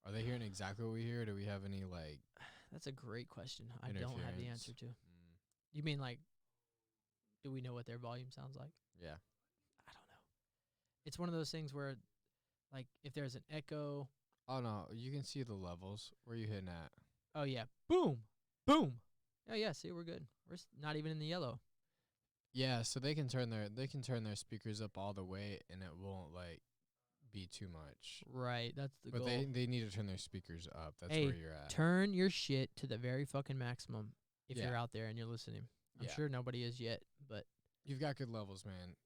Are they hearing exactly what we hear? Or do we have any like? That's a great question. I don't have the answer to. Mm, You mean like, do we know what their volume sounds like? yeah. I don't know. It's one of those things where, like, if there's an echo. Oh no, you can see the levels. Where are you hitting at? Oh yeah, boom, boom. Oh yeah, see, we're good. We're not even in the yellow. Yeah, so they can turn their speakers up all the way, and it won't like be too much. Right, that's the But goal. they need to turn their speakers up. That's Hey, where you're at. turn your shit to the very fucking maximum if Yeah. you're out there and you're listening. I'm Yeah. sure nobody is yet, but You've got good levels, man.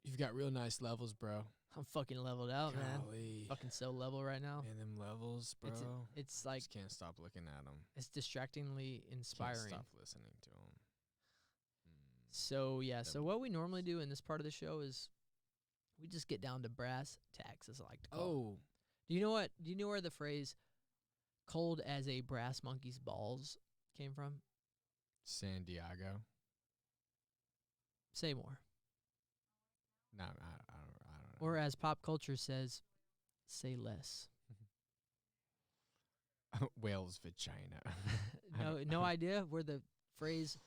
You've got real nice levels, bro. I'm fucking leveled out, man. Golly. Fucking so level right now. Man, them levels, bro. It's like Just can't stop looking at them. it's distractingly inspiring. Can't stop listening to them. So yeah, so what we normally do in this part of the show is we just get down to brass tacks, as I like to call it. Oh, Do you know what? Do you know where the phrase "cold as a brass monkey's balls" came from? San Diego. Say more. No, I don't know. Or as pop culture says, say less. Whale's vagina. No idea where the phrase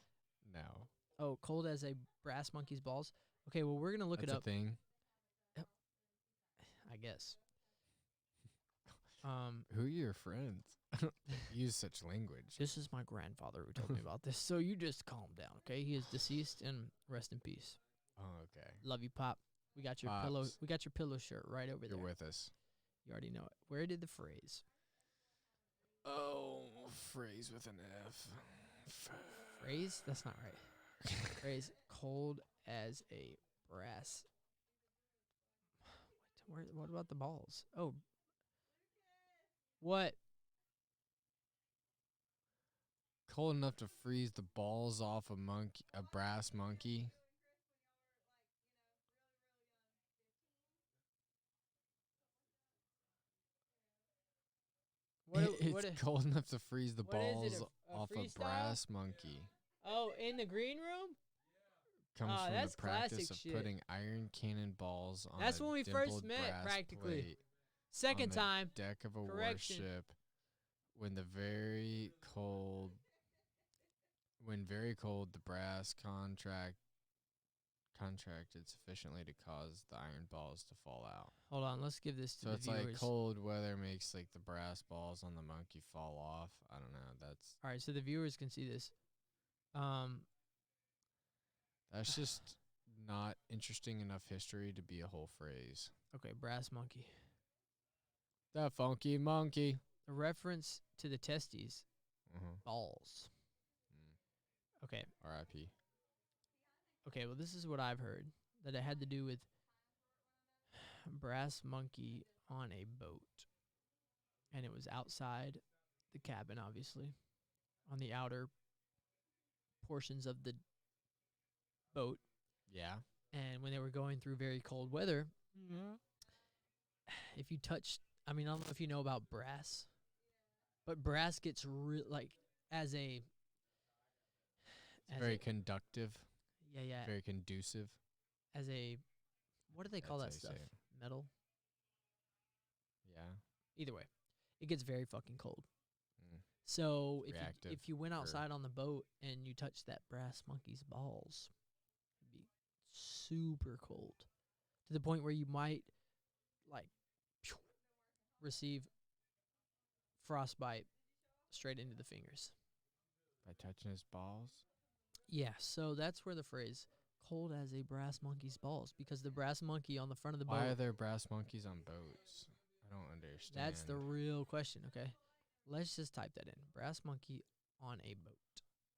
No. "oh, cold as a brass monkey's balls." Okay, well, we're gonna look That's it up. a thing. I guess. Who are your friends? Use such language. This is my grandfather who told me about this. So you just calm down, okay? He is deceased and rest in peace. Oh, okay. Love you, Pop. We got your Pops. pillow. We got your pillow shirt right over You're there. with us. You already know it. Where did the phrase? Oh, phrase with an F. Phrase? That's not right. Phrase cold as a brass. What about the balls? Oh. What? Cold enough to freeze the balls off a brass monkey. It's cold enough to freeze the balls off a brass monkey. Oh, in the green room? Comes from that's the practice classic of shit. putting iron cannon balls on That's a when we dimpled first met, brass practically. plate Second on the time. deck of a Correction. warship when very cold the brass contracted sufficiently to cause the iron balls to fall out. Hold on, let's give this to So the it's viewers. like cold weather makes like the brass balls on the monkey fall off. I don't know. All right, so the viewers can see this. That's just not interesting enough history to be a whole phrase. Okay, brass monkey. The funky monkey. A reference to the testes. Balls. Okay. R.I.P. Okay, well, this is what I've heard. That it had to do with brass monkey on a boat. And it was outside the cabin, obviously. On the outer portions of the boat. Yeah. And when they were going through very cold weather, if you touch, I mean, I don't know if you know about brass, but brass gets as a... Very conductive. Yeah. Very conducive. As a, what do they call that That's how stuff? you say it. Metal? Yeah. Either way, it gets very fucking cold. Mm. So Reactive if you went outside on the boat and you touched that brass monkey's balls, it'd be super cold to the point where you might receive frostbite straight into the fingers. By touching his balls? Yeah, so that's where the phrase cold as a brass monkey's balls, because the brass monkey on the front of the boat. Why are there brass monkeys on boats? I don't understand. That's the real question, okay? Let's just type that in. Brass monkey on a boat.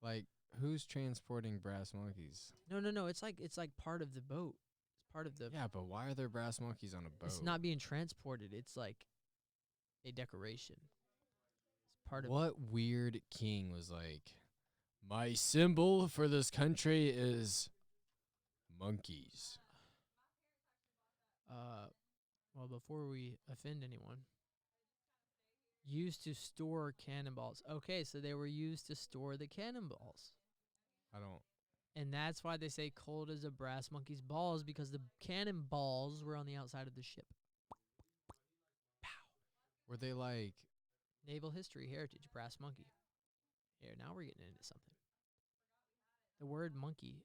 Like, who's transporting brass monkeys? No. It's like part of the boat. It's part of the... Yeah, but why are there brass monkeys on a boat? It's not being transported. It's like a decoration. It's part of... What weird king was like, my symbol for this country is monkeys? Well, before we offend anyone, used to store cannonballs. Okay, so they were used to store the cannonballs. I don't... And that's why they say cold as a brass monkey's balls, because the cannonballs were on the outside of the ship. Pow. Were they like Naval History Heritage Brass Monkey. Here, now we're getting into something. The word monkey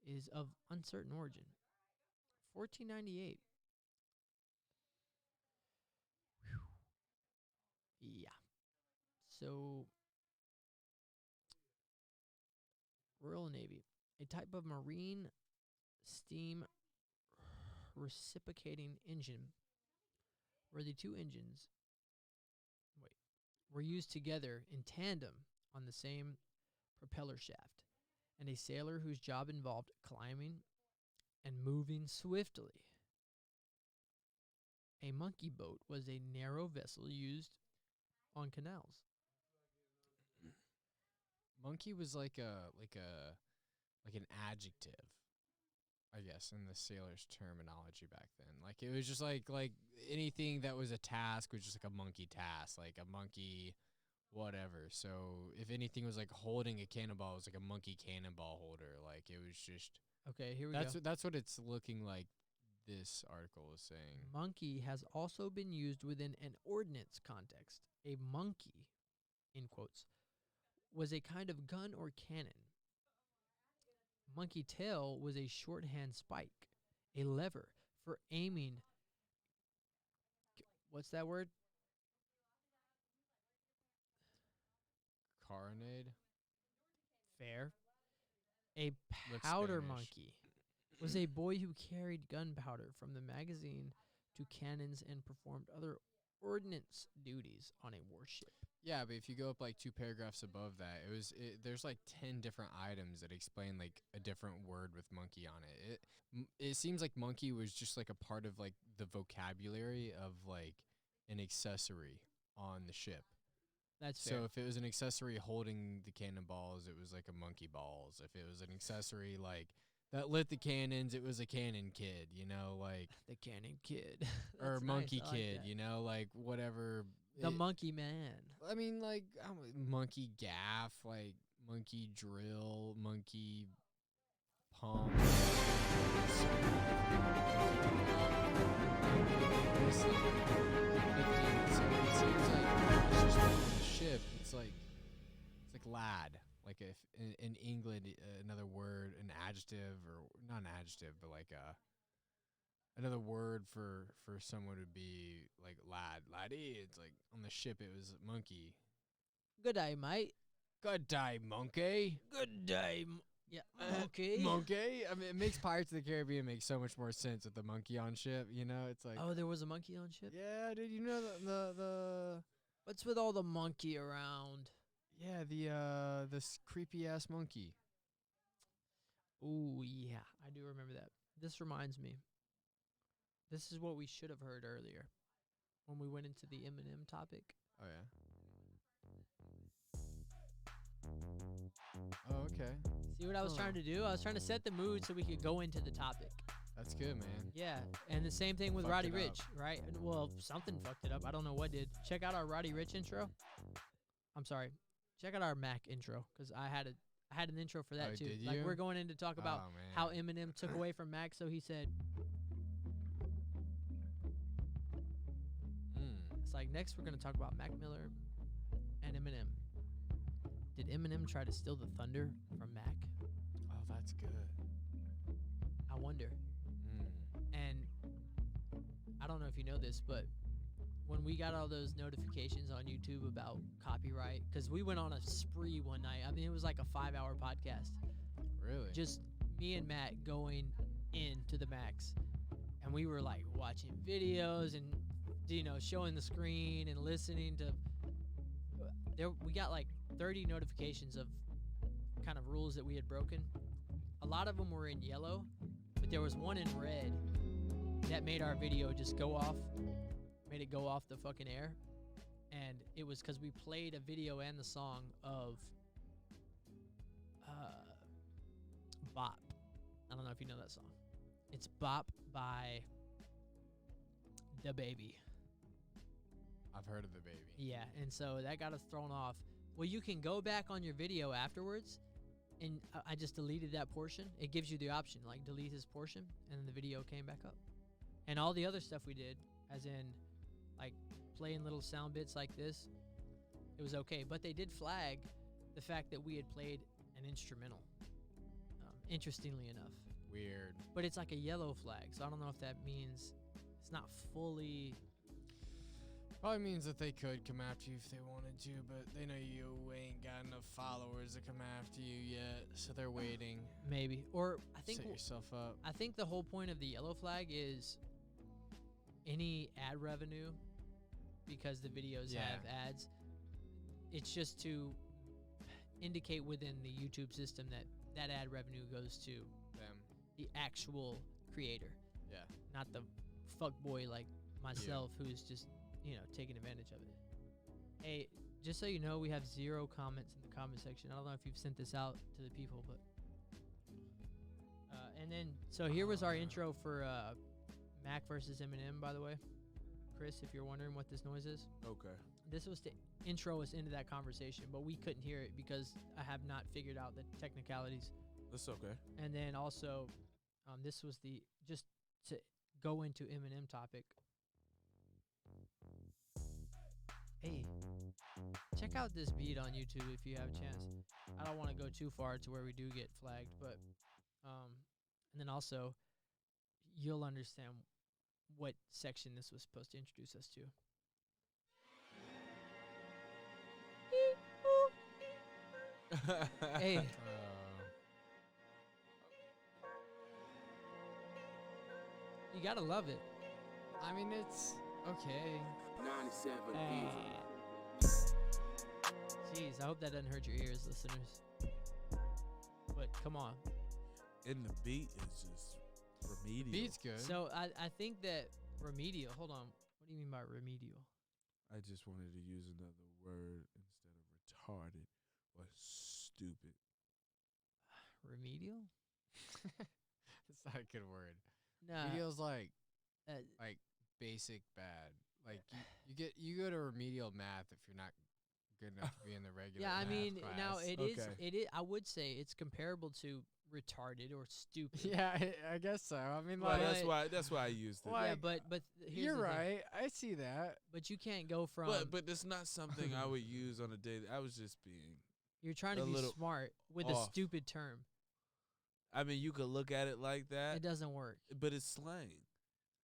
is of uncertain origin. 1498. Yeah. So, Royal Navy, a type of marine steam reciprocating engine where the two engines were used together in tandem on the same propeller shaft, and a sailor whose job involved climbing and moving swiftly. A monkey boat was a narrow vessel used on canals. Monkey was like an adjective, I guess, in the sailor's terminology back then. Like it was just like anything that was a task was just like a monkey task, like a monkey whatever. So if anything was like holding a cannonball, it was like a monkey cannonball holder. Like it was just Okay, here we go. That's what it's looking like this article is saying. Monkey has also been used within an ordnance context. A monkey, in quotes, was a kind of gun or cannon. Monkey tail was a shorthand spike, a lever for aiming. What's that word? Carronade? Fair. A Looks powder Spanish. monkey was a boy who carried gunpowder from the magazine to cannons and performed other ordnance duties on a warship. Yeah, but if you go up like 2 paragraphs above that, there's like 10 different items that explain like a different word with monkey on it. It seems like monkey was just like a part of like the vocabulary of like an accessory on the ship. That's fair. So if it was an accessory holding the cannonballs, it was like a monkey balls. If it was an accessory like that lit the cannons, it was a cannon kid, you know, like the cannon kid. or That's monkey nice. I like kid, that. you know, like whatever. The monkey man. I mean, like monkey gaff, like monkey drill, monkey pump. Ship. It's like lad. Like if in England, another word, an adjective, or not an adjective, but like another word for someone would be like lad, laddie. It's like on the ship it was monkey. Good day, mate. Good day, monkey. Good day. Yeah, monkey. Monkey. I mean, it makes Pirates of the Caribbean make so much more sense with the monkey on ship. You know, it's like Oh, there was a monkey on ship? yeah, dude. You know the What's with all the monkey around? yeah this creepy ass monkey. Ooh, yeah, I do remember that. This reminds me. This is what we should have heard earlier when we went into the Eminem topic. Oh yeah. Oh okay. See what I was trying to do? I was trying to set the mood so we could go into the topic. That's good, man. Yeah, and the same thing with Fucked Roddy it Ricch, right? Well, something fucked it up. I don't know what did. Check out our Roddy Ricch intro. I'm sorry. Check out our Mac intro because I had an intro for that Oh, too. did Like you? we're going in to talk about Oh, man. how Eminem took away from Mac, so he said it's like next we're gonna talk about Mac Miller and Eminem. Did Eminem try to steal the thunder from Mac? Oh, that's good. I wonder. And I don't know if you know this, but when we got all those notifications on YouTube about copyright, because we went on a spree one night. I mean, it was like a 5-hour podcast. Really? Just me and Matt going into the Max. And we were like watching videos and, you know, showing the screen and listening to. We got like 30 notifications of kind of rules that we had broken. A lot of them were in yellow, but there was one in red that made our video just go off, made it go off the fucking air. And it was because we played a video and the song of Bop. I don't know if you know that song. It's Bop by The Baby. I've heard of the baby. Yeah, and so that got us thrown off. Well, you can go back on your video afterwards, and I just deleted that portion. It gives you the option, like delete this portion, and then the video came back up. And all the other stuff we did, as in like playing little sound bits like this, it was okay. But they did flag the fact that we had played an instrumental, interestingly enough. Weird. But it's like a yellow flag, so I don't know if that means it's not fully... Probably means that they could come after you if they wanted to, but they know you ain't got enough followers to come after you yet, so they're waiting. Maybe. Or I think set yourself up. I think the whole point of the yellow flag is any ad revenue, because the videos have ads. It's just to indicate within the YouTube system that that ad revenue goes to Them. the actual creator, Yeah. not the fuckboy like myself who's just, taking advantage of it. Hey, just so you know, we have 0 comments in the comment section. I don't know if you've sent this out to the people, but and then so here was our intro for Mac versus Eminem, by the way. Chris, if you're wondering what this noise is. Okay. This was to intro us into that conversation, but we couldn't hear it because I have not figured out the technicalities. That's okay. And then also, this was just to go into Eminem topic. Hey, check out this beat on YouTube if you have a chance. I don't want to go too far to where we do get flagged, but and then also you'll understand what section this was supposed to introduce us to. Hey. You gotta love it. I mean, it's okay. 97 Jeez, I hope that doesn't hurt your ears, listeners. But come on. And the beat is just remedial. Beat's good. So I think that remedial. Hold on. What do you mean by remedial? I just wanted to use another word instead of retarded or stupid. Remedial? It's not a good word. Nah. Remedial's like Uh, basic bad. Like you go to remedial math if you're not good enough to be in the regular. yeah, I math mean, class. now it Okay. is. I would say it's comparable to retarded or stupid. Yeah, I guess so. I mean, Well, like, that's why I used it. Why- Yeah, but here's you're the thing. right. I see that. But you can't go from. But it's not something I would use on a daily. I was just being. You're trying to a be little smart with a off. stupid term. I mean, you could look at it like that, It doesn't work. but it's slang.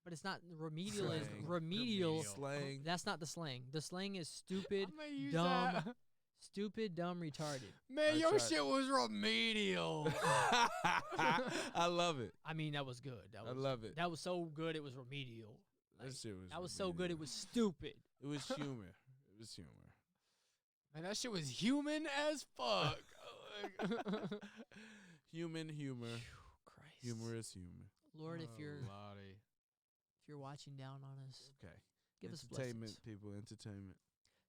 But it's not remedial. Is Slang. remedial. Slang. That's not the slang. The slang is stupid, I'm gonna use dumb, that. stupid, dumb, retarded. Man, I your tried. shit was remedial. I love it. I mean, that was good. I love it. That was so good. It was remedial. That shit was. That was so good. It remedial. was stupid. It was humor. It was humor. Man, that shit was human as fuck. Human humor. Christ. Humorous humor. Lord, if Oh, you're Lordy. watching down on us, Okay. give us Entertainment, blessings. people. Entertainment.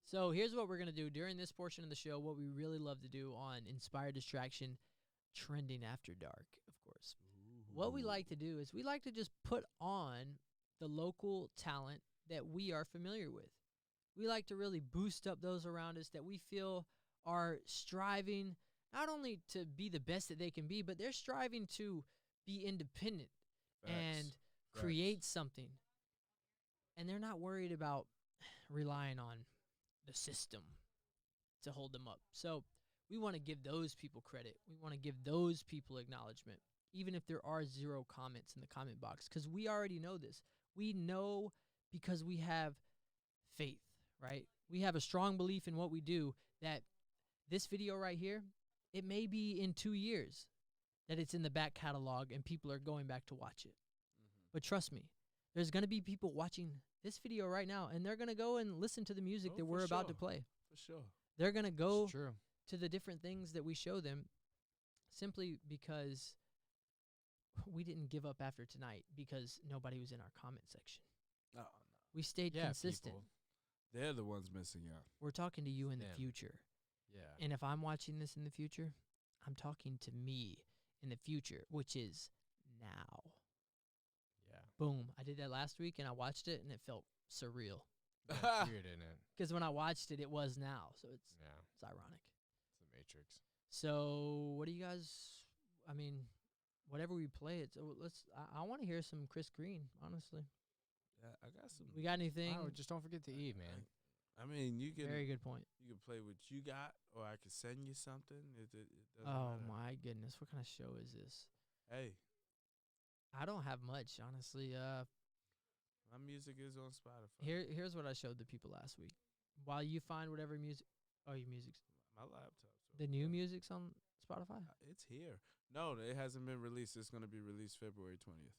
So here's what we're gonna do during this portion of the show. What we really love to do on Inspired Distraction, trending after dark, of course. What we like to do is we like to just put on the local talent that we are familiar with. We like to really boost up those around us that we feel are striving not only to be the best that they can be, but they're striving to be independent and create something. And they're not worried about relying on the system to hold them up. So we want to give those people credit. We want to give those people acknowledgement, even if there are 0 comments in the comment box, because we already know this. We know because we have faith, right? We have a strong belief in what we do that this video right here, it may be in 2 years that it's in the back catalog and people are going back to watch it. But trust me, there's going to be people watching this video right now, and they're going to go and listen to the music that we're about to play. For sure. They're going to go It's true. to the different things that we show them simply because we didn't give up after tonight because nobody was in our comment section. Oh, no. We stayed Yeah, consistent. people. They're the ones missing out. We're talking to you in the Them. future. Yeah. And if I'm watching this in the future, I'm talking to me in the future, which is now. Yeah. Boom. I did that last week, and I watched it, and it felt surreal. That's weird, isn't it? Because when I watched it, it was now. So it's Yeah. ironic. It's the Matrix. So what do you guys, I mean, whatever we play, it's I want to hear some Chris Greene, honestly. Yeah, I got some. We got anything? Oh, just don't forget to eat, man. I mean, you can Very good point. you can play what you got, or I can send you something. It doesn't Oh matter. my goodness, what kind of show is this? Hey, I don't have much, honestly. my music is on Spotify. Here's what I showed the people last week. While you find whatever music, your music's My laptop. So the new music's on Spotify. It's here. No, it hasn't been released. It's going to be released February 20th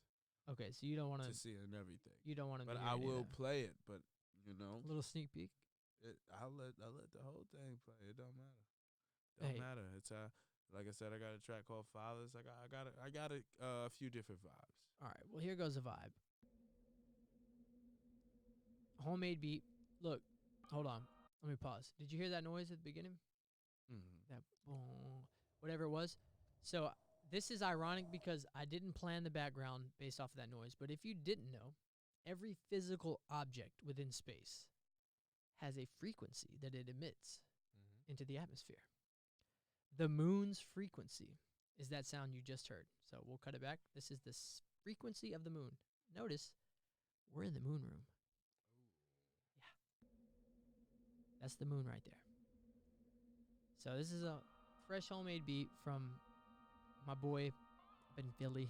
Okay, so you don't want to to. see it and everything. You don't want to. But I will play it. But you know, little sneak peek. I'll let the whole thing play. It don't matter. Hey. Matter. It's like I said, I got a track called Fathers. I got a few different vibes. All right. Well, here goes a vibe. Homemade beat. Look, hold on. Let me pause. Did you hear that noise at the beginning? Mm-hmm. That boom, whatever it was. So this is ironic because I didn't plan the background based off of that noise. But if you didn't know, every physical object within space has a frequency that it emits into the atmosphere. The moon's frequency is that sound you just heard. So we'll cut it back. This is the frequency of the moon. Notice we're in the moon room. Yeah. That's the moon right there. So this is a fresh homemade beat from my boy up in Philly.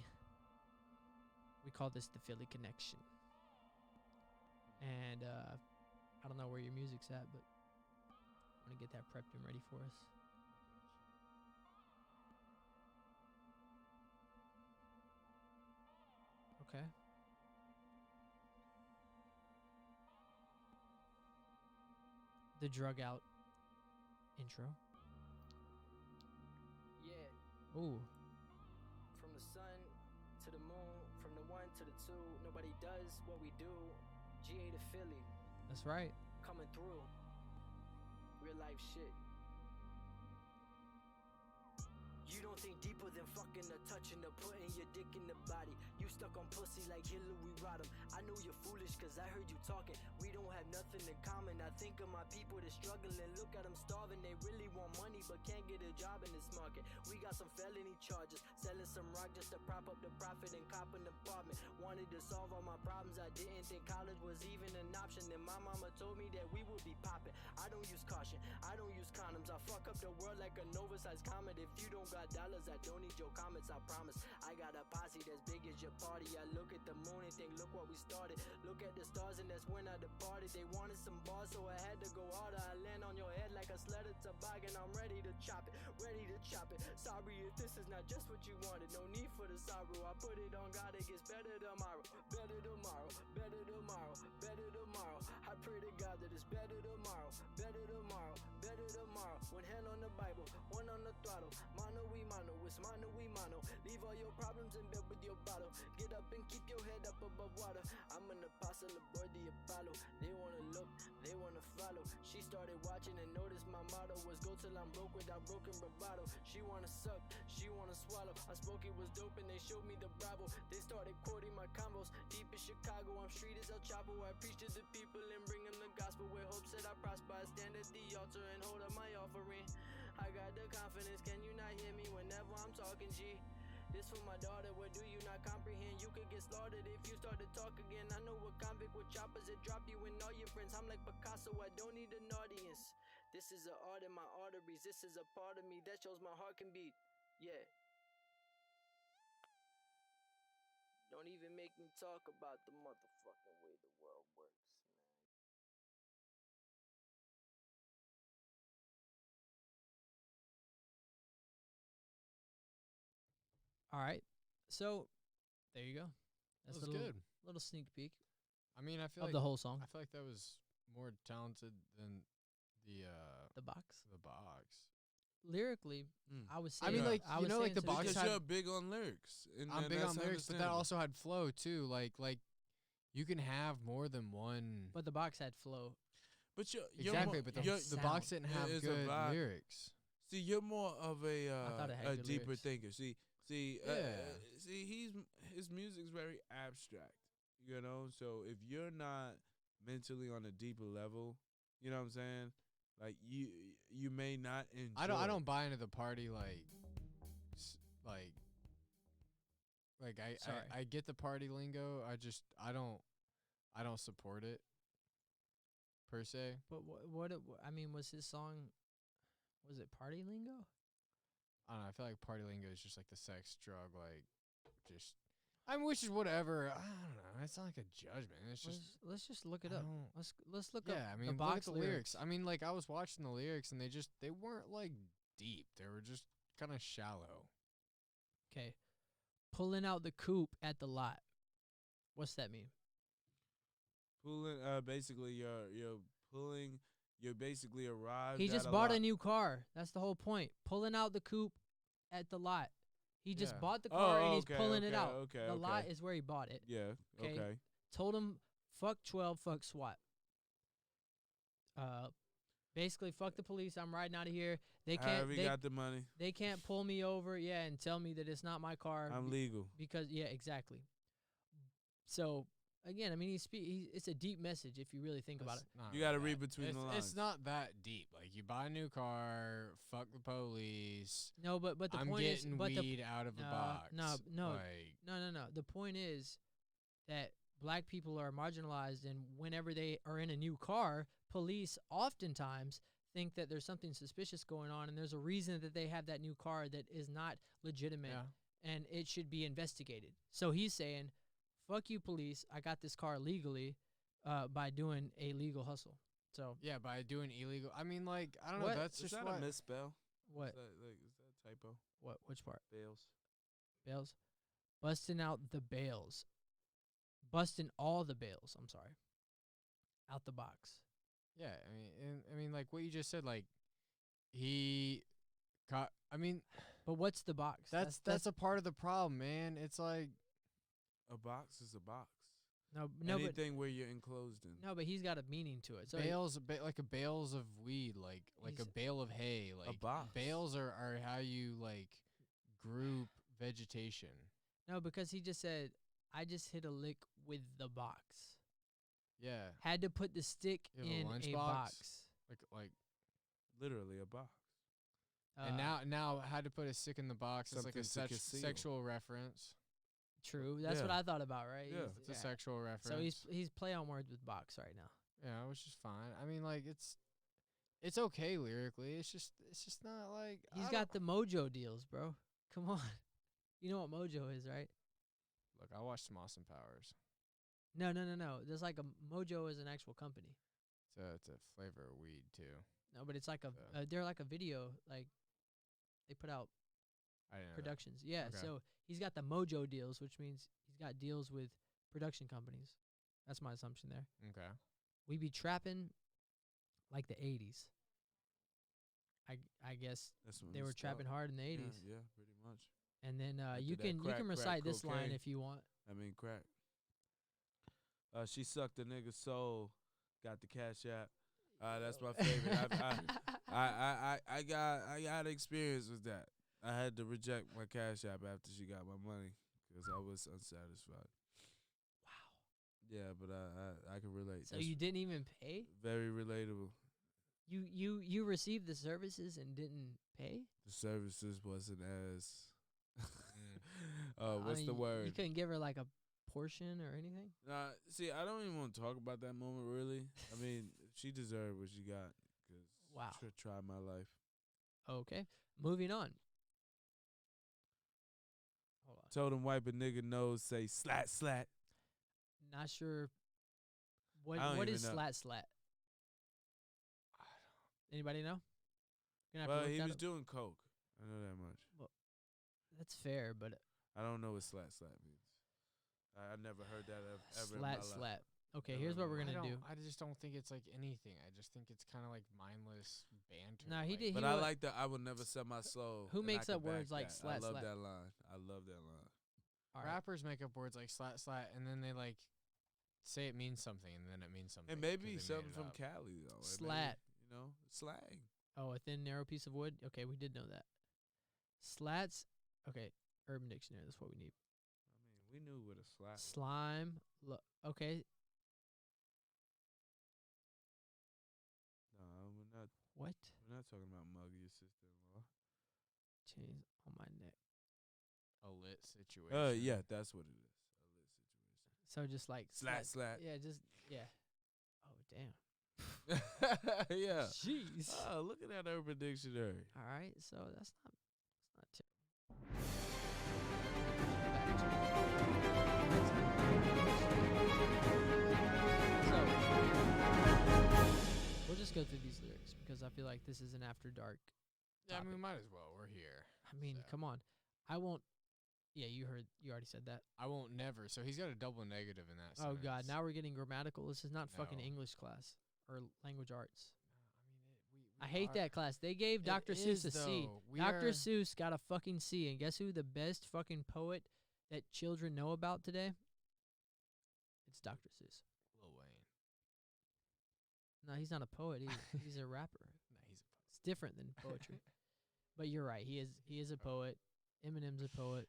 We call this the Philly Connection. And I don't know where your music's at, but I'm going to get that prepped and ready for us. Okay. The drug out intro. Yeah. Ooh. From the sun to the moon, from the 1 to the 2, nobody does what we do. GA to Philly, That's right. coming through. Real life shit. You don't think deeper than fucking or touching or putting your dick in the body. You stuck on pussy like Hillary Rodham. I know you're foolish cause I heard you talking. We don't have nothing in common. I think of my people that struggling. Look at them starving. They really want money but can't get a job in this market. We got some felony charges. Selling some rock just to prop up the profit and cop an apartment. Wanted to solve all my problems. I didn't think college was even an option. Then my mama told me that we would be popping. I don't use caution. I don't use condoms. I fuck up the world like an oversized comet. If you don't got dollars, I don't need your comments, I promise. I got a posse that's big as your party. I look at the moon and think, look what we started. Look at the stars and that's when I departed. They wanted some bars, so I had to go harder. I land on your head like a sled of toboggan. I'm ready to chop it, ready to chop it. Sorry if this is not just what you wanted. No need for the sorrow. I put it on God, it gets better tomorrow. Better tomorrow, better tomorrow, better tomorrow. I pray to God that it's better tomorrow. Better tomorrow, better tomorrow. One hand on the Bible, one on the throttle. Mano we mano, it's mano we mano. Leave all your problems in bed with your bottle. Get up and keep your head up above water. I'm an apostle aboard the Apollo. They wanna look, they wanna follow. She started watching and noticed my motto was go till I'm broke without broken bravado. She wanna suck, she wanna swallow. I spoke it was dope and they showed me the Bravo. They started quoting my combos. Deep in Chicago, I'm street as El Chapo. I preach to the people and bring them the gospel. With hopes that I prosper, I stand at the altar and hold up my offering. I got the confidence, can you not hear me whenever I'm talking, G? This for my daughter, what do you not comprehend? You could get slaughtered if you start to talk again. I know a convict with choppers that drop you and all your friends. I'm like Picasso, I don't need an audience. This is an art in my arteries. This is a part of me that shows my heart can beat. Yeah. Don't even make me talk about the motherfucking way the world works, man. All right. So there you go. That That's was a good. little sneak peek I mean, I feel of like the whole song. I feel like that was more talented than The box. the box. Lyrically, I was saying. I mean, like, I you was know, like saying the to box Because had- you're big on lyrics. And I'm big that's on lyrics, but that understandable. also had flow too. Like you can have more than one. But the box had flow. But you're Exactly, more, but you're, the box didn't have is a good vibe. lyrics. See, you're more of a thought it had a good deeper lyrics. thinker. See, Yeah. his music's very abstract. You know, so if you're not mentally on a deeper level, you know what I'm saying? Like you may not enjoy. I don't buy into the party like Sorry. I get the party lingo. I don't support it. per se. But I mean, was his song? Was it Party Lingo? I don't know. I feel like party lingo is just like the sex drug, like just. I mean, which is whatever. I don't know. It's not like a judgment. It's just. Let's just look it I up. don't- Let's look up. Yeah, I mean, the look box at the lyrics. I mean, like I was watching the lyrics, and they weren't like deep. They were just kind of shallow. Okay, pulling out the coupe at the lot. What's that mean? Pulling, basically, you're pulling. You're basically arrived. He at just a bought lot. a new car. That's the whole point. Pulling out the coupe at the lot. He just Yeah. bought the car and he's okay, pulling it okay, out. okay, The okay. lot is where he bought it. Yeah. 'Kay. Okay. Told him, fuck 12, fuck SWAT. Basically, fuck the police. I'm riding out of here. They can't. However, you got the money. They can't pull me over. Yeah, and tell me that it's not my car. I'm legal. Because exactly. So again, I mean, it's a deep message if you really think about it. It's not You got to really read that- between the it's- lines. It's not that deep. Like you buy a new car, fuck the police. No, but the I'm point is, getting but weed out of a box. no. Like, No. The point is that black people are marginalized, and whenever they are in a new car, police oftentimes think that there's something suspicious going on, and there's a reason that they have that new car that is not legitimate, yeah. and it should be investigated. So he's saying, fuck you, police. I got this car legally by doing a legal hustle. So Yeah, by doing illegal. I mean, like, I don't What? know. That's Is just that what. a misspell? what? Is that a typo? Which part? Bales. Bales? Busting out the bales. Busting all the bales, I'm sorry. Out the box. Yeah, I mean, like what you just said. Like, he caught. I mean, But what's the box? that's a part of the problem, man. It's like, A box is a box. no, Anything where you're enclosed in. but he's got a meaning to it. So like a bales of weed, like a He's- bale of hay. Like box. bales are how you like group vegetation. no, because he just said, I just hit a lick with the box. Yeah, Had to put the stick You have a in lunch a box? box. like Literally a box. and now had to put a stick in the box. It's like a Something to conceal. sexual reference. True. That's what Yeah. I thought about, right? Yeah. He's- It's a sexual reference. So he's play on words with box right now. Yeah, which is fine. I mean, like it's okay lyrically. It's just not like He's got the mojo deals, bro. Come on. You know what mojo is, right? Look, I watched some Austin Powers. No. There's like a mojo is an actual company. So it's a flavor of weed too. No, but it's like Yeah. they're like a video, like they put out I didn't know that. productions. Yeah, Okay. so he's got the mojo deals, which means he's got deals with production companies. That's my assumption there. Okay. We be trapping like the 80s. I guess That's when they we were start. trapping hard in the 80s. Yeah, pretty much. And then After you that can crack, recite this line cocaine. if you want. I mean, crack. She sucked a nigga's soul. Got the cash app. That's my favorite. I got experience with that. I had to reject my cash app after she got my money because I was unsatisfied. Wow. Yeah, but I can relate. So That's you didn't even pay? very relatable. You received the services and didn't pay? The services wasn't as. I What's mean, the You word? couldn't give her like a portion or anything? See, I don't even want to talk about that moment. Really, I mean, she deserved what she got. Cause Wow. Try my life. Okay. Moving on. Hold on. Told him wipe a nigga nose, say slat slat. Not sure I don't what even is know. slat. Anybody know? Gonna have Well, to look he that was up. doing coke. I know that much. That's fair, but I don't know what slat slat means. I never heard that ever in my life. slat. Okay, Never here's what in we're my gonna do. I just don't think it's like anything. I just think it's kind of like mindless banter. No, he like- did. But He I wa- like that. I would never sell my soul. Who and I makes can up words back like that. slat, I love slat? that line. I love that line. All right. Rappers make up words like slat slat, and then they like say it means something, and then it means something. And 'cause maybe they made something it from up. Cali though. Like Slat. maybe, slang. Oh, a thin, narrow piece of wood. Okay, we did know that. Slats. Okay, Urban Dictionary. That's what we need. I mean, we knew what a slat was. Slime. Okay. No, we're not. What? We're not talking about mug your sister-in-law. Chains on my neck. A lit situation. Yeah, that's what it is. A lit situation. So just like Slat slat. Yeah, just yeah. Oh damn. Yeah. Jeez. Oh, look at that Urban Dictionary. All right, so that's not So we'll just go through these lyrics because I feel like this is an after dark. Yeah, I mean, topic. might as well. We're here. I mean, So. come on. I won't. Yeah, you already said that. I won't never. So he's got a double negative in that. Oh God, sentence. now we're getting grammatical. This is not fucking No. English class or language arts. I I mean, hate that class. They gave Dr. Seuss a C. Dr. Seuss got a fucking C, and guess who the best fucking poet that children know about today? It's Dr. Seuss. Lil Wayne. No, he's not a poet. He's a rapper. No, he's a It's different than poetry. But you're right. He is a poet. Eminem's a poet.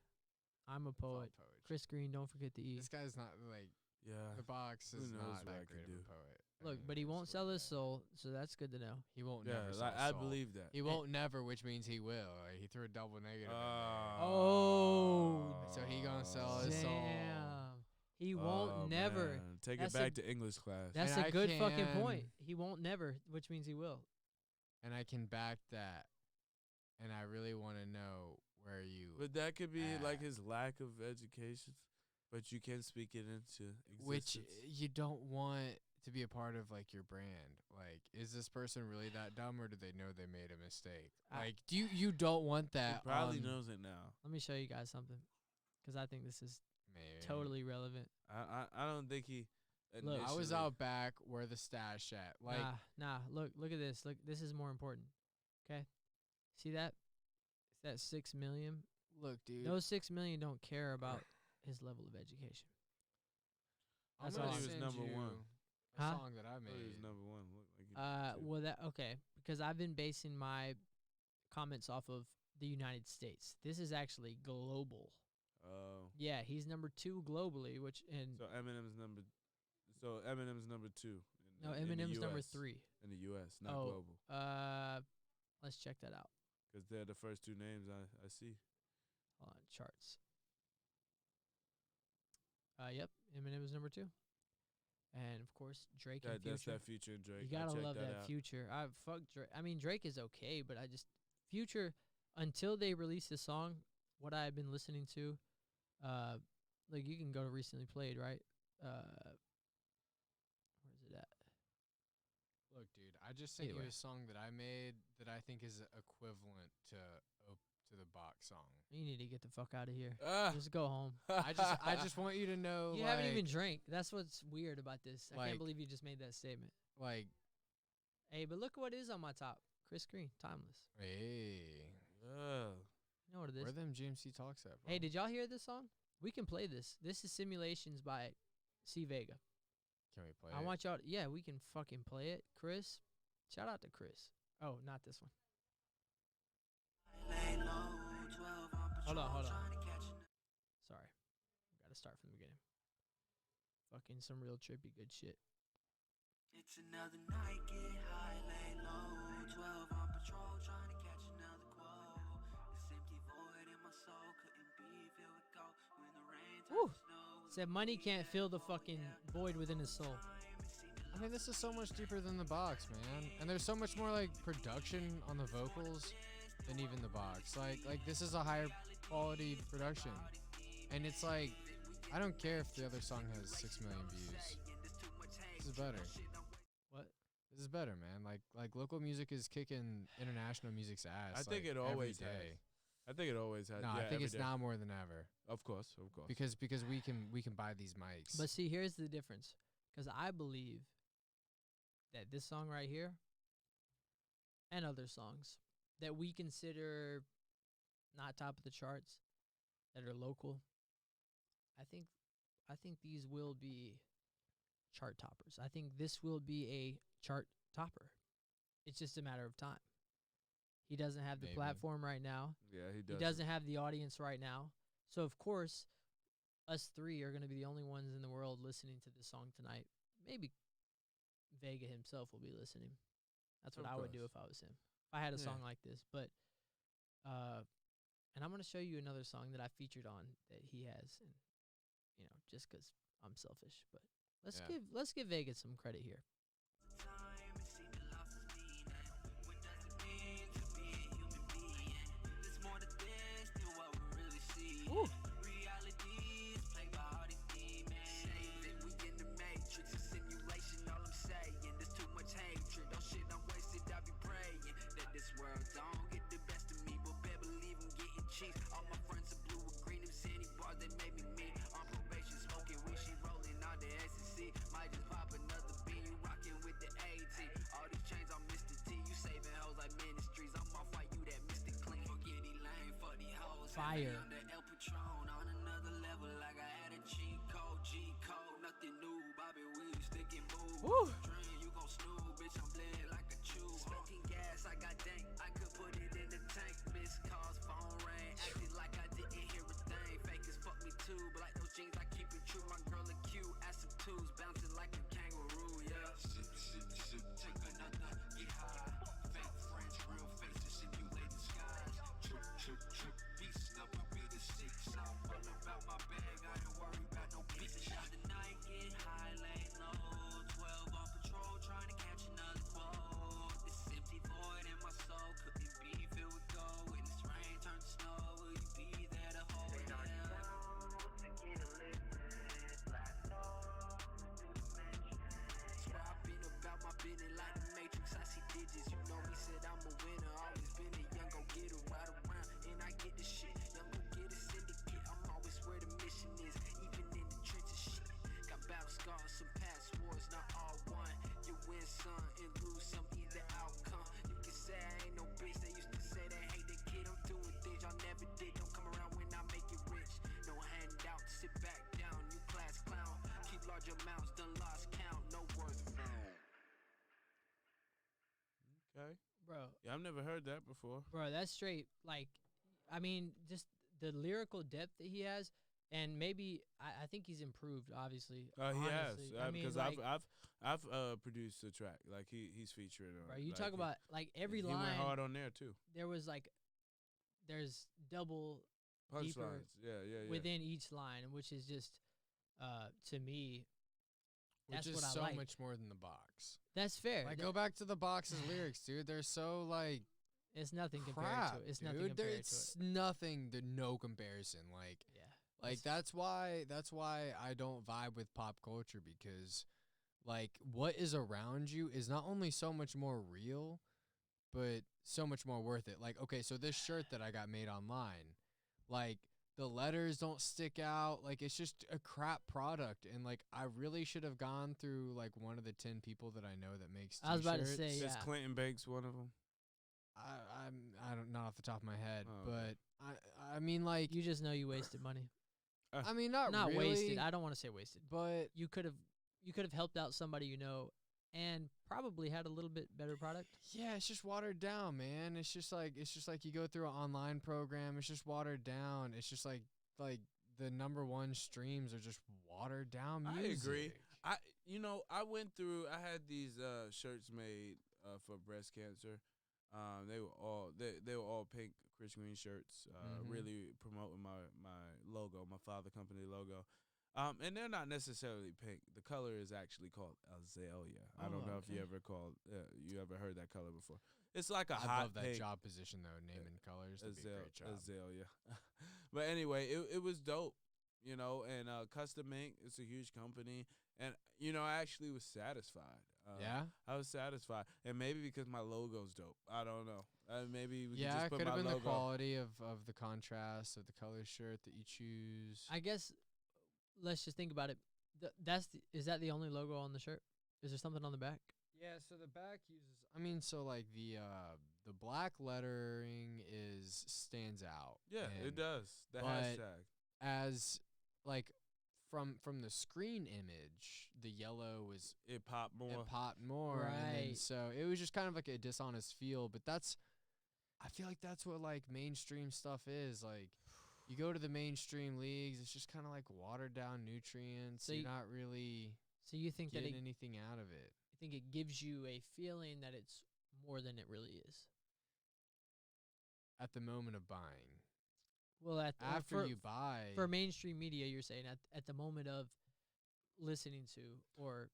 I'm a poet. poetry. Chris Greene, don't forget the E. This guy's not like Yeah. the box Who is knows not what I that could great of do. a poet. Look, mean, but he that's won't what sell it his is. soul, so that's good to know. He won't Yeah, never. like, sell I soul. believe that. He won't never, which means he will. Like, he threw a double negative. in there. Oh. So he gonna sell his soul. Damn. He won't never. Man. Take That's it a- back to English class. That's And a I good fucking can- point. He won't never, which means he will. And I can back that. And I really want to know where you, But that could be like Ah. his lack of education. But you can speak it into existence. which you don't want to be a part of like your brand. Like, is this person really that dumb, or do they know they made a mistake? Like, do you don't want he that? probably on- knows it now. Let me show you guys something, because I think this is Maybe. totally relevant. I don't think he. Look, I was initially- out back where the stash at. Like, Nah. Look at this. Look, this is more important. Okay, see that? It's that 6 million. look, dude. Those 6 million don't care about his level of education. I'm That's gonna all I'm send number you one. A Huh? song that I I thought he was made. number one. Look like he did too. Well, that okay, because I've been basing my comments off of the United States. This is actually global. Oh. Yeah, he's number 2 globally, which and So Eminem's number. So Eminem's number 2. no, in the Eminem's number US. 3. In the U.S., not Oh. global. Let's check that out. Because they're the first two names I see. Hold on, charts. Yep, Eminem is number 2, and of course Drake and That's Future. that Future and Drake. You gotta checked love that out. Future. I fuck Drake. I mean Drake is okay, but I just Future until they released this song. What I have been listening to, like you can go to recently played, right? Where's it at? Look, dude, I just sent Either you way. a song that I made that I think is equivalent to the box song. You need to get the fuck out of here. Ah. Just go home. I just want you to know. You haven't even drank. That's what's weird about this. I like- can't believe you just made that statement. like. Hey, but look what is on my top. Chris Greene, Timeless. Hey, Yeah. You know what it is. where them GMC talks at? Bro? Hey, did y'all hear this song? We can play this. This is Simulations by CVEGA. Can we play? I it? want y'all. Yeah, we can fucking play it. Chris, shout out to Chris. Oh, not this one. Hold on. Sorry, gotta start from the beginning. Fucking some real trippy good shit. It's another night, get high, lay low. 12 on patrol, trying to catch another quote. This empty void in my soul couldn't be filled with gold. When the rain Woo. turns to snow, Said money can't fill the fucking void within his soul. I mean, this is so much deeper than the box, man. And there's so much more like production on the vocals than even the box. Like this is a higher quality production, and it's like I don't care if the other song has 6 million views. This is better. What? This is better, man. Like local music is kicking international music's ass. I think like, it always every has. day. I think it always has. No, yeah, I think every it's day. now more than ever Of course. because we can buy these mics. But see, here's the difference. Because I believe that this song right here and other songs that we consider not top of the charts that are local, I think these will be chart toppers. I think this will be a chart topper. It's just a matter of time. He doesn't have the Maybe. platform right now. Yeah, he He does. doesn't have the audience right now. So, of course, us three are going to be the only ones in the world listening to this song tonight. Maybe Vega himself will be listening. That's what Of I would do course. if I was him. If I had a Yeah. song like this. But, and I'm going to show you another song that I featured on that he has. And, you know, just 'cause I'm selfish. But let's Yeah. give Vega some credit here. time, it fire. On the El Patron, on another level, like I had a cheat code, G code, nothing new. Bobby Weed, stick and move. Woo. Dream, you gon' snooze, bitch, I'm bled like a chew. Smoking gas, I got dank, I could put it in the tank. Missed calls, phone ring, acted like I didn't hear a thing. Fake as fuck me too, but like those jeans, I keep it true. My girl a cute, ass some twos, bouncing like a kangaroo, yeah. Sip, sip, sip, take another, get high. Fake friends, real faces, simulate disguise. Trip, trip, trip, beast up a bit of six. I'm all about my bag, I ain't worried about no bitch. The night get high, lay low. 12 on patrol, trying to catch another quote. This empty void in my soul couldn't be filled with gold. When this rain turns to snow, will you be there to hold it down? Swear I've been about my business like the Matrix. I see digits. You know me, said I'm a winner. Always been a young go getter, right around, and I get the shit. Young go get a syndicate. I'm always where the mission is, even in the trenches. Shit, got battle scars, some past wars, not all one. You win some and lose some, either outcome. You can say I ain't no bitch. They used to say they hate the kid. I'm doing things y'all never did. Don't come around when I make it rich. No handout, sit back down. New class clown. Keep large amounts, done lost count. No worth found. Okay. Bro, Yeah, I've never heard that before. that's straight. Like, I mean, just the lyrical depth that he has, and maybe I think he's improved. Obviously, He has honestly. I mean, because like, I've produced a track like he's featured on. bro, you like, talk about like every he line. went hard on there too. There was like, there's double deeper Punchlines, yeah. within each line, which is just, to me, Which that's is what I so like. much more than the box. That's fair. Like, That- go back to the box's lyrics, dude. They're so like It's nothing compared crap, to it. It's dude. nothing compared to it. It's nothing. There's no comparison. Yeah. Like that's why I don't vibe with pop culture, because like what is around you is not only so much more real, but so much more worth it. Like, okay, so this shirt that I got made online, like the letters don't stick out. Like, it's just a crap product, and like I really should have gone through like one of the 10 people that I know that makes t-shirts. I was about to say, Is yeah. Clinton Banks one of them? I don't, not off the top of my head, Oh, but okay. I mean, like, You just know you wasted money. I mean, not Not really, wasted. I don't want to say wasted. but You could have helped out somebody you know, and probably had a little bit better product. yeah, it's just watered down, man. It's just like you go through an online program. It's just watered down. It's just like the #1 streams are just watered down I music. agree. I went through. I had these shirts made for breast cancer. They were all pink Chris Green shirts. Mhm. Really promoting my logo, my father company logo. And they're not necessarily pink. The color is actually called azalea. I don't know if you ever heard that color before. It's like a I hot love that pink. job position though, naming colors. That'd be a great job. Azalea. But anyway, it was dope, and Custom Ink, it's a huge company, and I actually was satisfied. Yeah? I was satisfied, and maybe because my logo's dope. I don't know. Maybe we Yeah, could it just put could my have been logo. the quality of the contrast of the color shirt that you choose. I guess. Let's just think about it. Is that the only logo on the shirt? Is there something on the back? Yeah, so the back uses. I mean, so like the black lettering stands out. Yeah, it and does. The but hashtag. As like from the screen image, the yellow was It popped more. it popped more, and then Right. so it was just kind of like a dishonest feel. But I feel like that's what like mainstream stuff is like. You go to the mainstream leagues, it's just kind of like watered down nutrients. So you're you- not really So you think that getting anything out of it. you think it gives you a feeling that it's more than it really is? At the moment of buying. Well, After you buy. for mainstream media, you're saying at the moment of listening to or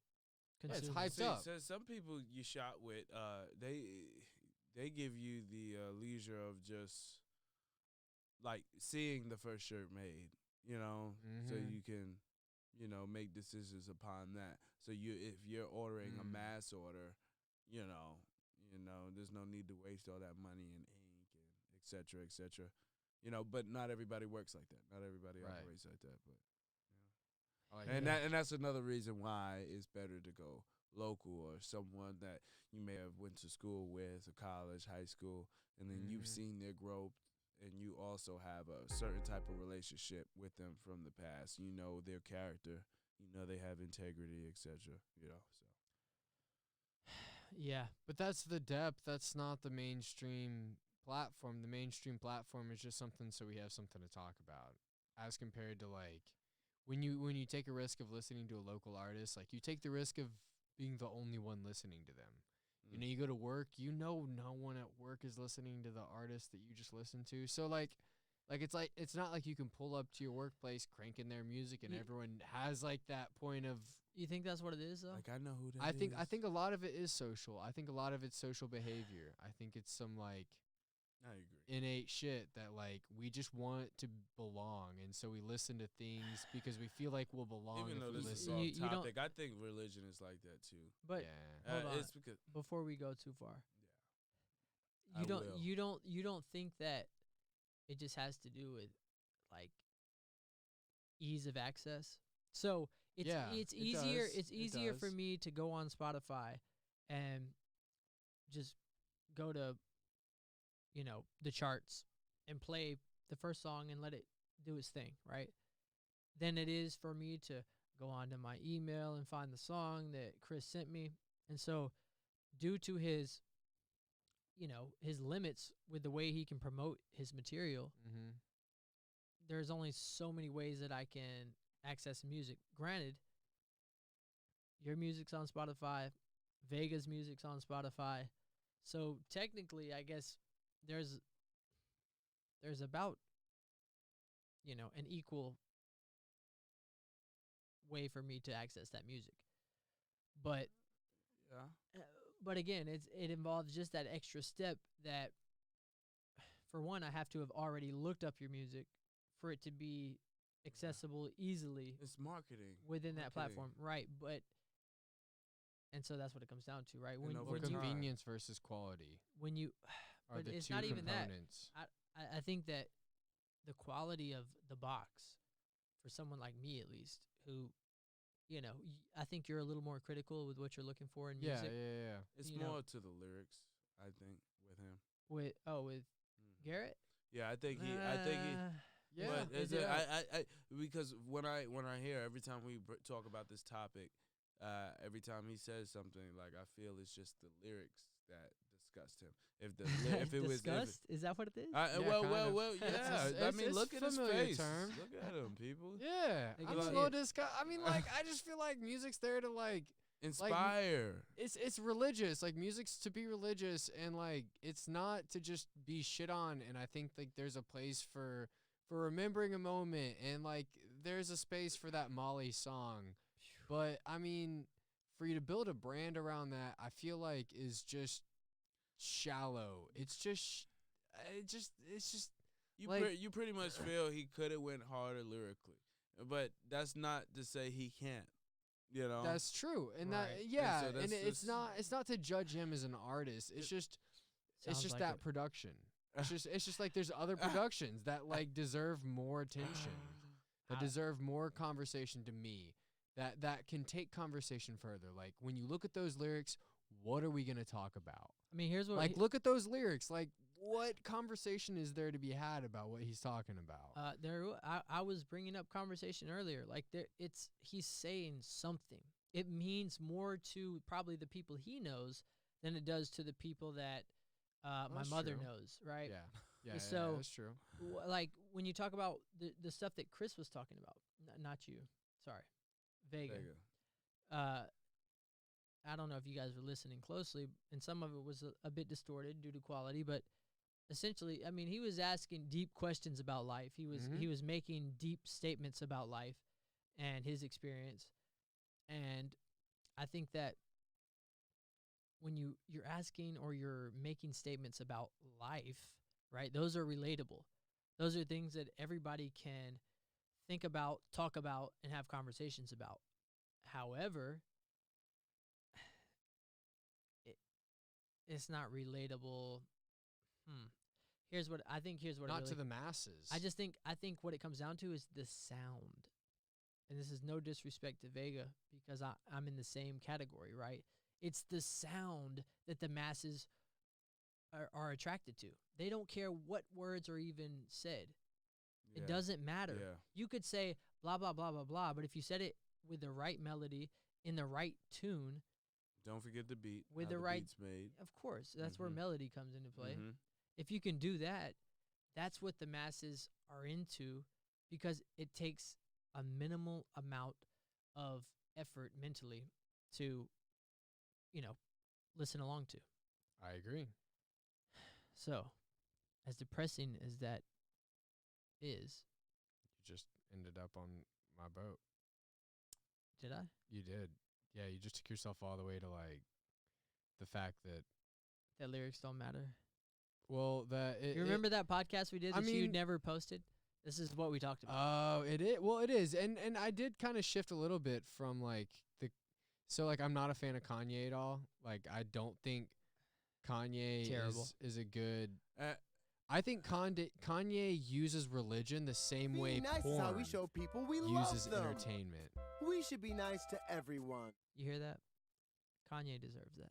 Yeah, it's consuming. hyped See, up. so some people you shot with, they give you the leisure of just like seeing the first shirt made, so Mhm. you can, make decisions upon that. So if you're ordering a Mm. mass order, there's no need to waste all that money in ink and et cetera, et cetera. But not everybody works like that. Not everybody Right. operates like that. But I like and that. that's another reason why it's better to go local or someone that you may have went to school with, or college, high school, and then you've Mhm. seen their growth and you also have a certain type of relationship with them from the past. You know their character. You know they have integrity, etc. You know, so. Yeah. But that's the depth. That's not the mainstream platform. The mainstream platform is just something so we have something to talk about. As compared to like when you take a risk of listening to a local artist, like you take the risk of being the only one listening to them. You know, you go to work, you know no one at work is listening to the artist that you just listened to. So like it's not like you can pull up to your workplace, crank in their music, and Ye- everyone has like that point of. You think that's what it is, though? Like I know who that I is. think a lot of it is social. I think a lot of it's social behavior. I think it's some like I agree. innate shit that like we just want to belong, and so we listen to things because we feel like we'll belong Even if though we this is listen. off You don't- topic, I think religion is like that too. But Yeah. hold on. It's because before we go too far, I you don't will. you don't think that it just has to do with like ease of access? So it's Yeah, it's it easier does. it's It easier for does. me to go on Spotify and just go to the charts and play the first song and let it do its thing, right? Than it is for me to go onto my email and find the song that Chris sent me. And so due to his his limits with the way he can promote his material, Mm-hmm. there's only so many ways that I can access music. Granted, your music's on Spotify, Vega's music's on Spotify. So technically, I guess there's about an equal way for me to access that music. But yeah. but again, it involves just that extra step that for one, I have to have already looked up your music for it to be accessible easily It's marketing within that Marketing. platform, right? And so that's what it comes down to, right? And over Or time. convenience versus quality when you are but the it's two not even that. components. I think that the quality of the box for someone like me, at least, who, I think you're a little more critical with what you're looking for in Yeah, music. yeah. It's you know- more to the lyrics, I think, with him. With Garrett. Yeah, I think he. Yeah. But Is is it- I because when I hear every time we talk about this topic, every time he says something, like I feel it's just the lyrics that disgust him. If it was disgust, is that what it is? Yeah, well, kind well, of. well, yeah. I It's mean, look at his familiar face. term. Look at him, people. Yeah, They I'm can a see little it. disgust. I mean, like, I just feel like music's there to like, Inspire. it's religious. Like, music's to be religious, and like, it's not to just be shit on. And I think like there's a place for remembering a moment, and like there's a space for that Molly song. But I mean, for you to build a brand around that, I feel like is just shallow. It's just You like- you pretty much feel he could have went harder lyrically, but that's not to say he can't. You know. that's true. And that Right. yeah, so and, that's it's just- not to judge him as an artist. It's just Sounds like that it. production. It's just like there's other productions that like deserve more attention. That I- deserve more conversation to me. That can take conversation further. Like when you look at those lyrics, what are we gonna talk about? I mean, here's what Like look at those lyrics. Like what conversation is there to be had about what he's talking about? I was bringing up conversation earlier. Like he's saying something. It means more to probably the people he knows than it does to the people that my that's mother true. knows, right? Yeah, so- that's true. Like when you talk about the stuff that Chris was talking about, not you, sorry, Vega. I don't know if you guys were listening closely, and some of it was a bit distorted due to quality, but essentially, I mean, he was asking deep questions about life. He was making deep statements about life and his experience, and I think that when you're asking or you're making statements about life, right? Those are relatable. Those are things that everybody can think about, talk about, and have conversations about. However, it's not relatable. Here's what I think. Here's what Not it really, to the masses. I think what it comes down to is the sound. And this is no disrespect to Vega because I'm in the same category, right? It's the sound that the masses are attracted to. They don't care what words are even said. It Yeah. doesn't matter. Yeah. You could say blah, blah, blah, blah, blah, but if you said it with the right melody, in the right tune, Don't forget the beat. with how the right- beat's made. of course, that's where Mhm. melody comes into play. Mhm. If you can do that, that's what the masses are into, because it takes a minimal amount of effort mentally to, listen along to. I agree. So, as depressing as that is, You just ended up on my boat. did I? You did. Yeah, you just took yourself all the way to like the fact that That lyrics don't matter. you You remember that podcast we did I that you mean- never posted? This is what we talked about. Oh, it is. Well, it is, and I did kind of shift a little bit from like I'm not a fan of Kanye at all. Like, I don't think Kanye Terrible. is a good. Uh, I think Kanye uses religion the same way Being nice is porn how we show people we uses love them. entertainment. We should be nice to everyone. You hear that? Kanye deserves that.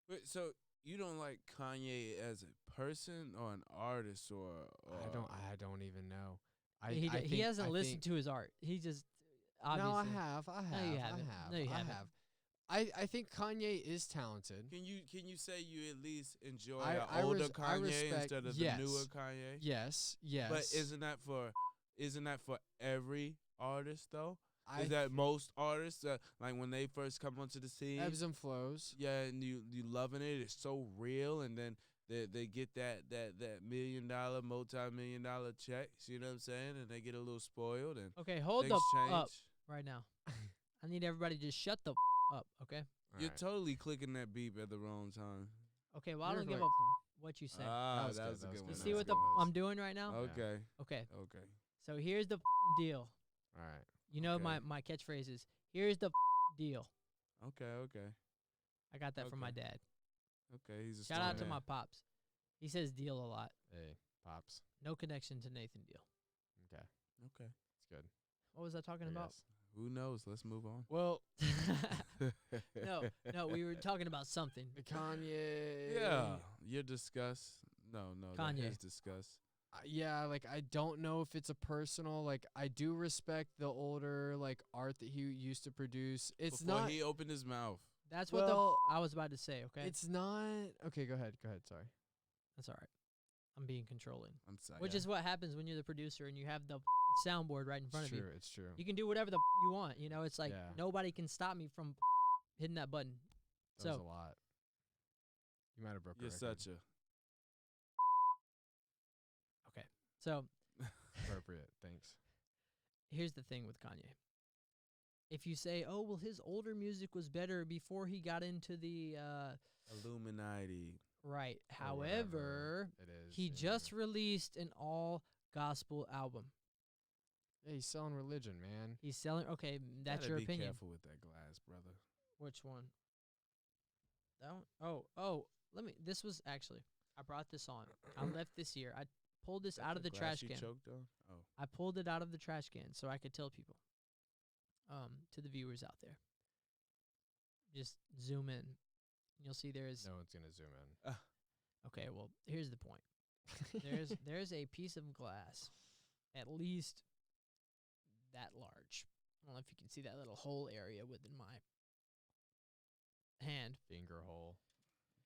Wait, so you don't like Kanye as a person or an artist or I don't even know. He hasn't listened to his art. He just obviously. No, I have. No, you haven't. No, you haven't. I think Kanye is talented. Can you say you at least enjoy I an older I Kanye respect- instead of yes. the newer Kanye? Yes, yes. But isn't that for every artist though? I Is that most artists like when they first come onto the scene? ebbs and flows? Yeah, and you loving it. It's so real, and then they get that $1 million, multi-million-dollar checks. You know what I'm saying? And they get a little spoiled, and Okay, hold things the change. up right now. I need everybody to just shut the up, okay? You're Alright. totally clicking that beep at the wrong time. Okay, well, I You're don't give like- a what you say. Ah, was that good, was a that was good good. one. You that see was what good. I'm doing right now? Okay, Okay, okay. so here's the deal. All right. You know Okay. my catchphrase is, here's the deal. Okay. I got that from my Okay. dad. Okay, he's a Shout strong out to man. my pops. He says deal a lot. Hey, pops. No connection to Nathan Deal. Okay, Okay. it's good. What was I talking I about? guess. Who knows? Let's move on. Well, No, we were talking about something. Kanye. Yeah, your discuss. No, Kanye. his discuss. Yeah, like I don't know if it's a personal. Like I do respect the older like art that he used to produce. It's Before not. he opened his mouth. That's what Well, I was about to say, okay? It's not. Okay, go ahead. Go ahead. Sorry. That's all right. I'm being controlling. I'm sorry. Which is what happens when you're the producer and you have the soundboard right in front It's of true. you. It's true. You can do whatever you want. You know, it's like Yeah. nobody can stop me from hitting that button. That was So a lot. You might have broke. You're a record. such a So appropriate. Thanks. here's the thing with Kanye. If you say, oh, well, his older music was better before he got into the Illuminati. right. Or whatever However, it is. he yeah. just released an all gospel album. Yeah, he's selling religion, man. He's selling. Okay, that's Gotta your be opinion. Careful with that glass, brother. Which one? That one? Oh. Let me. This was actually. I brought this on. I left this here. I pulled this out of the trash You can. choked on? Oh, I pulled it out of the trash can so I could tell people, to the viewers out there. Just zoom in. You'll see there is. No one's gonna zoom in. Okay, well, here's the point. There's a piece of glass, at least that large. I don't know if you can see that little hole area within my hand. Finger hole.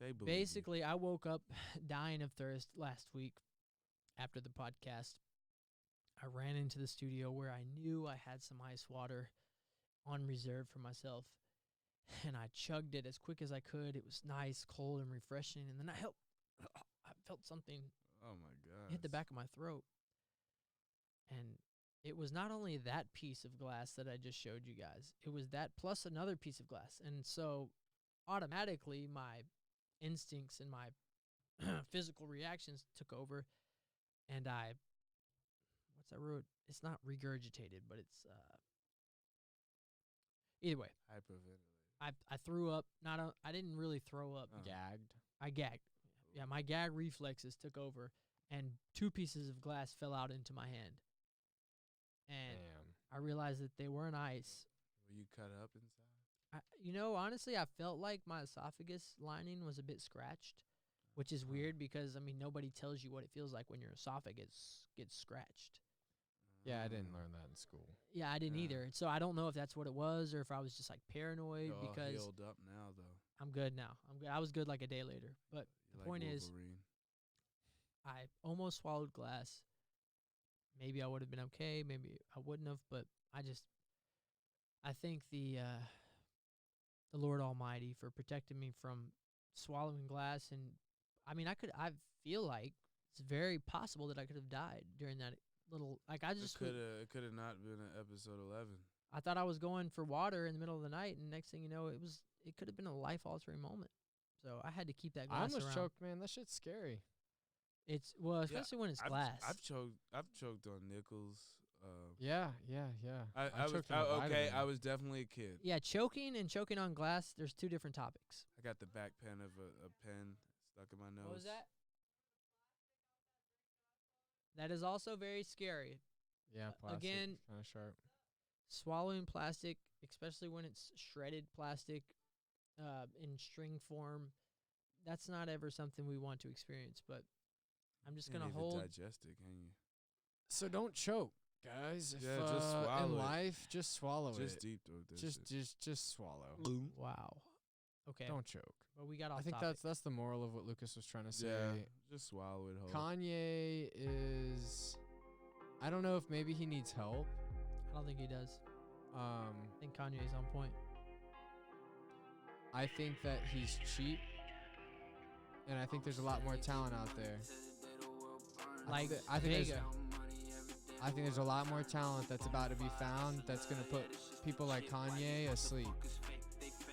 they believe you. Basically, I woke up dying of thirst last week after the podcast. I ran into the studio where I knew I had some ice water on reserve for myself, and I chugged it as quick as I could. It was nice, cold, and refreshing, and then I felt something Oh my god. hit the back of my throat. And it was not only that piece of glass that I just showed you guys. It was that plus another piece of glass. And so automatically my instincts and my physical reactions took over, and what's that word? It's not regurgitated, but it's either way. Hyperventilate. I threw up. I didn't really throw up. Gagged. I gagged. Yeah, my gag reflexes took over, and 2 pieces of glass fell out into my hand. And Damn. I realized that they weren't ice. Were you cut up inside? Honestly, I felt like my esophagus lining was a bit scratched. which is weird because I mean nobody tells you what it feels like when your esophagus gets scratched. Yeah, I didn't learn that in school. Yeah, I didn't Yeah. either. So I don't know if that's what it was or if I was just like paranoid You're all because healed up now, though. I'm good now. I'm good. I was good like a day later. But You're the point is, Wolverine. I almost swallowed glass. Maybe I would have been okay. Maybe I wouldn't have. But I think the Lord Almighty for protecting me from swallowing glass. And I mean, I feel like it's very possible that I could have died during that little, like I just, It could have not been an episode 11. I thought I was going for water in the middle of the night. And next thing you know, it could have been a life altering moment. So I had to keep that I glass almost around. choked, man. That shit's scary. It's, well, especially when it's glass. I've choked on nickels. Yeah. I was choked on a okay. vitamin. I was definitely a kid. Yeah, choking and choking on glass, there's two different topics. I got the back pen of a pen stuck in my nose. What was that? That is also very scary. Yeah, plastic. again- kind of sharp. Swallowing plastic, especially when it's shredded plastic in string form, that's not ever something we want to experience. But I'm just Can't going to even hold. digest it, can you? So don't choke, guys. If, Yeah, just swallow in it. life, just swallow Just it. deep throat that shit. Just swallow. Wow. Okay. Don't choke. But we got off I think topic. that's the moral of what Lucas was trying to say. Yeah, just swallow it whole. Kanye is, I don't know if maybe he needs help. I don't think he does. I think Kanye's on point. I think that he's cheap, and I think there's a lot more talent out there. Like I think VEGA. I think there's a lot more talent that's about to be found that's gonna put people like Kanye asleep.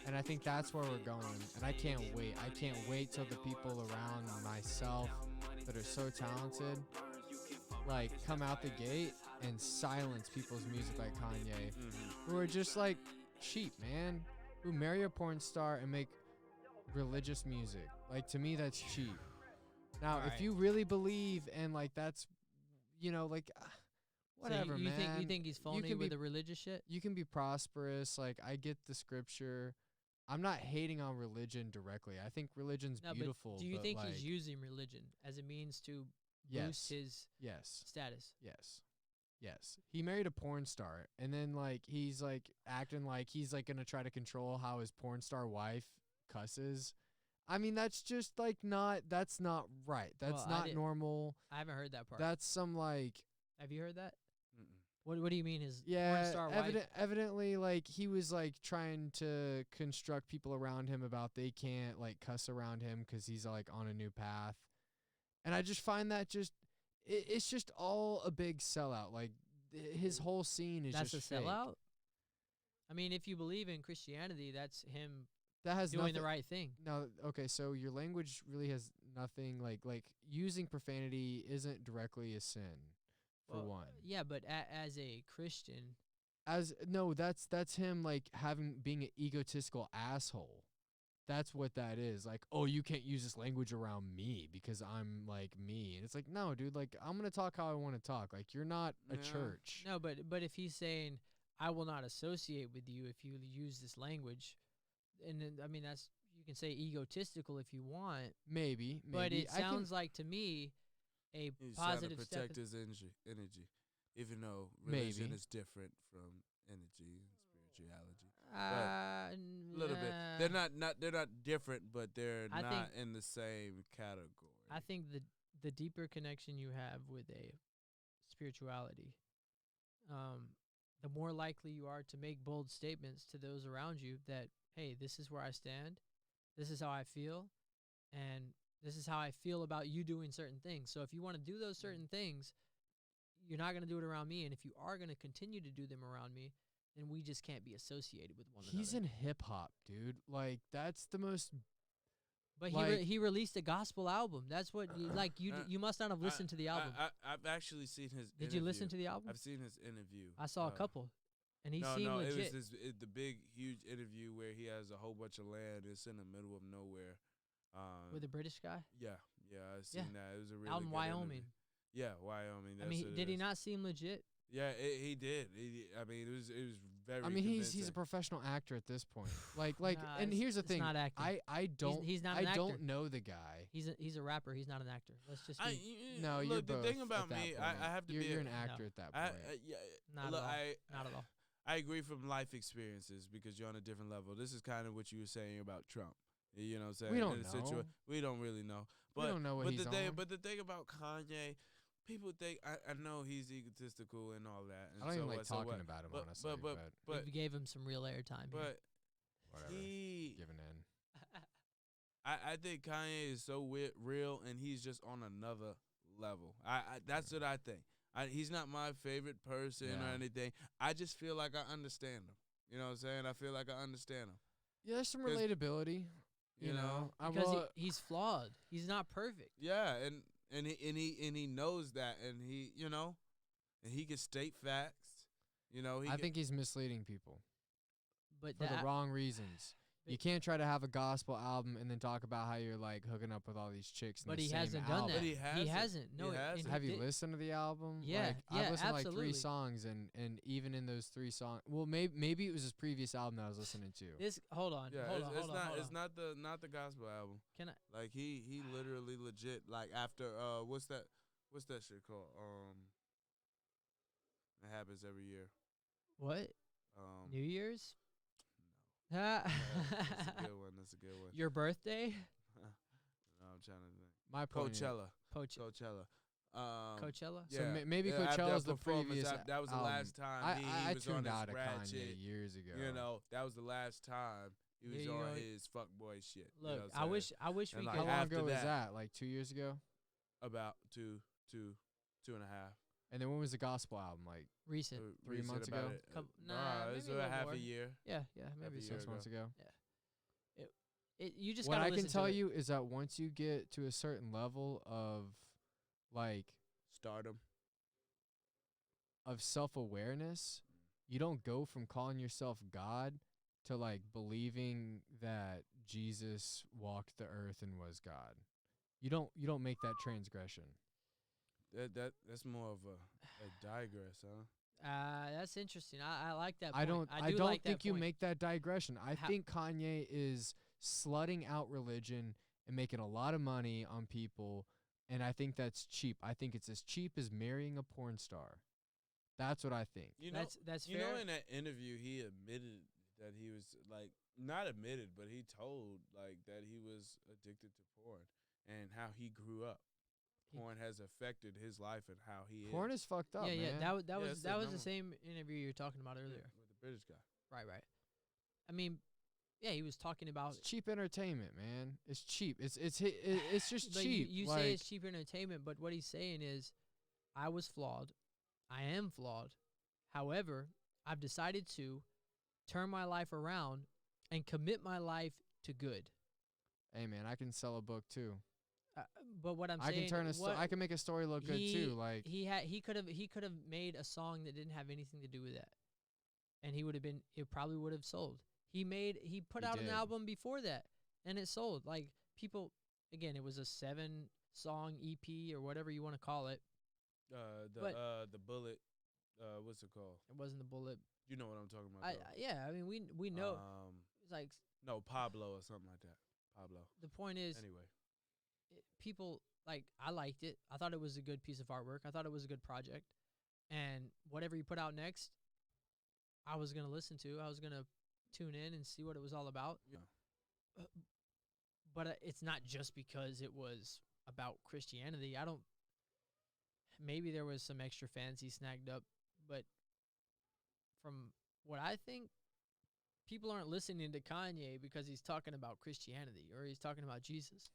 And I think that's where we're going. And I can't wait. I can't wait till the people around myself that are so talented, like, come out the gate and silence people's music like Kanye, who are just like cheap, man, who marry a porn star and make religious music. Like, to me, that's cheap. Now, if Right. you really believe and like that's, like, whatever, so you man. think he's phony can with be- the religious shit? You can be prosperous. Like, I get the scripture. I'm not hating on religion directly. I think religion's No, beautiful. but do you but think like, he's using religion as a means to yes, boost his yes, status? yes. He married a porn star, and then like he's like acting like he's like gonna try to control how his porn star wife cusses. I mean, that's just like that's not right. That's Well, I not did- normal. I haven't heard that part. That's some like Have you heard that? Mm-mm. What do you mean his porn yeah, star wife? evidently like he was like trying to construct people around him about they can't like cuss around him 'cause he's like on a new path. And I just find that it's just all a big sellout. Like his whole scene is That's just a fake. sellout? I mean, if you believe in Christianity, that's him That has doing nothing, the right thing. No, okay, so your language really has nothing like using profanity isn't directly a sin for Well, one. Yeah, but as a Christian, That's him like being an egotistical asshole. That's what that is. Like, oh, you can't use this language around me because I'm like me. And it's like, no, dude, like I'm gonna talk how I want to talk. Like you're not a Yeah. church. no, but if he's saying I will not associate with you if you use this language, and then I mean that's you can say egotistical if you want, Maybe. but it I can- sounds like to me a He's trying to positive step. protect his energy, even though Maybe. religion is different from energy and spirituality. A A little bit. They're not different, but they're I not think- in the same category. I think the deeper connection you have with a spirituality, the more likely you are to make bold statements to those around you that, hey, this is where I stand, this is how I feel, and this is how I feel about you doing certain things. So if you want to do those certain things, you're not going to do it around me. And if you are going to continue to do them around me, then we just can't be associated with one He's another. in hip hop, dude. Like that's the most. But like- he released a gospel album. That's what you like. You must not have listened to the album. I've actually seen his. Did you listen to the album? I've seen his interview. I saw a couple, and he no, seemed no, legit. it was the big, huge interview where he has a whole bunch of land. It's in the middle of nowhere. With a British guy Yeah, I seen that. It was a really out in good Wyoming. interview. Yeah, Wyoming. I That's mean, what it did he is. not seem legit? Yeah, he did. I mean, it was very. I mean, he's a convincing. professional actor at this point. Like, Nah, and it's- here's the it's thing. not acting. I don't. He's not an I actor. don't know the guy. He's a rapper. He's not an actor. Let's just be No, look, you're the both thing at about that me, point. I have to you're, be. You're an actor at that point. yeah, not look, at all. Not at all. I agree from life experiences because you're on a different level. This is kind of what you were saying about Trump. You know what I'm saying? We don't In the know. we don't really know. But, We don't know what but he's the thing, on. But the thing about Kanye, people think I know he's egotistical and all that. And I don't so even like what, so talking what. about him, but, honestly. But we gave him some real airtime. but whatever. he, Giving in. I think Kanye is so real and he's just on another level. That's what I think. He's not my favorite person or Yeah. anything. I just feel like I understand him. You know what I'm saying? I feel like I understand him. Yeah, there's some 'Cause, relatability. You know, because he's flawed. He's not perfect. Yeah, and he knows that, and he and he can state facts. You know, I think he's misleading people But for the wrong reasons. You can't try to have a gospel album and then talk about how you're like hooking up with all these chicks. In But the he same hasn't album. done that. But he hasn't. No, He and hasn't. Have you did- listened to the album? Yeah, like, yeah, I've listened to like absolutely. 3 songs, and even in those 3 songs, well, maybe it was his previous album that I was listening to. This hold on. Yeah, hold it's, on, it's hold on, not hold it's on. not the gospel album. Can I? Like he literally legit like after what's that shit called? It happens every year. What? New Year's? that's a good one. That's a good one. Your birthday? No, I'm trying to think. My point is- Coachella. Coach Coachella. Coachella? So Yeah. maybe Yeah, after Coachella's that the performance, previous. that was the album. last time he I was on tuned his out of rat Kanye shit. years ago. You know, that was the last time he was There you on go. his fuckboy shit. Look, you know what I I'm wish saying? we And could. How long after ago was that- that? Like 2 years ago. About two and a half. And then when was the gospel album? Like recent. 3 Recent months about ago? it. Nah, it's maybe a little half more. a year. Yeah, maybe a so. year 6 months ago. You just What gotta I can listen tell to it. you is that once you get to a certain level of like Stardom. of self-awareness, you don't go from calling yourself God to like believing that Jesus walked the earth and was God. You don't make that transgression. That's more of a digress, huh? That's interesting. I like that. I Point. don't do like that think you point. make that digression. I How- think Kanye is slutting out religion and making a lot of money on people, and I think that's cheap. I think it's as cheap as marrying a porn star. That's what I think. You know, That's you fair. know, in that interview, he admitted that he was like not admitted, but he told like that he was addicted to porn and how he grew up. Porn has affected his life and how he Porn is. is fucked up, yeah, man. that Yeah, was it's that the was the number- same interview you were talking about earlier. With the British guy. Right. I mean, yeah, he was talking about. It's cheap entertainment, man. It's cheap. It's just But cheap. You like, say it's cheap entertainment, but what he's saying is, I was flawed. I am flawed. However, I've decided to turn my life around and commit my life to good. hey, man, I can sell a book too. But what I'm I saying, can turn what I can make a story look good too. Like he could have made a song that didn't have anything to do with that, and it probably would have sold. He put He out an did. album before that, and it sold. Like people, again, it was a 7-song EP or whatever you want to call it. The bullet. What's it called? It wasn't the Bullet. You know what I'm talking about. I mean we know. It's like No, Pablo or something like that. Pablo. the point is, Anyway. people I liked it. I thought it was a good piece of artwork. I thought it was a good project, and whatever you put out next, I was gonna listen to. I was gonna tune in and see what it was all about. Yeah. But it's not just because it was about Christianity. Maybe there was some extra fans he snagged up, but from what I think, people aren't listening to Kanye because he's talking about Christianity or he's talking about Jesus.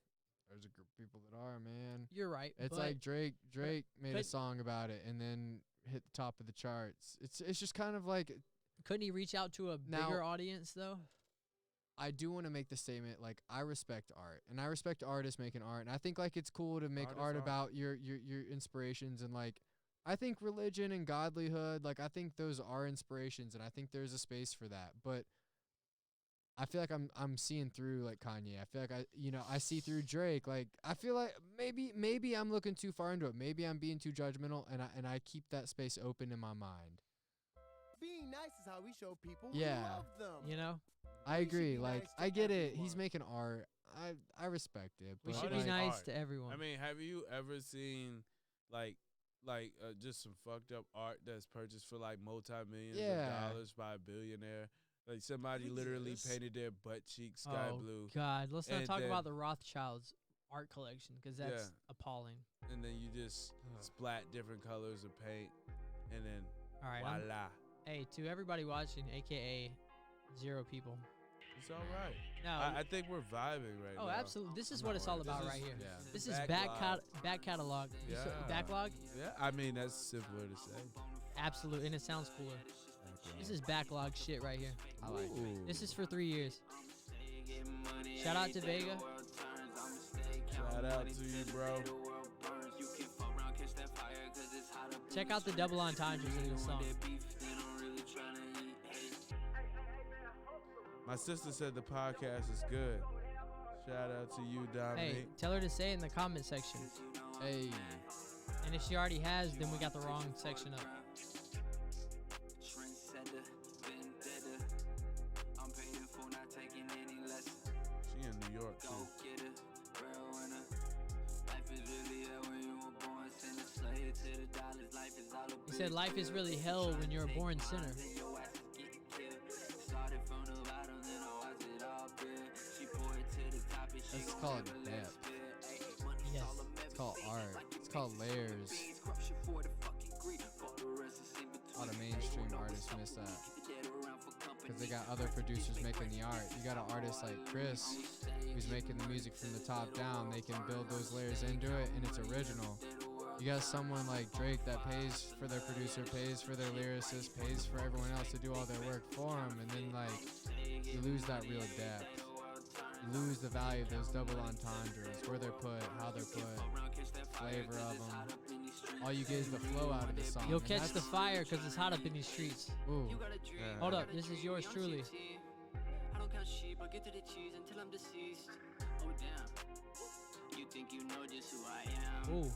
there's a group of people that are, man. You're right. It's but like Drake made a could- song about it and then hit the top of the charts. It's just kind of like couldn't he reach out to a Now- bigger audience though? I do want to make the statement like I respect art and I respect artists making art and I think like it's cool to make Art is art art. about your inspirations and like I think religion and godlyhood, like I think those are inspirations and I think there's a space for that. But I feel like I'm seeing through like Kanye. I feel like I see through Drake. Like I feel like maybe I'm looking too far into it. Maybe I'm being too judgmental and I keep that space open in my mind. Being nice is how we show people Yeah. we love them. You know, I We should agree. be Like, nice to I get it. He's everyone. making art. I respect it. we But should Art be is nice art. to everyone. I mean, have you ever seen just some fucked up art that's purchased for like multi-millions Yeah. of dollars by a billionaire? Like somebody It literally exists. painted their butt cheek sky oh blue, God, let's not And talk then- about the Rothschilds art collection because that's Yeah. appalling. and then you just splat different colors of paint, and then All right, voila, hey, to everybody watching, aka 0 people. it's all right. No, I think we're vibing right now. oh, absolutely. This is what it's all about right here. Yeah. This is Backlog. back catalog. You said Yeah. backlog. Yeah, I mean that's simpler to say. Absolute, and it sounds cooler. This is backlog shit right here. I like it. Ooh. This is for 3 years. Shout out to VEGA. Shout out to you, bro. Check out the double entendres in this song. My sister said the podcast is good. Shout out to you, Dominique. Hey, tell her to say it in the comment section. Hey. And if she already has, then we got the wrong section up. She in New York too. He said life is really hell when you're a born sinner. It's called depth. Yes. It's called art. It's called layers. A lot of mainstream artists miss that. Because they got other producers making the art. You got an artist like Chris who's making the music from the top down. They can build those layers into it and it's original. You got someone like Drake that pays for their producer, pays for their lyricist, pays for everyone else to do all their work for them, and then like you lose that real depth. You lose the value of those double entendres, where they're put, how they're put, flavor of them. All you get is the flow out of the song. You'll and catch the that's- fire because it's hot up in these streets. Ooh. Yeah. Hold up, this is yours truly. I don't count sheep, I'll get to the cheese until I'm deceased. Oh damn, you think you know just who I am, Ooh,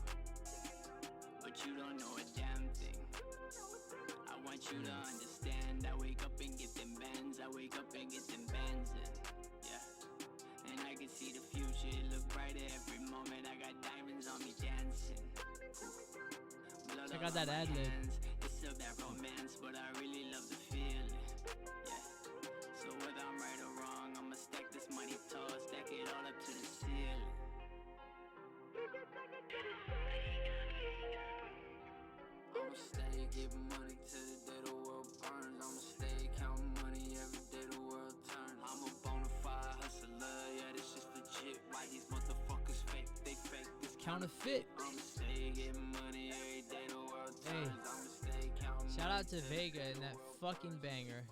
but you don't know a damn thing. I want you to understand. I wake up and get them bands. I wake up and get them bands in. Yeah, and I can see the future. It look brighter every moment. I got diamonds on me dancing. Blood check all out that on my ad lib. hands. It's still that romance, but I really love the feeling. Yeah. So whether I'm right or wrong, I'ma stack this money tall, stack it all up to the ceiling. I'ma stay giving money to the day the world burns. I'ma stay counting money every day the world turns. I'm a bona fide hustler, yeah, this shit's legit. Why these motherfuckers fake? They fake this Counterfeit. I'ma stay getting money every day the world Hey. turns. I'ma stay counting Shout out to VEGA and that fucking banger.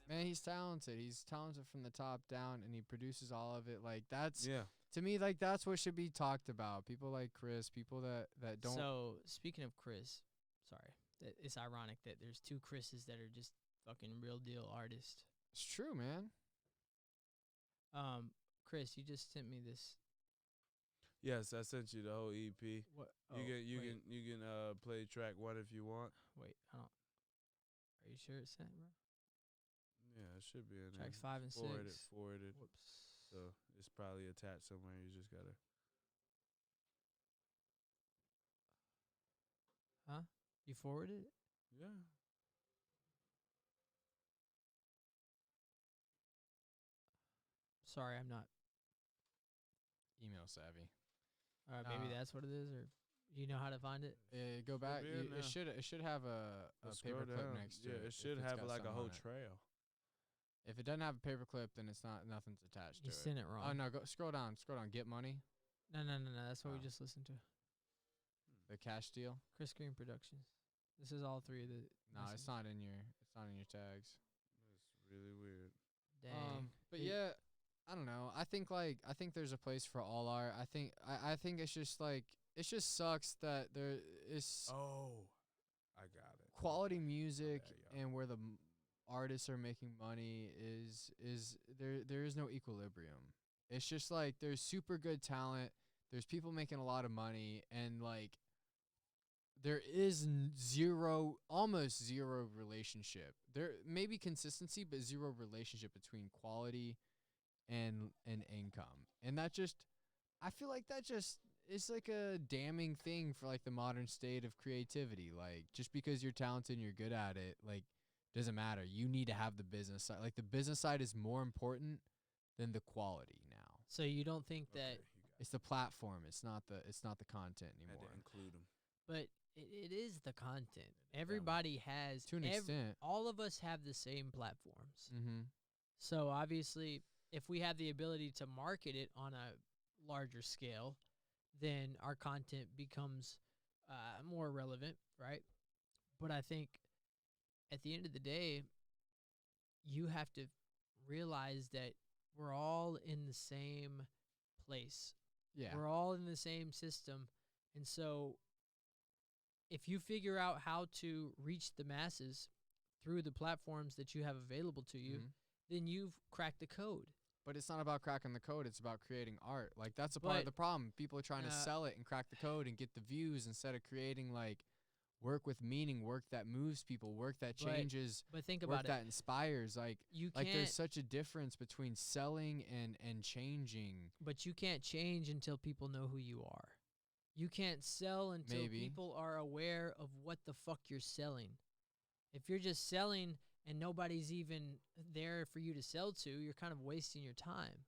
Man, he's talented. He's talented from the top down, and he produces all of it. Like that's Yeah. to me, like that's what should be talked about. People like Chris, people that don't. So speaking of Chris, sorry, it's ironic that there's 2 Chris's that are just fucking real deal artists. It's true, man. Chris, you just sent me this. Yes, I sent you the whole EP. What? You can wait, you can play track 1 if you want. wait. I don't. Are you sure it's sent, bro? Yeah, it should be in there. Tracks 5 and 6. Forwarded. Whoops. So it's probably attached somewhere. You just gotta. Huh? You forwarded it? Yeah. Sorry, I'm not. Email savvy. All right, maybe Nah. that's what it is, or you know how to find it. Go back. be in there. It should have a Scroll paper clip down. next to Yeah, it. it if should it's have got like a something whole on it. trail. If it doesn't have a paper clip, then it's not nothing's attached You to it. sent it wrong. Oh no, go scroll down. Scroll down. Get money. No. That's what we Oh. just listened to. The cash deal. Chris Greene Productions. This is all 3 of the. No, it's not in your. It's not in your tags. It's really weird. Dang. But Hey, yeah, I don't know. I think there's a place for all art. I think it's just like it just sucks that there is Oh, I got it. quality music bad, y'all. and where the artists are making money is there is no equilibrium. It's just like there's super good talent. There's people making a lot of money, and like there is almost zero relationship. There may be consistency, but zero relationship between quality and income. And that just, I feel like that just is like a damning thing for like the modern state of creativity. Like, just because you're talented and you're good at it, like, doesn't matter. You need to have the business side. Like, the business side is more important than the quality now. So you don't think that, It's the platform. It's not the content Had anymore. to include them. but it is the content. Everybody has, To an extent. all of us have the same platforms. Mm-hmm. So obviously, if we have the ability to market it on a larger scale, then our content becomes more relevant, right? But I think at the end of the day, you have to realize that we're all in the same place. Yeah. We're all in the same system. And so if you figure out how to reach the masses through the platforms that you have available to you, Mhm. then you've cracked the code. But it's not about cracking the code. It's about creating art. Like, that's a part of But, the problem. People are trying to uh, sell it and crack the code and get the views instead of creating, like, work with meaning, work that moves people, work that But changes, But think work about it. that inspires. Like, You like can't, there's such a difference between selling and changing. but you can't change until people know who you are. You can't sell until Maybe. people are aware of what the fuck you're selling. If you're just selling and nobody's even there for you to sell to, you're kind of wasting your time.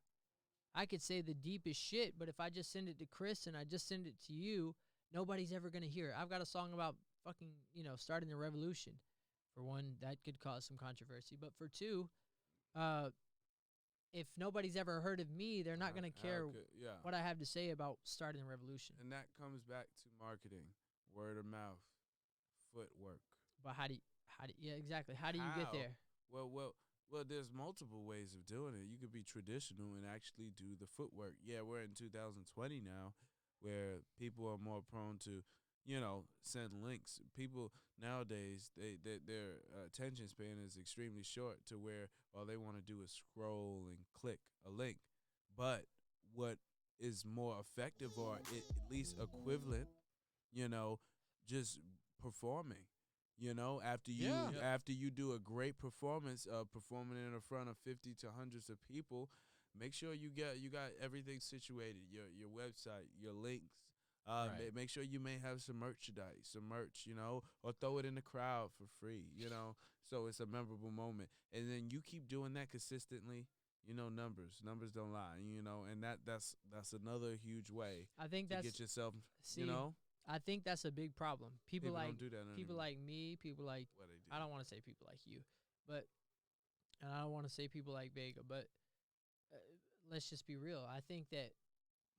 I could say the deepest shit, but if I just send it to Chris and I just send it to you, nobody's ever going to hear it. I've got a song about fucking, starting the revolution. For one, that could cause some controversy. But for two, if nobody's ever heard of me, they're not going to care Yeah. what I have to say about starting the revolution. And that comes back to marketing, word of mouth, footwork. But yeah, exactly. How do you get there? Well, there's multiple ways of doing it. You could be traditional and actually do the footwork. Yeah, we're in 2020 now, where people are more prone to, send links. People nowadays, their attention span is extremely short, to where all they want to do is scroll and click a link. But what is more effective, or at least equivalent, just performing. After you do a great performance, performing in front of 50 to hundreds of people, make sure you got everything situated. Your website, your links. Right. Make sure you may have some merch, or throw it in the crowd for free. So it's a memorable moment, and then you keep doing that consistently. Numbers don't lie. And that's another huge way I think to that's get yourself. see, I think that's a big problem. People like don't do that people anymore. like me, people like What they do. I don't want to say people like you, but and I don't want to say people like Vega, but let's just be real. I think that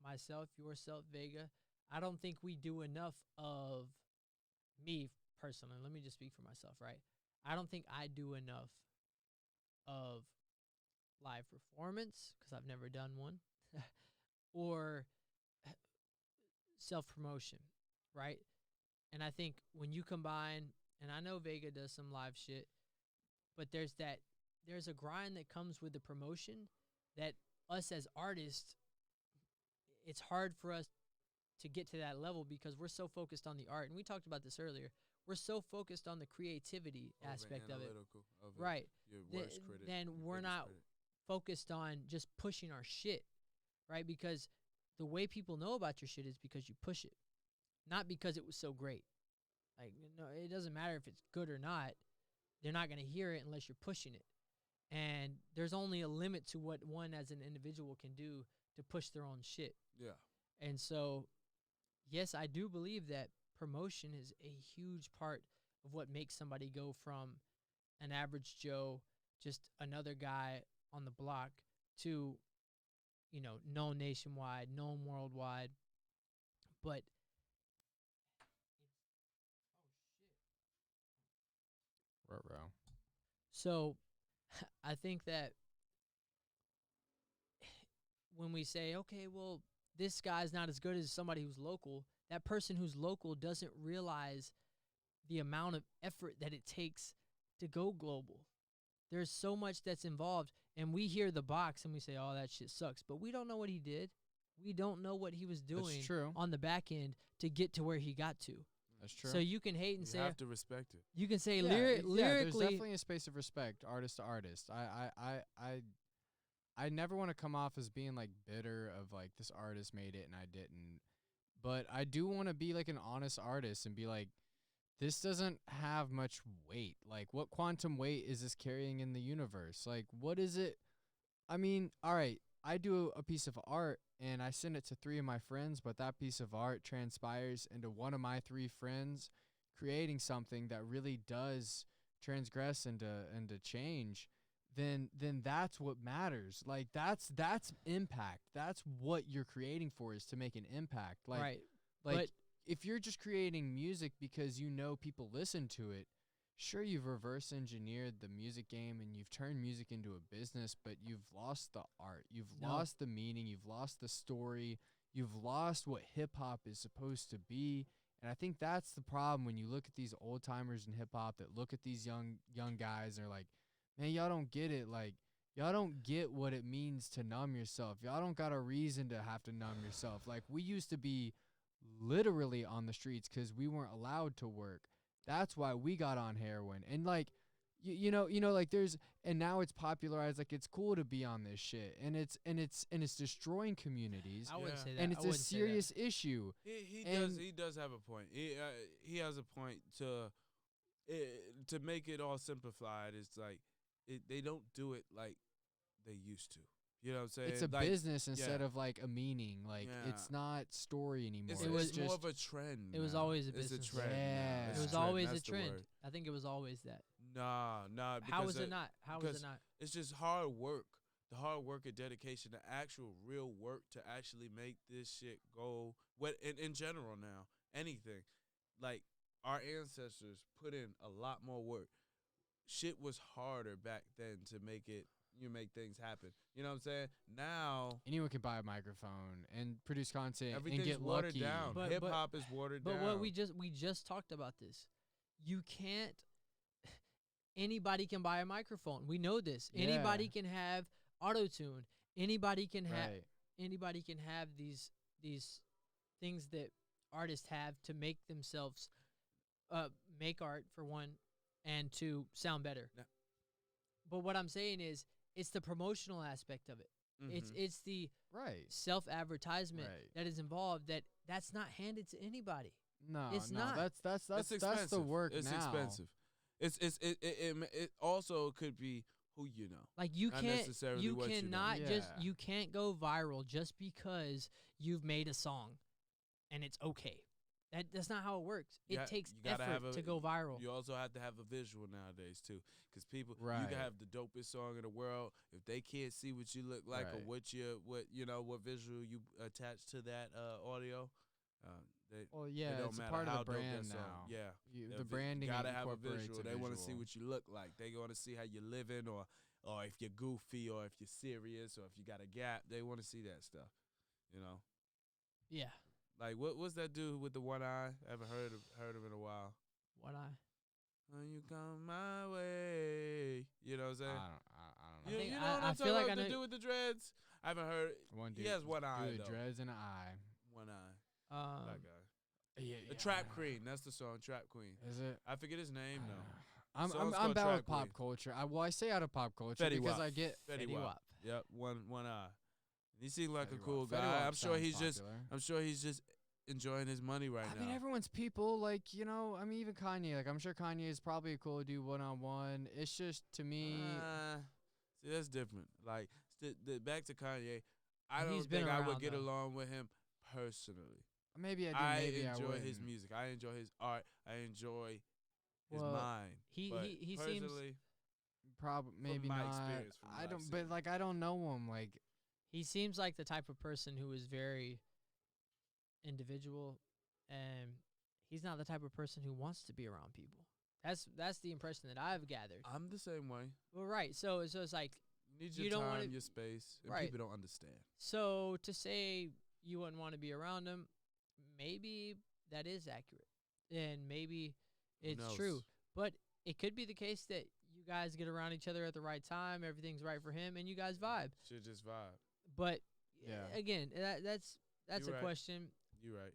myself, yourself, Vega, I don't think we do enough of me personally. Let me just speak for myself, right? I don't think I do enough of live performance because I've never done one, or self-promotion, right? And I think when you combine, and I know Vega does some live shit, but there's a grind that comes with the promotion that us as artists, it's hard for us to get to that level because we're so focused on the art. And we talked about this earlier. We're so focused on the creativity aspect of it. Right. Your worst critic. Then your we're biggest not critic. focused on just pushing our shit, right? Because the way people know about your shit is because you push it, not because it was so great. Like, no, it doesn't matter if it's good or not. They're not going to hear it unless you're pushing it. And there's only a limit to what one as an individual can do to push their own shit. Yeah. And so, yes, I do believe that promotion is a huge part of what makes somebody go from an average Joe, just another guy on the block, to, known nationwide, known worldwide. But Ruh-roh. so I think that when we say, okay, well, this guy's not as good as somebody who's local, that person who's local doesn't realize the amount of effort that it takes to go global. There's so much that's involved, and we hear the box and we say, oh, that shit sucks, but we don't know what he did. We don't know what he was doing true. on the back end to get to where he got to. That's true. So you can hate and You say have to respect it. you can say yeah, there's lyrically. definitely a space of respect, artist to artist. I never want to come off as being like bitter of like this artist made it and I didn't. But I do want to be like an honest artist and be like, this doesn't have much weight. Like, what quantum weight is this carrying in the universe? Like, what is it? I mean, all right, I do a piece of art and I send it to 3 of my friends, but that piece of art transpires into one of my 3 friends creating something that really does transgress into change. Then that's what matters. Like, that's impact. That's what you're creating for, is to make an impact. Like, Right. like But if you're just creating music because you know people listen to it, sure, you've reverse engineered the music game and you've turned music into a business, but you've lost the art. You've No. lost the meaning. You've lost the story. You've lost what hip hop is supposed to be. And I think that's the problem when you look at these old timers in hip hop that look at these young guys and are like, man, y'all don't get it. Like, y'all don't get what it means to numb yourself. Y'all don't got a reason to have to numb yourself. Like, we used to be literally on the streets because we weren't allowed to work. That's why we got on heroin. And like, you know, like there's, and now it's popularized. Like, it's cool to be on this shit, and it's destroying communities, I wouldn't Yeah. say that. and I it's a wouldn't say that. serious issue. And- He does have a point. He has a point to make it all simplified. It's like they don't do it like they used to. You know what I'm saying? It's a Like, business instead yeah. of like a meaning. Like, it's Yeah. not story anymore. It's, It was it's more just of a trend. it was now. always a It's business. a trend. Yeah. now. It's It a was trend. always a That's the trend. word. I think it was always that. Nah. How because is it not? How is because it not? it's just hard work. The hard work and dedication, the actual real work to actually make this shit go. What in general now, anything. Like, our ancestors put in a lot more work. Shit was harder back then to make things happen. You know what I'm saying? Now anyone can buy a microphone and produce content and everything's get watered lucky. down. But- Hip hop is watered But down. what we just talked about this. You can't. Anybody can buy a microphone. We know this. Yeah. Anybody can have auto tune. Anybody can have. Right. Anybody can have these things that artists have to make themselves make art, for one, and to sound better. Yeah. But what I'm saying is, it's the promotional aspect of it. Mhm. It's the Right. self-advertisement Right. that is involved, that's not handed to anybody. No, It's no, not. that's It's expensive. that's the work It's now. expensive. It also could be who you know. Like, you Not can't, necessarily you what you know. cannot Yeah. you can't go viral just because you've made a song and it's okay. That's not how it works. It takes you gotta effort have to go viral. You also have to have a visual nowadays too, because people you Right. can have the dopest song in the world if they can't see what you look like or Right. what visual you attach to that audio. They, Well, it yeah, don't it's a matter part how of the dope that brand song- now. Yeah. The branding You gotta have a incorporates visual. a They want to see visual. what you look like. They want to see how you're living, or if you're goofy, or if you're serious, or if you got a gap. They want to see that stuff. You know, Yeah. like what's that dude with the one eye? I haven't heard of in a while. What I When you come my way, you know what I'm saying? I don't know. You, think you know I- what I I'm feel talking like about? I The know- dude with the dreads. I haven't heard. One He dude, has one eye, dude, though. dreads and an eye. One eye. um That guy. Yeah, The Trap Queen. That's the song. Trap Queen. Is it? I forget his name though. I'm Song's I'm called bad Trap with pop Queen. culture. I say out of pop culture Fetty because Wap. I get Fetty Fetty Wap. Wap. Yep. One eye. He seems like Fetty a cool Wap. Fetty guy. Wap I'm sure sounds he's just. popular. I'm sure he's just enjoying his money right I now. mean, everyone's people. Like, I mean, even Kanye. Like, I'm sure Kanye is probably cool to do one-on-one. It's just, to me, See, that's different. Like, back to Kanye. I He's don't been think I would around, get though. along with him personally. maybe I do. I Maybe I enjoy wouldn't. his music. I enjoy his art. I enjoy his Well, mind. he But seems personally, Probably, maybe my not. experience, from I what I've don't. But seen. like, I don't know him. Like, he seems like the type of person who is very individual, and he's not the type of person who wants to be around people. That's the impression that I've gathered. I'm the same way. Well, right. So it's like, You need You your don't wanna- time, your space, and Right. people don't understand. so to say you wouldn't want to be around him, maybe that is accurate, and maybe it's true. knows? But it could be the case that you guys get around each other at the right time, everything's right for him, and you guys vibe. Should just vibe. But Yeah. again, that's You a right. question. You right.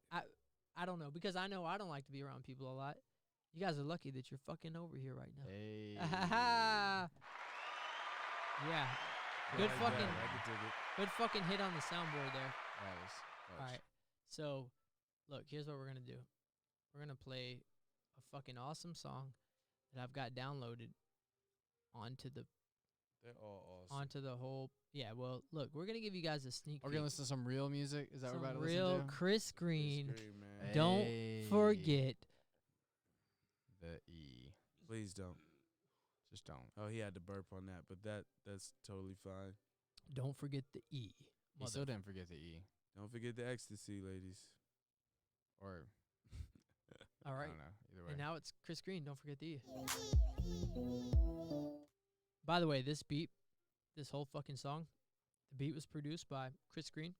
I don't know, because I know I don't like to be around people a lot. You guys are lucky that you're fucking over here right now. Hey. Yeah. Good fucking hit on the soundboard there. That was All right. So, look, here's what we're going to do. We're going to play a fucking awesome song that I've got downloaded onto the They're all awesome. onto the whole. Yeah, well, look, we're going to give you guys a sneak We're peek. going to listen to some real music? Is that what we're about to real listen to? Chris Greene. Man. Don't forget. The E. Please don't. Just don't. Oh, he had to burp on that, but that's totally fine. Don't forget the E. You still didn't forget the E. Don't forget the ecstasy, ladies. Or, All I right. don't know. Either way. And now it's Chris Greene. Don't forget the E. By the way, this beat, this whole fucking song, the beat was produced by Chris Greene.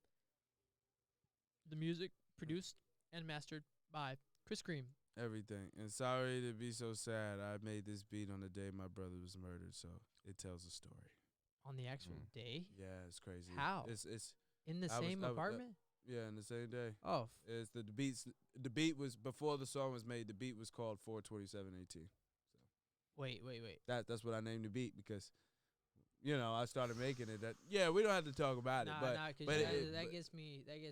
The music produced and mastered by Chris Greene. Everything. And sorry to be so sad. I made this beat on the day my brother was murdered, so it tells a story. On the actual day? Yeah, it's crazy. How? It's In the I was- same I was- apartment? yeah, in the same day. Oh, It's the beats. The beat was before the song was made. The beat was called 42718. wait. That's what I named the beat because, I started making it. We don't have to talk about it, but Nah, 'cause but that gets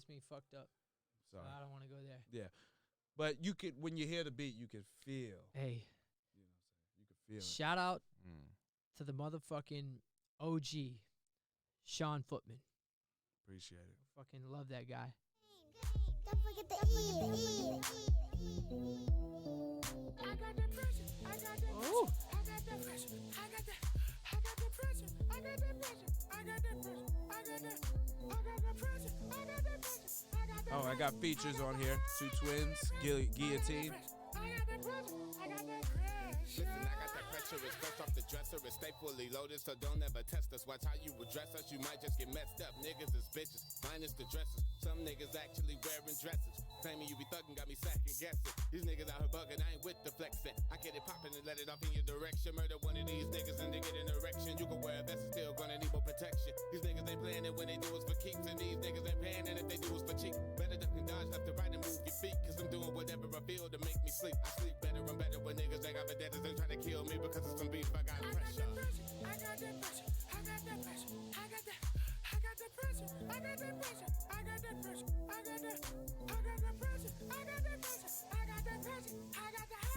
me fucked up. So sorry. I don't want to go there. Yeah, but you could when you hear the beat, you can feel. Hey, You can feel it. shout out Mm. to the motherfucking OG, Sean Footman. Appreciate it. Fucking love that guy. Don't forget the E. I got the pressure. I got the Oh. I got the pressure. I got the pressure. I got the pressure. I got the pressure. I got the pressure. I got the pressure. I got the Oh, I got features on here. 2 twins, guillotine. I got the pressure. I got the pressure. Listen, I got that pressure, it's fresh off the dresser, it's stay fully loaded, so don't ever test us. Watch how you address us, you might just get messed up. Niggas is bitches, minus the dresses. Some niggas actually wearing dresses. Claiming you be thugging, got me second guessing. These niggas out here bugging, I ain't with the flexing. I get it popping and let it off in your direction. Murder one of these niggas and they get an erection. You can wear a vest and still gonna need more protection. These niggas ain't playing it when they do it's for keeps, and these niggas ain't paying it if they do it's for cheap. Better duck and dodge left to right and move your feet, cause I'm doing whatever I feel to make me sleep. I sleep better and better when niggas ain't got vendettas. They trying to kill me because of some beef, I got pressure. I got the pressure. I got the pressure. I got the pressure. I got the pressure. I got the pressure. I got the pressure. I got the pressure. I got the pressure. I got the pressure. I got the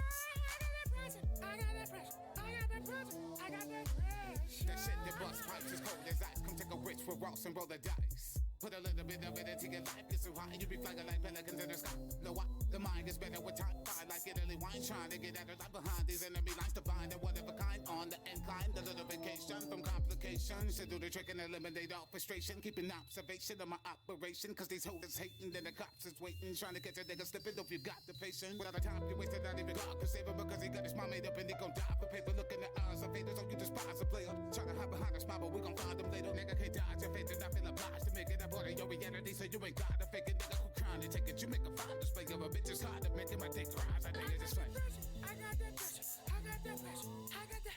pressure. I got the pressure. I got the pressure. I got the pressure. That shit that bust pipes is cold as ice. Come take a rich for Ross and roll the dice. Put a little bit of it into your life. Get so hot and you be flying like pelicans in the sky. No, what? The mind gets better with time. Fire like Italy wine, trying to get out of life behind these enemy lines to find a whatever kind on the incline. The little vacation from complications to do the trick and eliminate all frustration. Keeping observation of my operation, cause these hoes is hating, then the cops is waiting, trying to catch a nigga slipping. If you got the patience, without the time you wasted, not even God could save him because he got his mind made up and he gon' die for paper. Look in the eyes of haters, so you despise a player. Trying to hide behind a smile, but we gon' find them later. Nigga can't dodge your fate, and I feel obliged to make it a part of your reality. So you ain't gotta fake it, nigga who crying to take it. You make a fine display of a bitch's hard to make it. My dick rise, I think it's just like. I got the pressure. I got the pressure. I got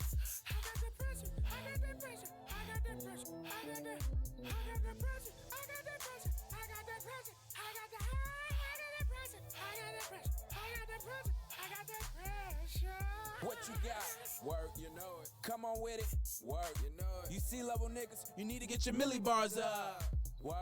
the pressure. I got the pressure. I got the pressure. I got the pressure. I got the pressure. I got the pressure. I got the pressure. I got the pressure. I got the pressure. I got the pressure. What you got? Work, you know it. Come on with it. Work, you know it. You C-level niggas, you need to get your milli bars up. Word.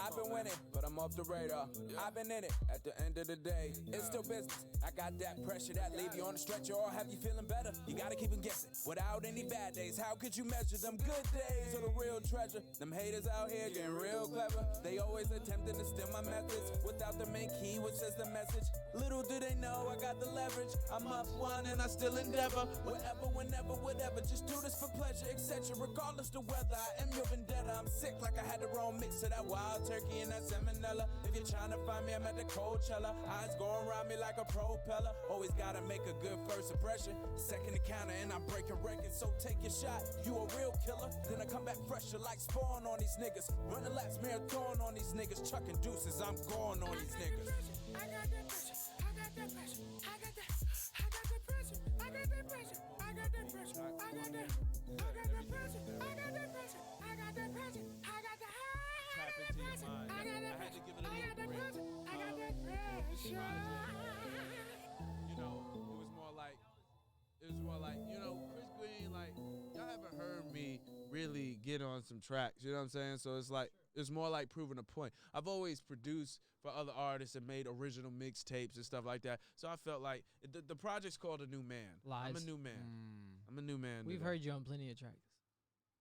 I've been winning, but I'm off the radar. I've been in it. At the end of the day, it's still business. I got that pressure that leave you on the stretcher or have you feeling better. You gotta keep them guessing. Without any bad days, how could you measure them good days or the real treasure? Them haters out here getting real clever. They always attempting to steal my methods without the main key, which is the message. Little do they know I got the leverage. I'm up one and I still endeavor. Wherever, whenever, whatever. Just do this for pleasure, etc. Regardless the weather, I am your vendetta. I'm sick like I had the wrong mix of that wild turkey and that salmonella. If you're trying to find me, I'm at the Coachella. Eyes going around me like a propeller. Always gotta make a good first impression. Second encounter and I'm breaking records. So take your shot, you a real killer. Then I come back fresher like Spawn on these niggas. Running laps, marathon on these niggas. Chucking deuces, I'm going on these niggas. I got the pressure. I got the pressure. I got the pressure. I got the pressure. I got the pressure. I got the pressure. I got the pressure. I got the pressure. I got the pressure. I got the Tap into your mind. I had to give it a little break. I got the pressure. this project, you know, it was more like, you know, Chris Greene, like, y'all haven't heard me really get on some tracks, you know what I'm saying? So it's like, it's more like proving a point. I've always produced for other artists and made original mixtapes and stuff like that. So I felt like the project's called A New Man. I'm a Lies. new man. I'm a new man. We've today. heard you on plenty of tracks.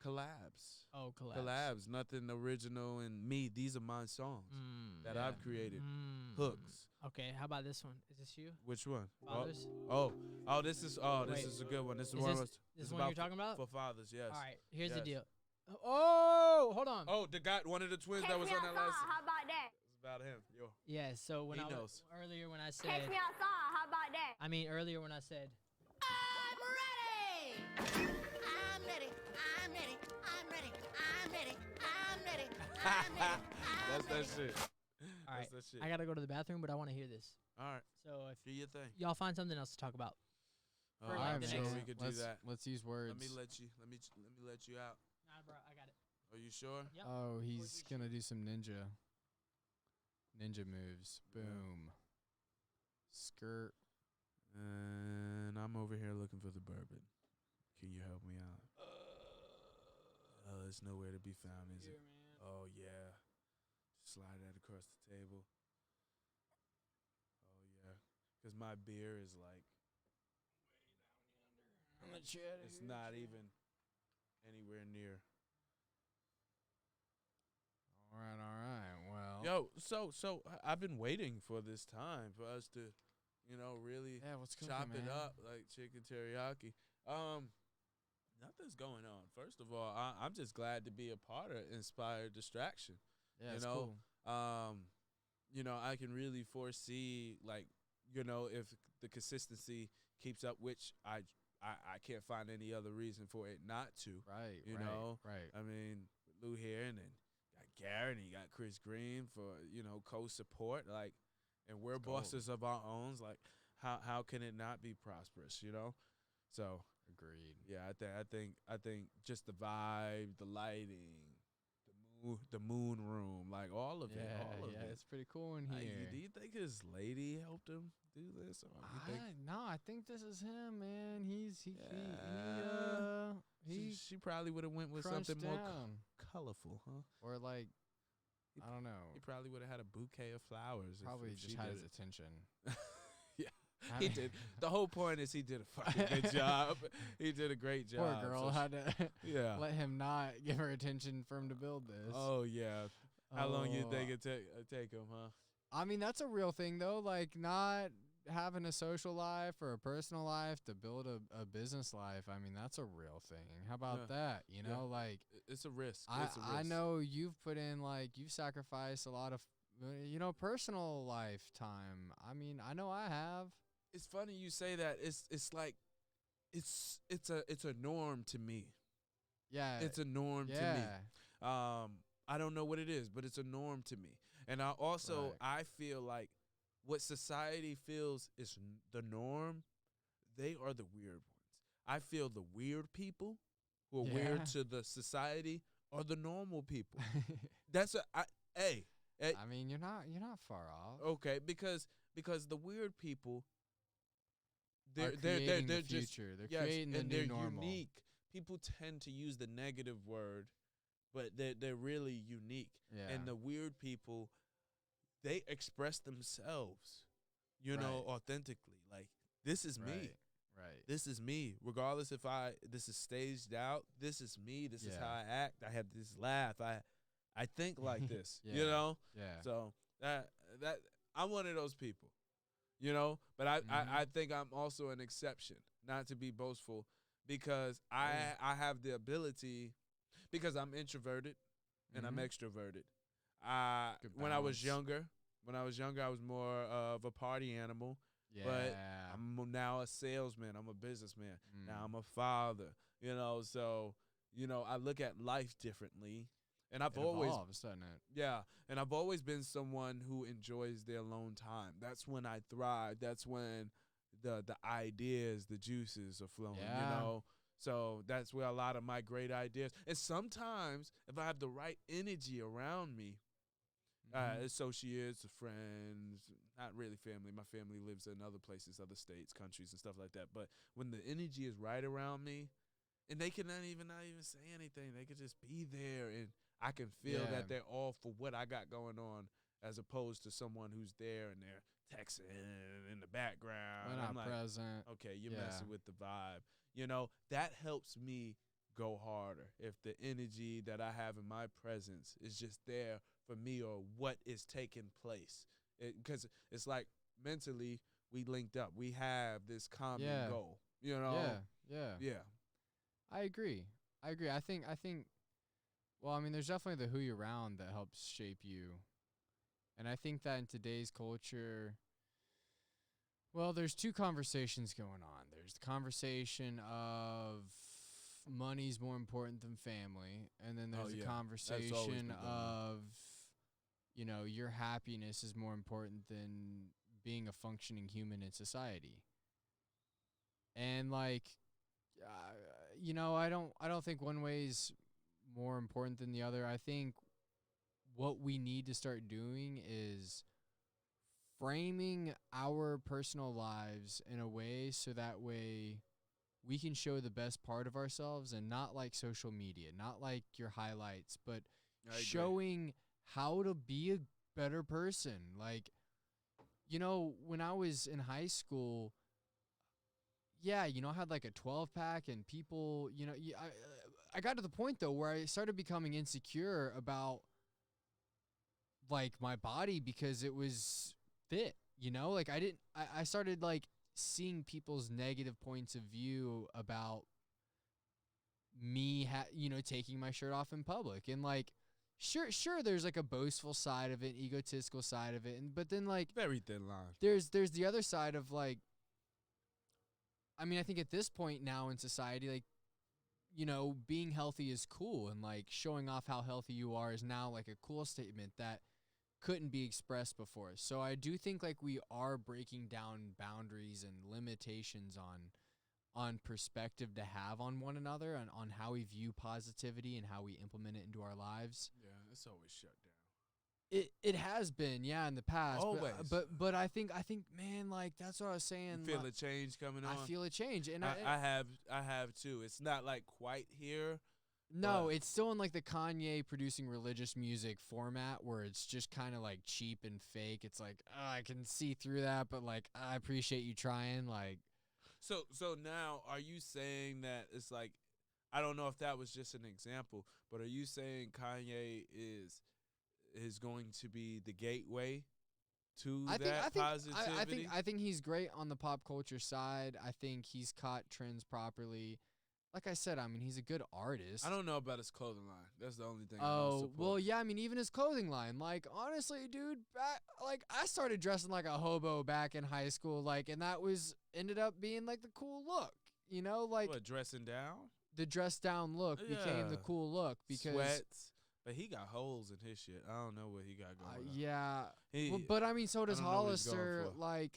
Collabs. Oh, collabs. Collabs. Nothing original and me. These are my songs that I've created. Hooks. Okay, how about this one? Is this you? Which one? Fathers? This is Wait. a good one. This is Is one. this- of- this it's one about you're talking about? For fathers, yes. All right, here's the Yes. deal. Oh, hold on. Oh, the guy, one of the twins that was on that last. How about that? It's about him. Yo. Yeah, so when He I knows. earlier when I said Catch me outside. How about that? I mean earlier when I said I'm ready. I'm ready. I'm ready. I'm ready. I'm ready. I'm ready. I'm ready. That's that shit. all right, That's that shit. I gotta go to the bathroom, but I want to hear this. All right, So if do your thing. y'all find something else to talk about, Oh, For All like I'm the sure next- we could do let's, that. Let's use words. Let me let you out. nah, bro, I got it. Are you sure? Yep. Oh, he's gonna do some ninja moves. Boom. Skirt. And I'm over here looking for the bourbon. Can you help me out? It's nowhere to be found, is it? Oh yeah. Slide that across the table. Oh yeah. 'Cause my beer is like On the chat. it's not even anywhere near. All right. Well. Yo, so I've been waiting for this time for us to, you know, really Yeah. What's cooking, chop man? it up like chicken teriyaki. Nothing's going on. First of all, I'm just glad to be a part of Inspired Distraction. Yeah. you It's know, cool. You know, I can really foresee, like, you know, if the consistency keeps up, which I can't find any other reason for it not to. Right. you right, know, Right. I mean, Lou here, and then got Garrett, and you got Chris Greene for, you know, co-support, like, and we're Let's go. bosses of our own. Like, how can it not be prosperous? You know, so Agreed. yeah, I think just the vibe, the lighting, the moon room, like all of it, all of it. It's pretty cool in Like, here. do you think his lady helped him do this? Or you think I think this is him, man. He she probably would have went with crunched something more down. colorful, huh? Or like, He I don't know. He probably would have had a bouquet of flowers. Probably if just she had did his it. attention. Yeah, I he mean- did. The whole point is he did a fucking good job. He did a great job. Poor girl so had to yeah. let him not give her attention for him to build this. Oh yeah. How long you think Oh. it take him, huh? I mean, that's a real thing though. Like not having a social life or a personal life to build a business life. I mean, that's a real thing. How about Yeah. that? You Yeah. know, like It's a risk. I It's a risk. I know you've put in like you've sacrificed a lot of personal lifetime. I mean, I know I have. It's funny you say that. It's like it's a norm to me. Yeah. It's a norm to me. yeah. I don't know what it is, but it's a norm to me. And I also I feel like what society feels is the norm, they are the weird ones. I feel the weird people who are Yeah. weird to the society are the normal people. That's hey, I mean, you're not far off. okay, because the weird people Are they're creating the just future. They're yes, creating the and new they're normal. unique. People tend to use the negative word, but they're really unique. Yeah. And the weird people, they express themselves, you know, Right. authentically. Like, this is me. Right. This is me. Regardless if this is staged out, this is me. This is Yeah. how I act. I have this laugh. I think like this. You Yeah. know? Yeah. So that I'm one of those people. You know? But I think I'm also an exception, not to be boastful, because I have the ability, because I'm introverted and I'm extroverted. Good When I was balance. younger, I was more of a party animal. Yeah. But I'm now a salesman. I'm a businessman. Now Mm. I'm a father. You know, so I look at life differently, and I've It always evolves, doesn't it? and I've always been someone who enjoys their alone time. That's when I thrive. That's when the ideas, the juices are flowing. Yeah. You know. So that's where a lot of my great ideas. And sometimes, if I have the right energy around me, associates, friends, not really family. My family lives in other places, other states, countries, and stuff like that. But when the energy is right around me, and they can not even say anything, they could just be there, and I can feel that they're all for what I got going on, as opposed to someone who's there and they're texting in the background. They're I'm not like, present. okay, you're messing with the vibe. You know, that helps me go harder if the energy that I have in my presence is just there for me, or what is taking place. Because it's like mentally we linked up. We have this common goal. You know? Yeah. I agree. I think. Well, I mean, there's definitely the who you're around that helps shape you, and I think that in today's culture, well, there's two conversations going on. There's the conversation of money's more important than family, and then there's the conversation of, you know, your happiness is more important than being a functioning human in society. And like, you know, I don't think one way's more important than the other. I think what we need to start doing is framing our personal lives in a way so that way we can show the best part of ourselves, and not like social media, not like your highlights, but showing how to be a better person. Like, you know, when I was in high school, you know, I had like a 12-pack, and people, you know, I got to the point, though, where I started becoming insecure about, like, my body because it was fit, you know? Like, I started, like, seeing people's negative points of view about me, you know, taking my shirt off in public. And, like, sure, there's, like, a boastful side of it, egotistical side of it, but then, like, very thin line. There's the other side of, like, I mean, I think at this point now in society, like, you know, being healthy is cool, and like showing off how healthy you are is now like a cool statement that couldn't be expressed before. So I do think like we are breaking down boundaries and limitations on perspective to have on one another, and on how we view positivity and how we implement it into our lives. Yeah, it's always shut down. It has been, in the past. Always. But I think, man, like, that's what I was saying. You feel a change coming on? I feel a change. And I have too. It's not like quite here. No, it's still in like the Kanye producing religious music format, where it's just kind of like cheap and fake. It's like, I can see through that, but like, I appreciate you trying. Like, so now, are you saying that it's like, I don't know if that was just an example, but are you saying Kanye is going to be the gateway to positivity? I think he's great on the pop culture side. I think he's caught trends properly. Like I said, I mean, he's a good artist. I don't know about his clothing line. That's the only thing. Oh, well, yeah. I mean, even his clothing line. Like, honestly, dude, I started dressing like a hobo back in high school. Like, and that ended up being like the cool look. You know, like what, dressing down? The dress down look became the cool look because sweats. But he got holes in his shit. I don't know what he got going on. Yeah. But I mean, so does Hollister. Like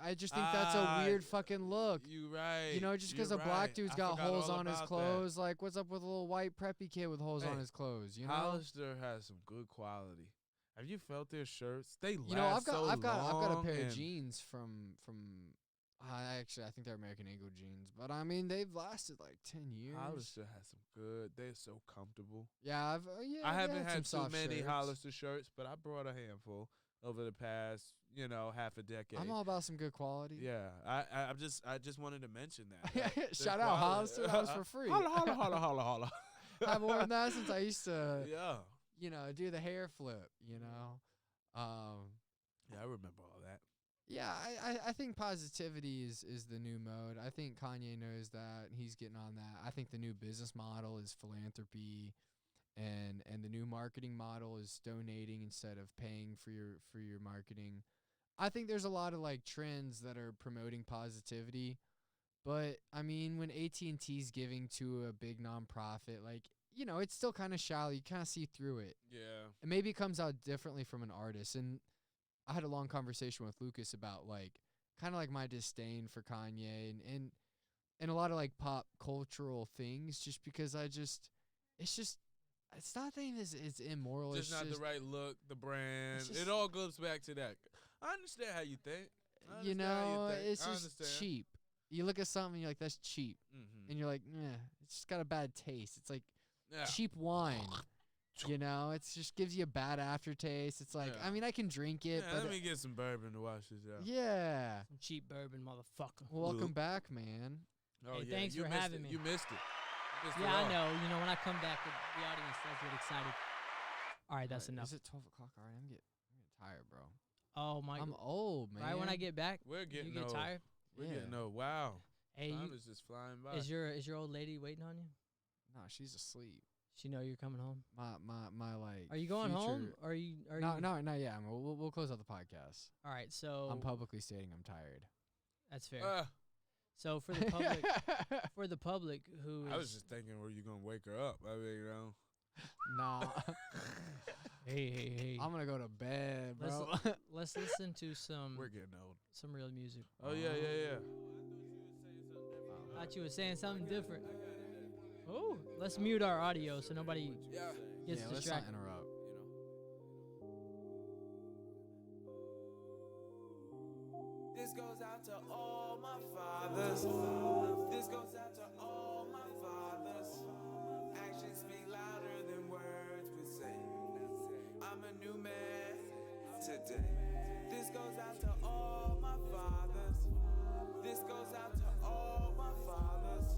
I just think that's a weird fucking look. You right. You know, just because a black dude's got holes on his clothes, like what's up with a little white preppy kid with holes on his clothes? You know, Hollister has some good quality. Have you felt their shirts? They last. You know, I've got a pair and of jeans from. Actually, I think they're American Eagle jeans, but I mean, they've lasted like 10 years. Hollister has some good. They're so comfortable. Yeah, I haven't had too many shirts. Hollister shirts, but I brought a handful over the past, half a decade. I'm all about some good quality. Yeah, I just wanted to mention that. Shout out Hollister, that was for free. Holla. I haven't worn that since I used to. Yeah. Do the hair flip. Yeah, I remember all that. Yeah, I think positivity is the new mode. I think Kanye knows that. He's getting on that. I think the new business model is philanthropy, and the new marketing model is donating instead of paying for your marketing. I think there's a lot of like trends that are promoting positivity, but I mean, when AT&T's giving to a big nonprofit, like, it's still kind of shallow. You kind of see through it. Yeah. And maybe it comes out differently from an artist. And I had a long conversation with Lucas about like kind of like my disdain for Kanye and a lot of like pop cultural things, just because it's just it's not that it's immoral. Just it's not just, the right look, the brand. it's just- It all goes back to that. I understand how you think. you know, it's just cheap. You look at something, you're like, that's cheap. Mm-hmm. And you're like, it's just got a bad taste. It's like Yeah. cheap wine. You know, it just gives you a bad aftertaste. It's like, Yeah. I mean, I can drink it, Yeah, but let me get some bourbon to wash this out. yeah. Some cheap bourbon, motherfucker. Welcome back, man. Oh, Hey, yeah. thanks you for missed having it. me. You missed it. You missed it Yeah, I all. know. You know, when I come back, the audience does get excited. All right, that's enough. Is it 12 o'clock already? I'm getting tired, bro. Oh my! I'm old, man. Right when I get back, We're getting you get old. tired. We're Yeah. getting old. Wow. Hey, Time you, is just flying by. is your old lady waiting on you? No, she's asleep. She know you're coming home. My like. Are you going home? future- Or are you? No, yeah. We'll close out the podcast. All right, so I'm publicly stating I'm tired. that's fair. Uh, So for the public, for the public who I was is- just thinking, were you gonna wake her up? I mean, you know. Nah. hey, I'm gonna go to bed, bro. let's listen to some We're getting old. some real music. Oh yeah. Thought you were saying something different. Oh, let's mute our audio so nobody Yeah. gets yeah, let's not distracted. interrupt. This goes out to all my fathers. This goes out to all my fathers. Actions speak louder than words would say. I'm a new man today. This goes out to all my fathers. This goes out to all my fathers.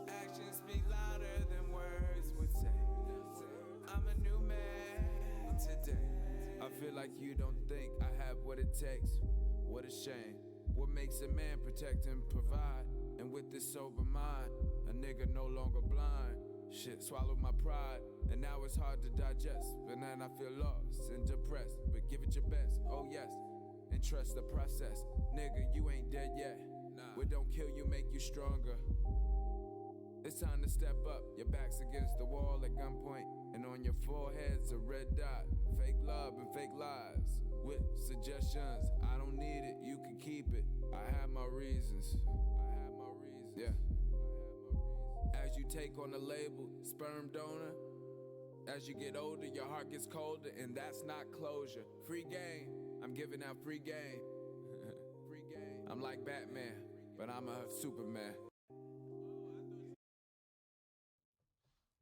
Actions speak louder than words would say. I'm a new man today. I feel like you don't think I have what it takes. What a shame. What makes a man protect and provide? And with this sober mind, a nigga no longer blind. Shit swallowed my pride, and now it's hard to digest. But then I feel lost and depressed. But give it your best, oh yes, and trust the process. Nigga, you ain't dead yet. Nah. What don't kill you make you stronger. It's time to step up. Your back's against the wall at gunpoint, and on your forehead's a red dot. Fake love and fake lies. With suggestions, I don't need it, you can keep it. I have my reasons. Yeah. As you take on the label, sperm donor. As you get older, your heart gets colder, and that's not closure. Free game, I'm giving out free game. Free game. I'm like Batman, but I'm a Superman.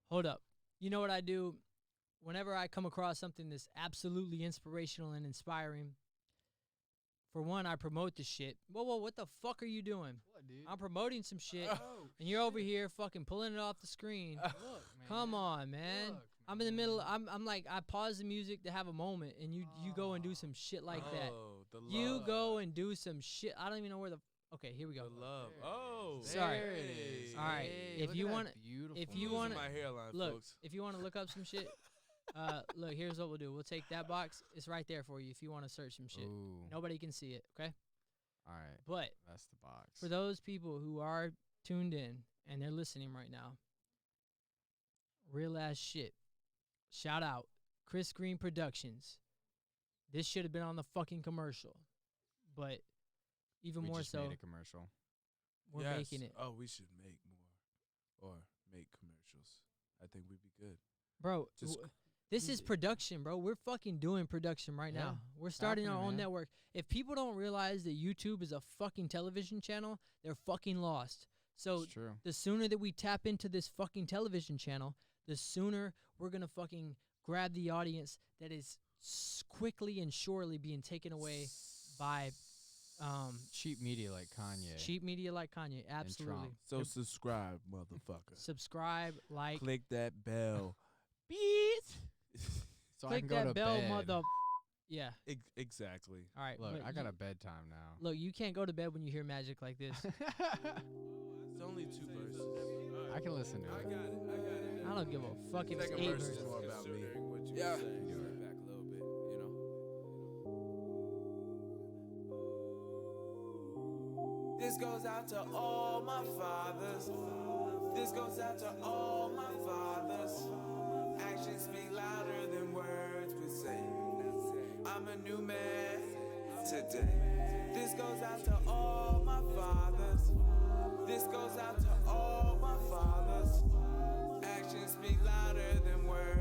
Hold up. You know what I do? Whenever I come across something that's absolutely inspirational and inspiring, for one, I promote the shit. Whoa, what the fuck are you doing? What, dude? I'm promoting some shit, Oh, and you're over here fucking pulling it off the screen. Look, man. Come on, man. Look, I'm in the middle. man. I'm like, I pause the music to have a moment, and you go and do some shit like that. Oh, the love. You go and do some shit. I don't even know where the. Okay, here we go. The love. There it Oh. is. Sorry. There it is. All right, Hey, if look you at that wanna- beautiful if you Losing wanna- my hairline, Look, folks. if you want to look up some shit, look, here's what we'll do. We'll take that box. It's right there for you if you want to search some shit. Ooh. Nobody can see it, okay? All right, But that's the box. for those people who are tuned in and they're listening right now, real ass shit. Shout out Chris Greene Productions. This should have been on the fucking commercial, but even we more just so, made a commercial. we're Yes. making it, Oh, we should make more, or make commercials. I think we'd be good. bro. Just This is easy. production, bro. We're fucking doing production right Yeah, now. We're starting our happening, own man. network. If people don't realize that YouTube is a fucking television channel, they're fucking lost. So It's true. the sooner that we tap into this fucking television channel, the sooner we're gonna fucking grab the audience that is quickly and surely being taken away by Cheap media like Kanye. cheap media like Kanye. Absolutely. Trump. So subscribe, motherfucker. Subscribe, like, Click that bell. So I click can go that to bell, bed. mother. Yeah. Exactly. All right. Look, but I got you- a bedtime now. Look, you can't go to bed when you hear magic like this. It's only 2 verses. I can listen to it. I don't give a fuck if it's Second 8 verse is verses. more about me. Yeah. Back a little bit, you know. This goes out to all my fathers. This goes out to all my fathers. Actions speak louder than words would say. I'm a new man today. This goes out to all my fathers. This goes out to all my fathers. Actions speak louder than words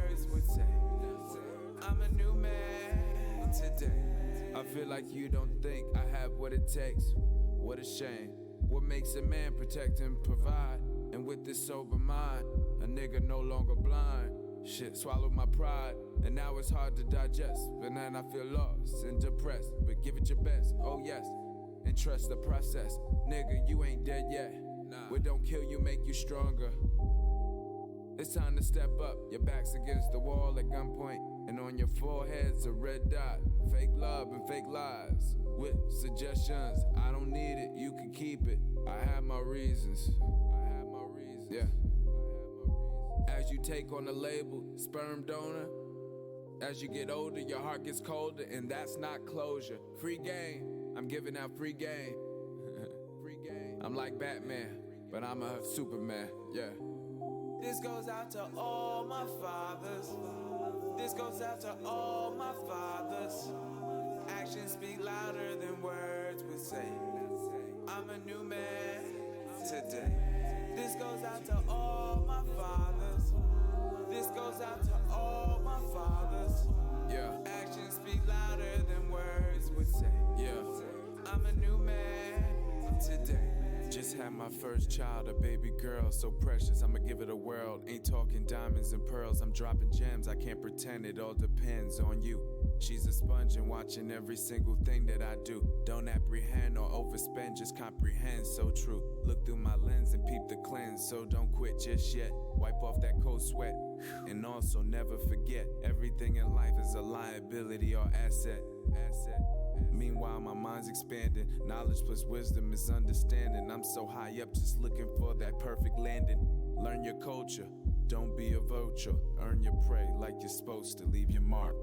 I feel like you don't think I have what it takes. What a shame. What makes a man protect and provide? And with this sober mind, a nigga no longer blind. Shit swallowed my pride, and now it's hard to digest. But then I feel lost and depressed. But give it your best, oh yes, and trust the process. Nigga, you ain't dead yet. Nah. What don't kill you make you stronger. It's time to step up. Your back's against the wall at gunpoint, and on your forehead's a red dot. Fake love and fake lies with suggestions. I don't need it, you can keep it. I have my reasons. Yeah. As you take on the label, sperm donor. As you get older, your heart gets colder, and that's not closure. Free game, I'm giving out free game. Free game. I'm like Batman, but I'm a Superman, yeah. This goes out to all my fathers. This goes out to all my fathers. Actions speak louder than words would say. I'm a new man today. This goes out to all my fathers. This goes out to all my fathers. Yeah. Actions speak louder than words would say. Yeah. I'm a new man today. Just had my first child, a baby girl, so precious, I'ma give it a whirl. Ain't talking diamonds and pearls, I'm dropping gems, I can't pretend, it all depends on you. She's a sponge and watching every single thing that I do. Don't apprehend or overspend, just comprehend, so true. Look through my lens and peep the cleanse, so don't quit just yet. Wipe off that cold sweat, and also never forget, everything in life is a liability or asset. Meanwhile, my mind's expanding. Knowledge plus wisdom is understanding. I'm so high up, just looking for that perfect landing. Learn your culture, don't be a vulture. Earn your prey like you're supposed to. Leave your mark,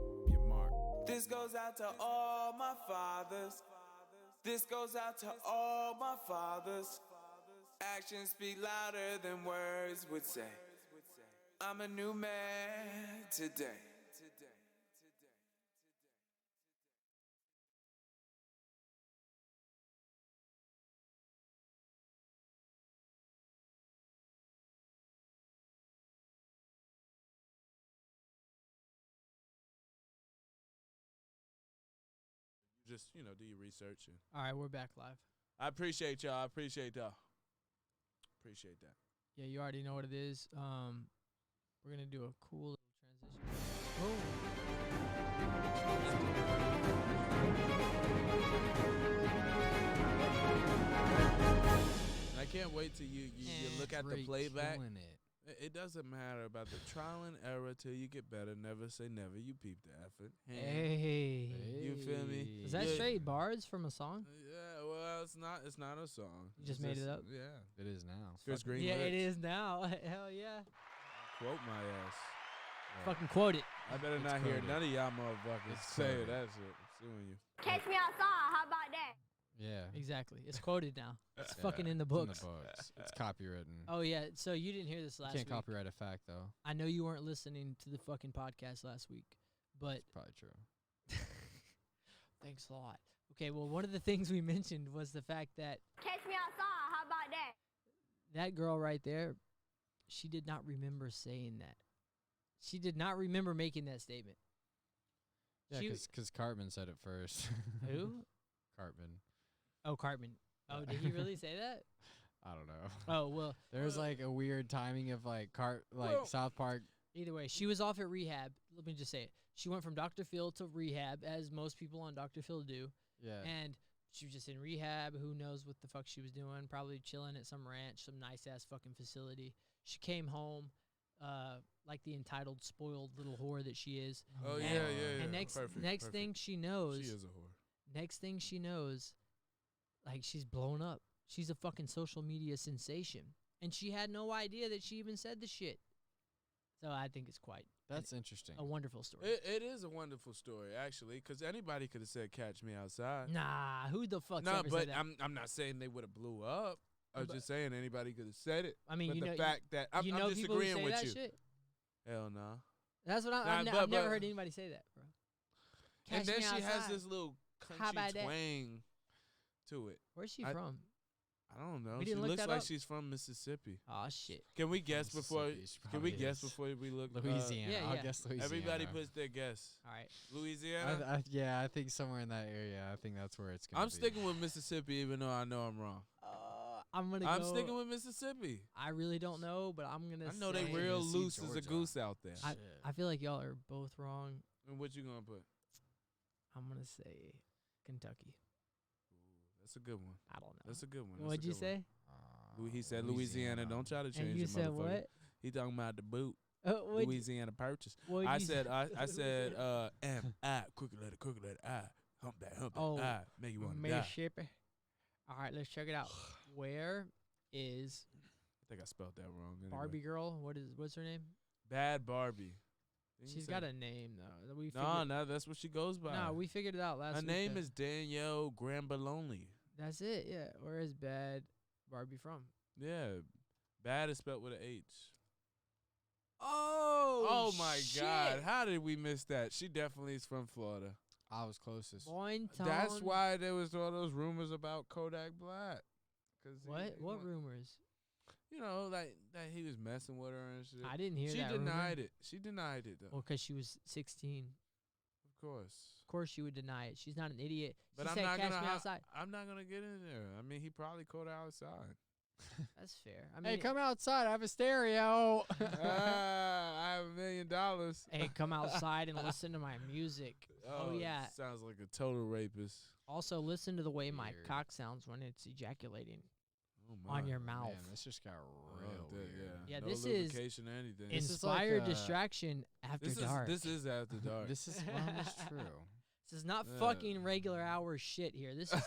This goes out to all my fathers. This goes out to all my fathers. Actions speak louder than words would say. I'm a new man today. Just, do your research. And All right, we're back live. I appreciate y'all. I appreciate that. Appreciate that. Yeah, you already know what it is. We're gonna do a cool little transition. I can't wait till you look at the playback. Killing it. It doesn't matter about the trial and error till you get better. Never say never. You peep the effort. Hey. You feel me? Is that straight bars from a song? Yeah, well, it's not a song. You just made it up? Yeah. It is now. Chris Greene Yeah, it lyrics. is now. Hell yeah. Quote my ass. Fucking quote it. I better It's not hear quoted. none of y'all motherfuckers It's say quoted. that shit. I'm suing you. Catch me outside. How about that? Yeah. Exactly. It's quoted now. It's Yeah, fucking in the it's books. In the books. It's copywritten. Oh yeah. So you didn't hear this You last can't week. copyright a fact though. I know you weren't listening to the fucking podcast last week, but It's probably true. thanks a lot. Okay, well, one of the things we mentioned was the fact that Catch me outside. How about that? that girl right there, she did not remember saying that. She did not remember making that statement. Yeah, She- because Cartman said it first. Who? Cartman. Oh, Cartman. Oh, did he really say that? I don't know. Oh, well, There's like a weird timing of like Well- South Park. either way, she was off at rehab. Let me just say it. She went from Dr. Phil to rehab, as most people on Dr. Phil do. Yeah. And she was just in rehab. Who knows what the fuck she was doing? Probably chilling at some ranch, some nice-ass fucking facility. She came home like the entitled, spoiled little whore that she is. Oh, And- yeah. And next Perfect. thing she knows, She is a whore. next thing she knows, like, she's blown up. She's a fucking social media sensation. And she had no idea that she even said the shit. So I think it's quite That's interesting. a wonderful story. It is a wonderful story, actually, because anybody could have said "Catch me outside." Nah, who the fuck's No, ever but said that? I'm not saying they would have blew up. I was But- just saying anybody could have said it. I mean, but you the know, fact that I'm people who disagreeing say with that you. shit. Hell no. That's what Nah, I've but- never but- heard anybody say that, bro. And Catch then me she has outside. this little How about country that? twang to it. Where's she I- from? I don't know. We She didn't look looks that like up? she's from Mississippi. Oh shit. Can we guess before? Mississippi, she Can we probably guess is. before we look? Louisiana. Yeah, I'll yeah. guess Louisiana. Everybody puts their guess. All right. Louisiana. Yeah, I think somewhere in that area. I think that's where it's gonna I'm be. sticking with Mississippi, even though I know I'm wrong. I'm gonna I'm go. sticking with Mississippi. I really don't know, but I'm gonna. I know they say- real Tennessee, loose as a Georgia. goose out there. I, Shit. I feel like y'all are both wrong. And what you gonna put? I'm gonna say Kentucky. That's a good one. I don't know. That's a good one. That's What'd a you good one. say? He said Louisiana. Don't try to change And you it, said motherfucker. what? He talking about the boot. What'd Louisiana Purchase. what'd I you said say? I said M-I, crooked letter I, humpback Oh, I, make you want to die. Mississippi. All right, let's check it out. Where is I think I spelled that wrong. Anyway. Barbie girl? What's her name? Bad Barbie. Didn't you She's say- got a name though. We No, no, that's what she goes by. No, we figured it out last Her week. name that- is Danielle Grambaloni. That's it. Yeah. Where is Bad Barbie from? Yeah, bad is spelled with an H. Oh, my God! How did we miss that? She definitely is from Florida. I was closest. Boynton. That's why there was all those rumors about Kodak Black. 'Cause he- What? he What wa- rumors? You know, like that he was messing with her and shit. I didn't hear She that. denied it. She denied it though. Well, because she was 16. Of course. Of course, she would deny it. She's not an idiot. But she I'm said, not "Catch gonna. me ho- outside." I'm not gonna get in there. I mean, he probably caught her outside. That's fair. I mean, Hey, come outside. I have a stereo. I have $1 million. Hey, come outside and listen to my music. Oh, yeah. Sounds like a total rapist. Also, listen to the way my Weird. cock sounds when it's ejaculating Oh my. on your mouth. Man, this just got Oh, real that- weird. Yeah, no this is lubrication or anything. This is like, Inspired distraction after dark. This is after dark. This is almost true. This is not Yeah. fucking regular hour shit here. This is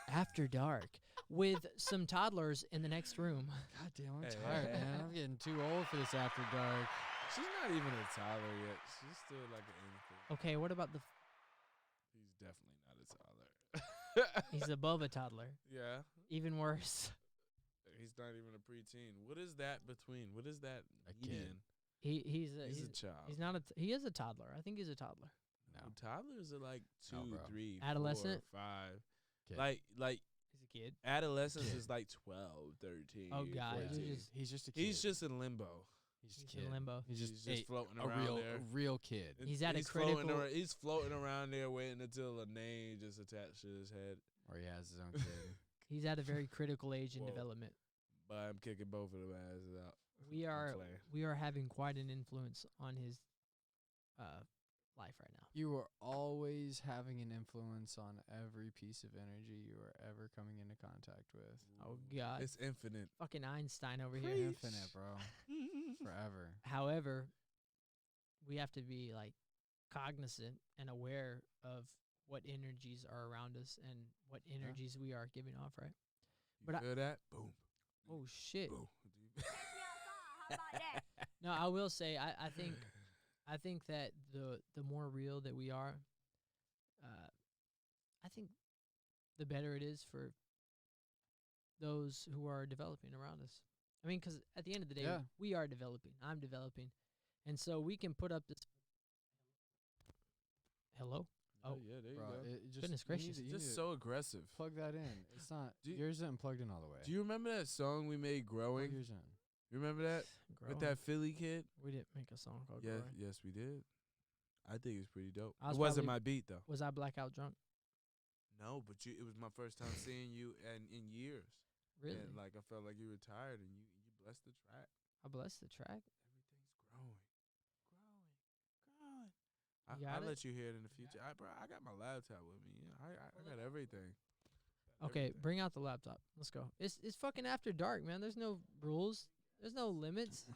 after dark with some toddlers in the next room. God damn, I'm Hey, tired, hey, man. I'm getting too old for this after dark. She's not even a toddler yet. She's still like an infant. Okay, what about the? He's definitely not a toddler. He's above a toddler. Yeah. Even worse. He's not even a preteen. What is that between? What is that? A median? kid. He's He's a child. He's not a. He is a toddler. I think he's a toddler. No. Toddlers are like two, No, bro. 3, Adolescent? 4, 5. Kid. Like He's a kid. adolescence Kid. is like 12, 13. Oh, God, you're 14. just- He's just a kid. He's just in limbo. He's He's a kid. in limbo. He's just, floating a around real, there. a real kid. He's at a floating critical- around, he's floating around there waiting until a name just attached to his head. Or he has his own kid. He's at a very critical age in Whoa. development. But I'm kicking both of them asses out. We I'm are playing. we are having quite an influence on his life right now. You are always having an influence on every piece of energy you are ever coming into contact with. Oh God, It's infinite. fucking Einstein over here. Infinite, bro. Forever. However, we have to be like cognizant and aware of what energies are around us and what energies we are giving off, right? You But I- feel that? Boom. Oh shit. Boom. No, I will say I think that the more real that we are, I think the better it is for those who are developing around us. I mean, 'cause at the end of the day, Yeah. we are developing. I'm developing, and so we can put up this. Hello. Oh, Oh. yeah, there you Bro, go. it just, Goodness you need gracious. to- you Just need to so aggressive. plug that in. It's not. Do you- Yours isn't plugged in all the way. Do you remember that song we made, plug Growing? yours in? You remember that? Growing. With that Philly kid? We didn't make a song called Yes, Growing. yes, we did. I think it's pretty dope. I It was wasn't probably- my beat, though. Was I blackout drunk? No, but it was my first time seeing you in years. Really? And, like, I felt like you were tired, and you blessed the track. I blessed the track. Everything's growing. Growing. You got I'll it? let you hear it in the future. I got my laptop with me. Yeah, I got everything. Okay, Everything. bring out the laptop. Let's go. It's fucking after dark, man. There's no rules. There's no limits.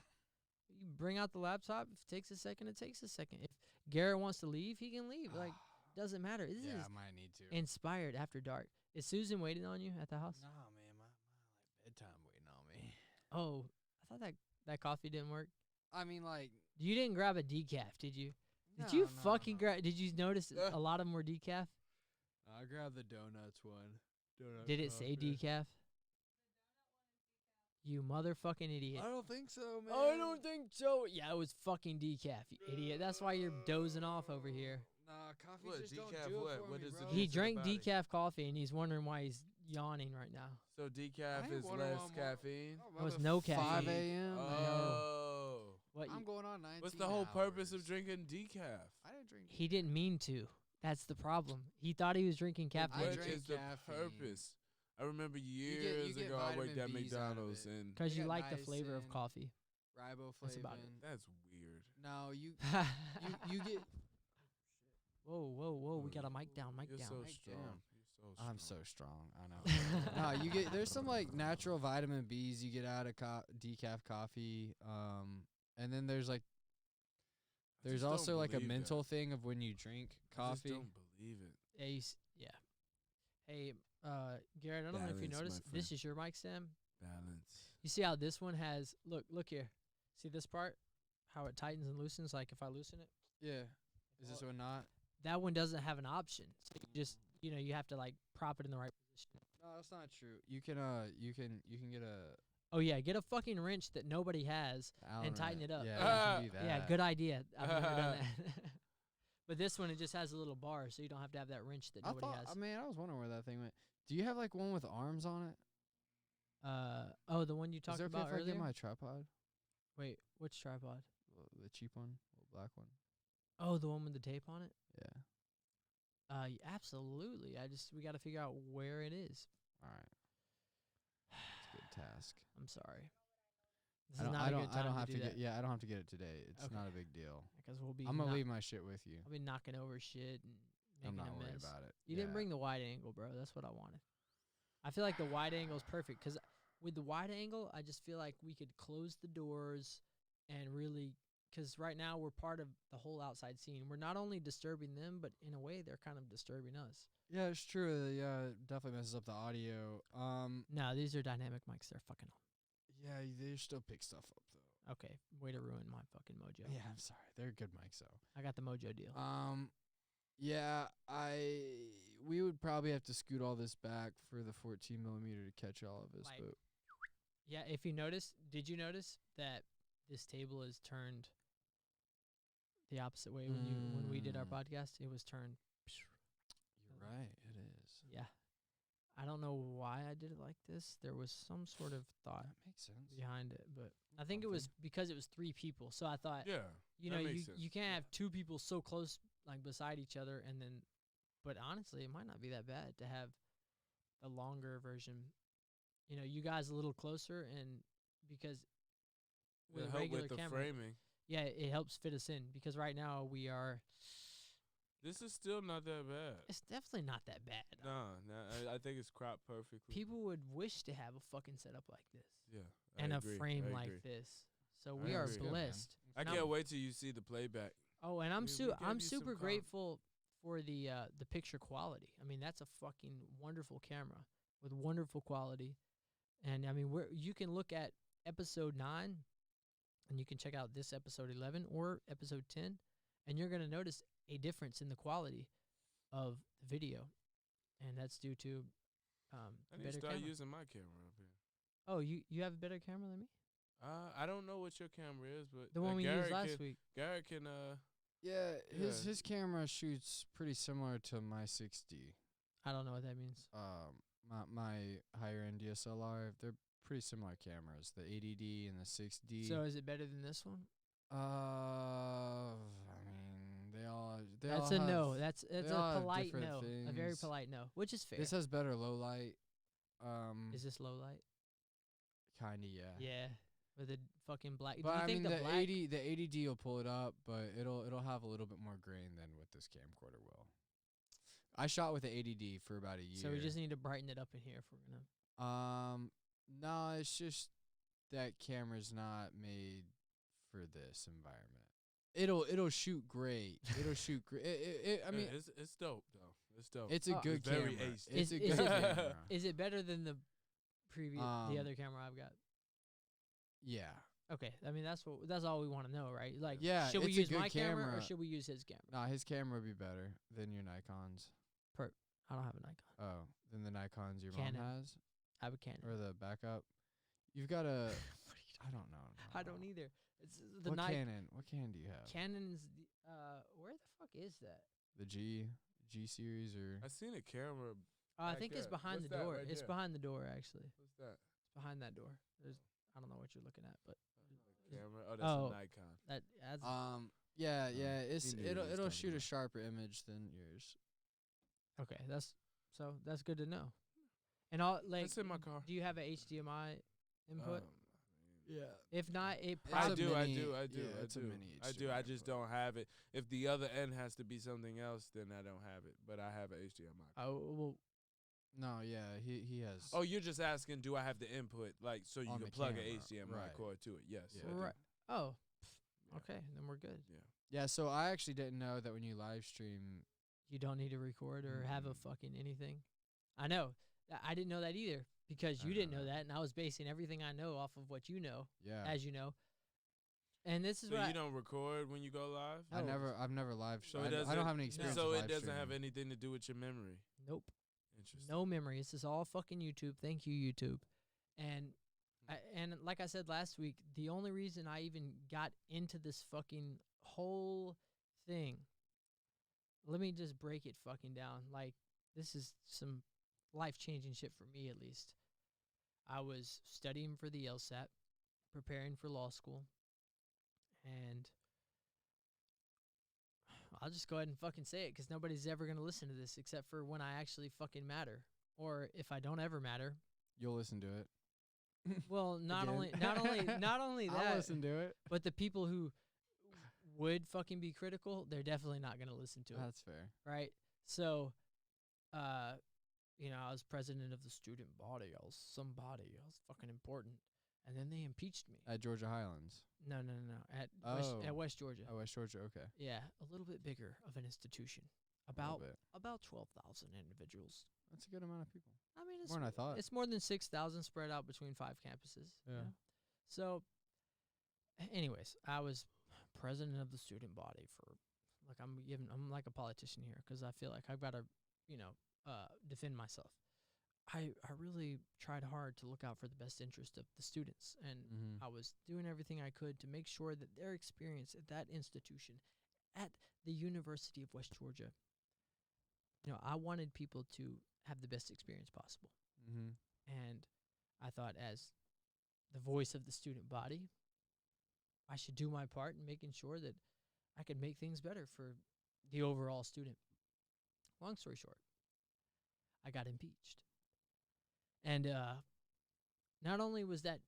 You bring out the laptop. If it takes a second, it takes a second. If Garrett wants to leave, he can leave. Like, doesn't matter. This Yeah, is I might need to. inspired after dark. Is Susan waiting on you at the house? Nah, man, my like bedtime waiting on me. Oh, I thought that coffee didn't work. I mean, like, You didn't grab a decaf, did you? Did No, you no, fucking no. grab? Did you notice a lot of them were decaf? I grabbed the donuts one. Donut Did it say coffee. decaf? You motherfucking idiot. I don't think so, man. I don't think so. Yeah, it was fucking decaf, you idiot. That's why you're dozing off over here. Nah, coffee What, just don't decaf do what? it for What me, is bro. it? He to the drank body. decaf coffee and he's wondering why he's yawning right now. So decaf I is wonder less why I'm caffeine. It was no caffeine. 5 a.m. Oh. What? I'm going on 19 What's the whole purpose of hours. drinking decaf? I didn't drink. He didn't mean to. That's the problem. He thought he was drinking caffeine. What drank is the caffeine. purpose? I remember you years get ago I worked at vitamin Bs out of McDonald's it. and Because They you got like the flavor of niacin, coffee. Riboflavin. That's about it. that's weird. No, you get. Whoa. We got a mic down. Mic You're down. so Mic strong. down. You're so I'm strong. so strong. I know. No, you get. There's some like natural vitamin Bs you get out of decaf coffee. And then there's like. I There's just don't also like a believe mental that. thing of when you drink coffee. I just don't believe it. Yeah. Hey, Garrett, I don't know if you Balance, my noticed. This is your mic stem. Balance. You see how this one has? Look here. See this part? How it tightens and loosens. Like if I loosen it, Yeah. Is this one not? that one doesn't have an option. So you just, you have to like prop it in the right position. No, that's not true. You can get a Oh yeah, get a fucking wrench that nobody has. Allen tighten wrench. it up. Yeah, you can do that. Yeah, good idea. I've never done that. But this one, it just has a little bar, so you don't have to have that wrench that nobody has. I was wondering where that thing went. Do you have like one with arms on it? Oh, the one you Is talked it okay about if I earlier? get my tripod? Wait, which tripod? The cheap one, the black one. Oh, the one with the tape on it? Yeah. Absolutely. We got to figure out where it is. All right. It's a good task. I'm sorry. This I is don't, not I a don't, good I time don't to have do to that. get. Yeah, I don't have to get it today. It's Okay. not a big deal. Because we'll be. I'm gonna leave my shit with you. I'll be knocking over shit and I'm making not a worried mess. about it. You didn't Yeah. bring the wide angle, bro. That's what I wanted. I feel like the wide angle is perfect because with the wide angle, I just feel like we could close the doors and really, because right now we're part of the whole outside scene. We're not only disturbing them, but in a way they're kind of disturbing us. Yeah, it's true. Yeah, it definitely messes up the audio. No, these are dynamic mics. They're fucking on. Yeah, they still pick stuff up though. Okay, way to ruin my fucking mojo. Yeah, I'm sorry. They're good mics though. I got the mojo deal. Yeah, we would probably have to scoot all this back for the 14 millimeter to catch all of us. Like- But Yeah, if you notice, did you notice that this table is turned the opposite way when we did our podcast? It was turned. you're right, it is. Yeah. I don't know why I did it like this. There was some sort of thought That makes sense. behind it, but I think it was because it was 3 people. So I thought, Yeah. know, that makes sense. you can't have 2 people so close, like beside each other, and then. But honestly, it might not be that bad to have the longer version. You guys a little closer, and because with It'll a help regular with the camera, framing. yeah, it helps fit us in because right now we are. This is still not that bad. It's definitely not that bad. No, I think it's cropped perfectly. People would wish to have a fucking setup like this Yeah. and I a agree, frame I like agree. this. So I we are agree. Yeah, man. blessed. I And can't I'm- wait till you see the playback. Oh, and I'm We gave I'm you some super comp. grateful for the picture quality. I mean, that's a fucking wonderful camera with wonderful quality. And I mean, you can look at episode 9 and you can check out this episode 11 or episode 10 and you're going to notice a difference in the quality of the video. And that's due to I need to better start camera. using my camera up here. Oh, you have a better camera than me? I don't know what your camera is, but The one we Garrett used last can, week. Garrett can Yeah, Yeah. his camera shoots pretty similar to my 6D. I don't know what that means. My higher end DSLR, they're pretty similar cameras. The 80D and the 6D. So is it better than this one? I mean, they all That's have, a no. That's they a all have polite different no. A very things. polite no, which is fair. This has better low light. Is this low light? Kinda, yeah. Yeah, with the fucking black. But Do you I think mean, the the black? 80D will pull it up, but it'll have a little bit more grain than what this camcorder will. I shot with the 80D for about a year. So we just need to brighten it up in here if we're gonna. No, it's just that camera's not made for this environment. It'll shoot great. It'll shoot great. I mean, it's dope though. It's dope. it's a Oh. good It's very camera. HD. It's a Is good it- camera. Is it better than the previous the Um, other camera I've got? Yeah. Okay, I mean that's all we want to know, right? Like, Yeah, should we it's a use good my camera or camera. should we use his camera? Nah, his camera would be better than your Nikon's. I don't have a Nikon. Oh, than the Nikon's your Canon. mom has, I have a Canon. or the backup. You've got a. What are you I don't know. I don't either. It's the What Nikon. Canon? What Canon do you have? Canon's where the fuck is that? The G series or I seen a camera I Back think it's there. behind What's the that door. right It's there? behind the door, actually. What's that? It's behind that door. There's, I don't know what you're looking at, but Camera? Oh, that's Oh. a Nikon. that's Yeah, yeah. he It's knew what he was it'll talking shoot a about. sharper image than yours. okay. That's good to know. And all like, It's in my car. do you have a HDMI input? Yeah. If not, it It's I a probably do, I mini- do, I yeah, do, I it's a do. mini I do. I HDMI just input. don't have it. If the other end has to be something else, then I don't have it. But I have a HDMI. Oh well, No, yeah, he has. Oh, you're just asking, do I have the input, like, so you On can the plug camera, a HDMI right. cord to it? Yes. Yeah. I do. right. Oh, Yeah. okay. Then we're good. Yeah. Yeah, so I actually didn't know that when you live stream. You don't need to record or have a Mm. fucking anything. I know. I didn't know that either because you didn't know that, and I was basing everything I know off of what you know, Yeah. as you know. And this is So what you don't record when you go live? I've No. never live So streamed. it I don't doesn't- have any experience. So with it live doesn't have streaming. anything to do with your memory. nope. Interesting. No memory. This is all fucking YouTube. Thank you, YouTube. And and like I said last week, the only reason I even got into this fucking whole thing, let me just break it fucking down. Like, this is some life-changing shit for me, at least. I was studying for the LSAT, preparing for law school, and I'll just go ahead and fucking say it because nobody's ever going to listen to this except for when I actually fucking matter. Or if I don't ever matter. You'll listen to it. Well, not Again. not only I'll that, listen to it. but the people who would fucking be critical, they're definitely not going to listen to it, That's fair. right? So, you know, I was president of the student body. I was somebody. I was fucking important. And then they impeached me. At Georgia Highlands. No. At Oh. West Georgia. Oh, West Georgia. Okay. Yeah, a little bit bigger of an institution. A little About bit. 12,000 individuals. That's a good amount of people. I mean, it's More than I thought. It's more than 6,000 spread out between 5 campuses. you Yeah. know? So, anyways, I was president of the student body for, like, I'm like a politician here because I feel like I've got to, you know, defend myself. I really tried hard to look out for the best interest of the students, and Mm-hmm. I was doing everything I could to make sure that their experience at that institution, at the University of West Georgia, you know, I wanted people to have the best experience possible. Mm-hmm. And I thought, as the voice of the student body, I should do my part in making sure that I could make things better for the overall student. Long story short, I got impeached. And not only was that,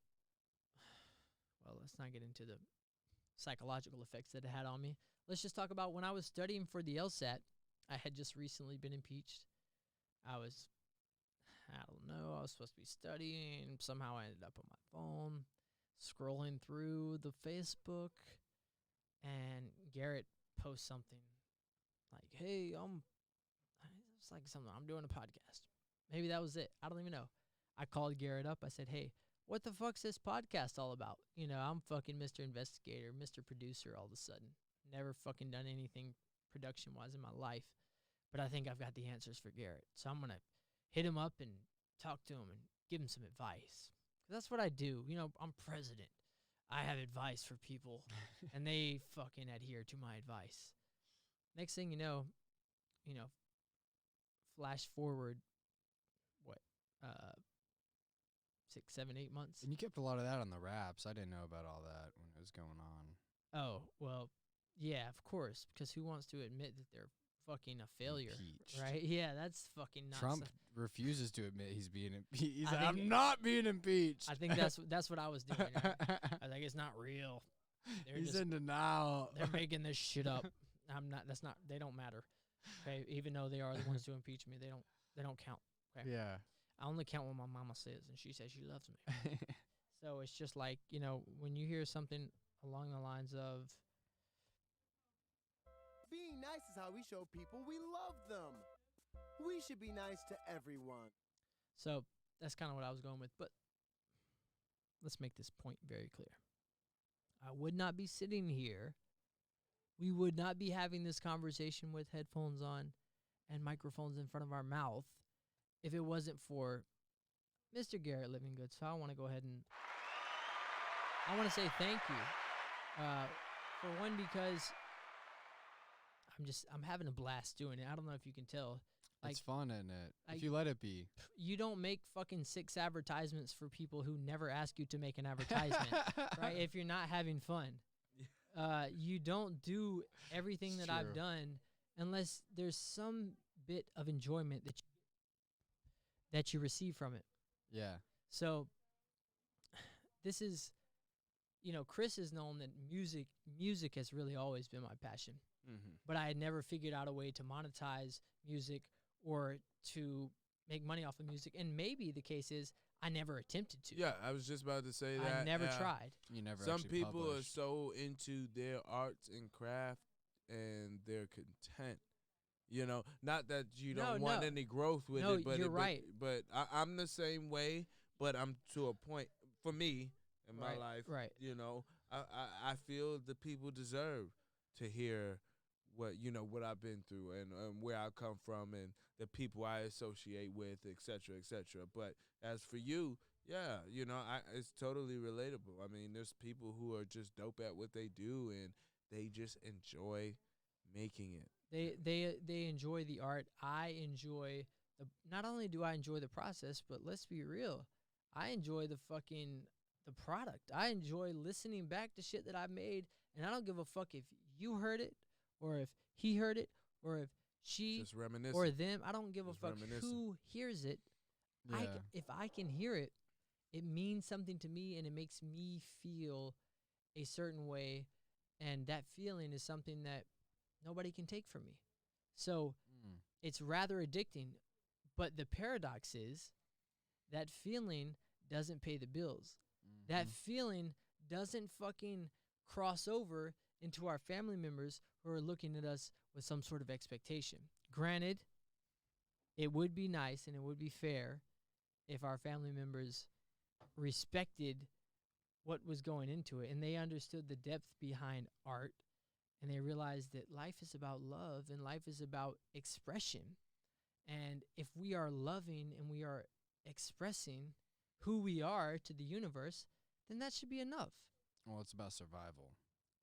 well, let's not get into the psychological effects that it had on me. Let's just talk about when I was studying for the LSAT. I had just recently been impeached. I was supposed to be studying. Somehow I ended up on my phone, scrolling through the Facebook, and Garrett posts something like, hey, it's like something, I'm doing a podcast. Maybe that was it. I don't even know. I called Garrett up. I said, hey, what the fuck's this podcast all about? You know, I'm fucking Mr. Investigator, Mr. Producer all of a sudden. Never fucking done anything production-wise in my life. But I think I've got the answers for Garrett. So I'm going to hit him up and talk to him and give him some advice. 'Cause that's what I do. You know, I'm president. I have advice for people, and they fucking adhere to my advice. Next thing you know, flash forward, 6, 7, 8 months. And you kept a lot of that on the wraps. I didn't know about all that when it was going on. Oh, well, yeah, of course, because who wants to admit that they're fucking a failure, Impeached. right? Yeah, that's fucking not Trump so- refuses to admit he's being impeached. He's I like, think- I'm not being impeached. I think that's what I was doing. Right? I think it's not real. They're He's just- in denial. They're making this shit up. I'm not. That's not. They don't matter. Okay, even though they are the ones to impeach me, they don't count. Okay? Yeah. I only count what my mama says, and she says she loves me. So it's just like, you know, when you hear something along the lines of, Being nice is how we show people we love them. We should be nice to everyone. so that's kind of what I was going with. But let's make this point very clear. I would not be sitting here. We would not be having this conversation with headphones on and microphones in front of our mouth if it wasn't for Mr. Garrett Livingood. So I want to go ahead and I want to say thank you. For one, because I'm having a blast doing it. I don't know if you can tell. It's fun, isn't it? like- If you let it be. You don't make fucking 6 advertisements for people who never ask you to make an advertisement, right? If you're not having fun. You don't do everything It's that I've true. done unless there's some bit of enjoyment that you receive from it. Yeah. So this is, Chris has known that music has really always been my passion, but I had never figured out a way to monetize music or to make money off of music. And maybe the case is I never attempted to. Yeah, I was just about to say that. I never tried. You never Some actually people published. are so into their arts and craft and they're content. Not that you don't want any growth with No, it, but you're right. But I'm the same way. But I'm to a point for me in my life. Right. I feel the people deserve to hear what I've been through and where I come from and the people I associate with, et cetera, et cetera. But as for you, yeah, it's totally relatable. I mean, there's people who are just dope at what they do and they just enjoy making it. They enjoy the art. I enjoy not only do I enjoy the process, but let's be real, I enjoy the product. I enjoy listening back to shit that I made, and I don't give a fuck if you heard it or if he heard it or if she Just reminiscing. or them. I don't give Just a fuck reminiscing. who hears it. Yeah. If I can hear it, it means something to me, and it makes me feel a certain way, and that feeling is something that nobody can take from me. So it's rather addicting, but the paradox is that feeling doesn't pay the bills. That feeling doesn't fucking cross over into our family members who are looking at us with some sort of expectation. Granted, it would be nice and it would be fair if our family members respected what was going into it and they understood the depth behind art and they realized that life is about love and life is about expression. And if we are loving and we are expressing who we are to the universe, then that should be enough. Well, it's about survival.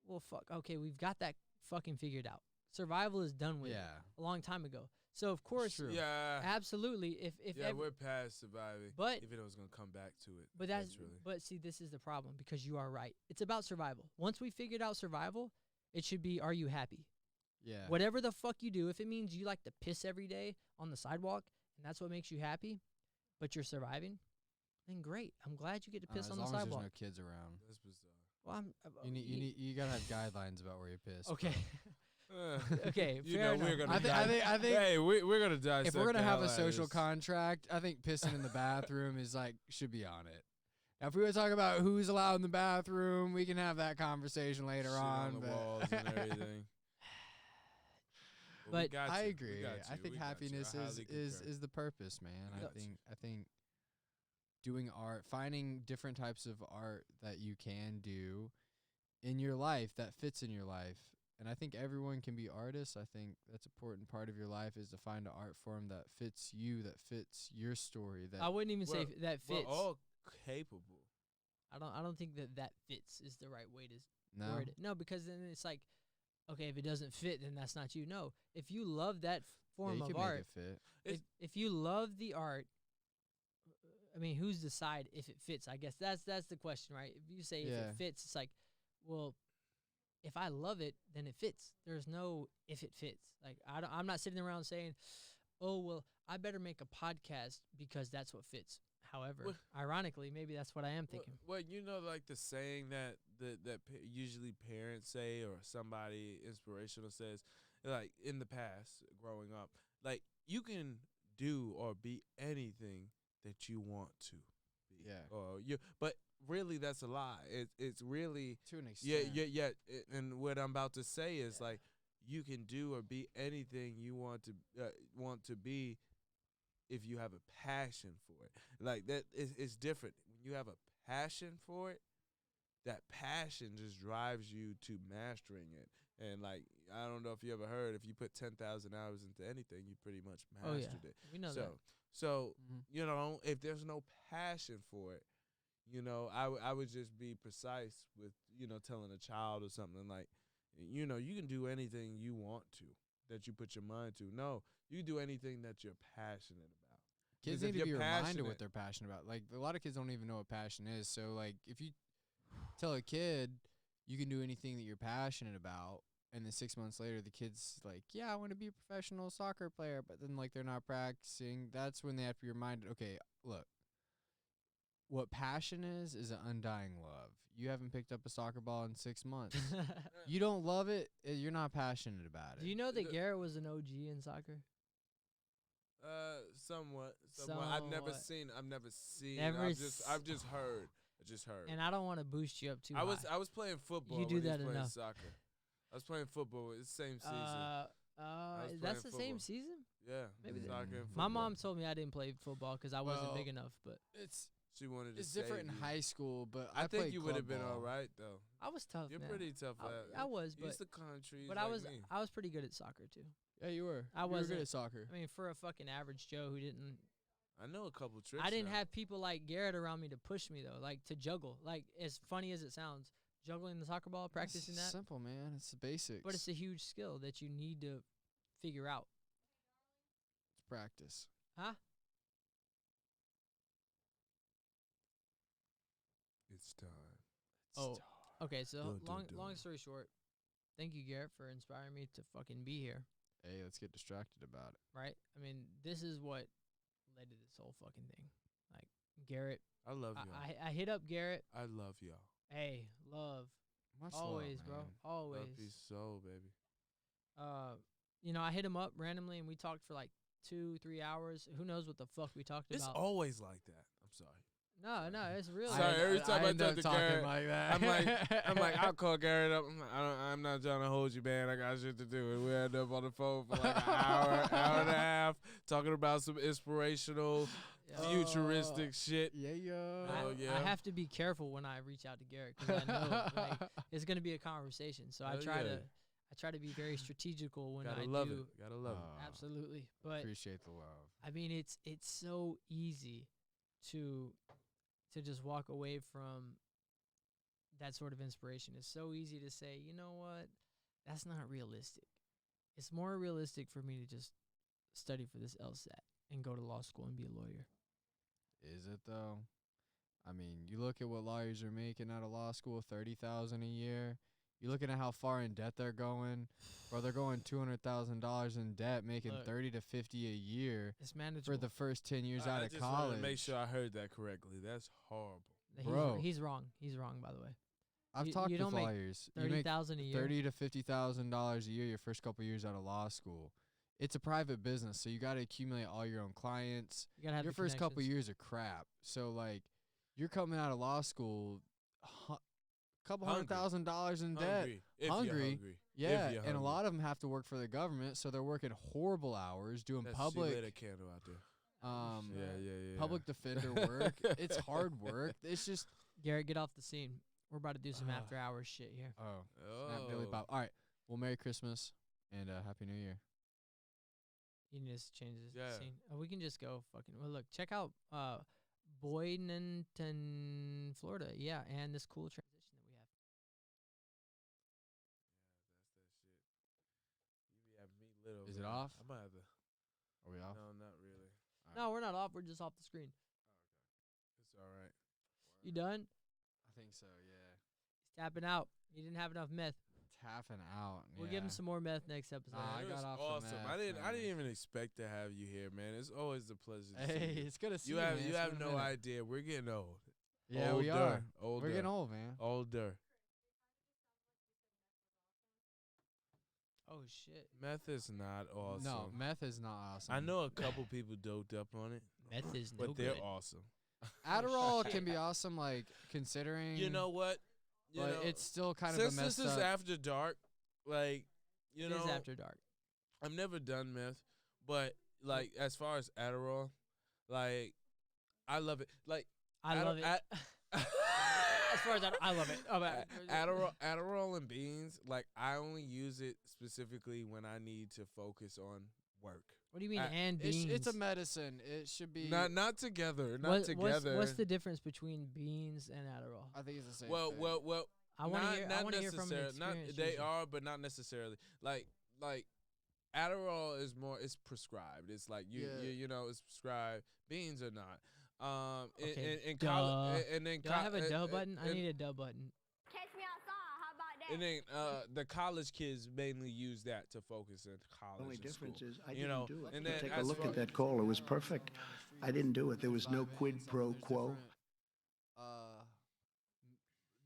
Well, fuck. Okay, we've got that fucking figured out. Survival is done with a long time ago. So, of course, Yeah. absolutely. If We're past surviving. But even though it's gonna come back to it. But but see, this is the problem because you are right. It's about survival. Once we figured out survival, it should be, are you happy? Yeah. Whatever the fuck you do, if it means you like to piss every day on the sidewalk and that's what makes you happy, but you're surviving, then great. I'm glad you get to piss on the sidewalk. As long as there's no kids around. That's bizarre. Well, you gotta have guidelines about where you piss. Okay. Okay. Fair enough. We're gonna. I think. Hey, we're gonna dissect. If we're gonna the have hell a out of social this. contract, I think pissing in the bathroom should be on it. Now, if we were to talk about who's allowed in the bathroom, we can have that conversation later Shit on. the but walls and everything. But we got I you. agree. We got I you. think We got you. happiness I highly concur. is the purpose, man. We got I think doing art, finding different types of art that you can do in your life that fits in your life. And I think everyone can be artists. I think that's an important part of your life is to find an art form that fits you, that fits your story. That I wouldn't even say that fits. We're all capable. I don't think that fits is the right way to no. word it. No, because then it's like, okay, if it doesn't fit, then that's not you. No, if you love that form you of can art, make it fit. if you love the art, I mean, who's decide if it fits? I guess that's the question, right? If you say if it fits, it's like, well, if I love it, then it fits. There's no if it fits. Like I'm not sitting around saying, oh well, I better make a podcast because that's what fits. However, ironically, maybe that's what I am thinking. Well, like the saying that usually parents say or somebody inspirational says, like in the past, growing up, like you can do or be anything that you want to be. Yeah. But really, that's a lie. It's really to an extent. Yeah. And what I'm about to say is like you can do or be anything you want to be. If you have a passion for it, like that, it's different. When you have a passion for it, that passion just drives you to mastering it. And like, I don't know if you ever heard, if you put 10,000 hours into anything, you pretty much mastered it. We know that. So if there's no passion for it, I would just be precise with telling a child or something like, you can do anything you want to. that you put your mind to. No, you do anything that you're passionate about. Kids Because need if to be you're reminded passionate- what they're passionate about. Like, a lot of kids don't even know what passion is. So, like, if you tell a kid you can do anything that you're passionate about, and then 6 months later the kid's like, yeah, I want to be a professional soccer player, but then, like, they're not practicing, that's when they have to be reminded, okay, look, what passion is an undying love. You haven't picked up a soccer ball in 6 months. You don't love it, you're not passionate about it. Do you know that Garrett was an OG in soccer? Somewhat. I've never seen. Never I've just heard. And I don't want to boost you up too I high. was playing football. You do when he that was playing enough. Soccer. I was playing football. It's the same season. was That's the playing same football. season? Yeah, Maybe soccer and My football. mom told me I didn't play football because I wasn't Well, big enough, but She wanted to. It's different in save you. high school, but I think played you would have club been ball. all right though. I was tough. You're man. pretty tough. I was, you but used to countries. but like I was pretty good at soccer too. Yeah, you were. I You were wasn't- good at soccer. I mean, for a fucking average Joe who didn't. I know a couple tricks. I didn't now. have people like Garrett around me to push me though, like to juggle. Like as funny as it sounds, juggling the soccer ball, practicing It's that. simple, man. It's the basics. But it's a huge skill that you need to figure out. It's practice. Huh? It's time. Oh, okay. So Dun, dun, long dun. story short, thank you, Garrett, for inspiring me to fucking be here. Hey, let's get distracted about it. Right? I mean, this is what led to this whole fucking thing. Like Garrett, I love y'all. I hit up Garrett. I love y'all. Hey, love, Much always, love, bro, man. always. Love you so, baby. I hit him up randomly, and we talked for like 2-3 hours. Who knows what the fuck we talked It's about? always like that. I'm sorry. No, it's really. Sorry, every time I end talk up to talking Garrett, like that. I'm like, I'll call Garrett up. I'm not trying to hold you, man. I got shit to do. And we end up on the phone for like an hour and a half, talking about some inspirational, futuristic shit. Yeah. I have to be careful when I reach out to Garrett because I know like, it's gonna be a conversation. So I Oh, try yeah. to be very strategical when Gotta I love do. it. Gotta love it. Absolutely, but Appreciate the love. I mean, it's so easy to just walk away from that sort of inspiration. It's so easy to say, you know what, that's not realistic. It's more realistic for me to just study for this LSAT and go to law school and be a lawyer. Is it though? I mean, you look at what lawyers are making out of law school, $30,000 a year. You're looking at how far in debt they're going. Bro, they're going $200,000 in debt, making Look, $30 to $50 a year It's manageable. for the first 10 years I out of just wanted college. to make sure I heard that correctly. That's horrible. Bro. He's wrong. He's wrong, by the way. I've you talked don't with make lawyers. You make $30,000 a year. $30,000 to $50,000 a year your first couple years out of law school. It's a private business, so you got to accumulate all your own clients. You gotta have Your the first couple connections. years are crap. So like, you're coming out of law school, couple $100,000 in debt. Hungry. If you're hungry. Yeah, If you're and a hungry. lot of them have to work for the government, so they're working horrible hours doing She public, lit a candle out there. Yeah. public defender work. It's hard work. It's just Garrett, get off the scene. We're about to do some after hours shit here. snap Billy Bob. All right, well, Merry Christmas and Happy New Year. You need to change this Yeah. scene. We can just go fucking. Well, look, check out Boynton, Florida. Yeah, and this cool transition that we have. You be having me lit over Is it here. off? I might have to. Are we off? No, not really. No, we're not off. We're just off the screen. It's all right. You done? I think so. Yeah. He's tapping out. He didn't have enough meth. Tapping out. We'll give him some more meth next episode. Nah, I It got was off the awesome. I meth, didn't man. even expect to have you here, man. It's always a pleasure to see Hey, you. it's good to see You you. have man. you It's have been a no minute. idea. We're getting old. Yeah, we are. Older. We're getting old, man. Older. Oh shit. Meth is not awesome. No, meth is not awesome. I know a couple people doped up on it, Meth is but no they're good. awesome. Adderall can be awesome, like considering. You know what? You but know, it's still kind of since a messed this is up. after dark, like you It know, is after dark. I've never done meth, but like as far as Adderall, like I love it. Like I love it. As far as I love it. Oh, but Adderall and beans, like I only use it specifically when I need to focus on work. What do you mean? I- And beans. It's a medicine. It should be. Not together. Not What- together. What's the difference between beans and Adderall? I think it's the same. well, thing. well. I want to hear. I Not want to hear from an necessarily. experienced They user. are, but not necessarily. Like Adderall is more. It's prescribed. It's like Yeah. you know it's prescribed. Beans are not. Okay, In duh. college, and then Do I have a duh button? I need a duh button. Catch me outside. How about that? And then the college kids mainly use that to focus in college. The only and difference school. is I You didn't know, do it. and You then take a as look far- at that call. It was perfect. I didn't do it. There was no quid pro quo.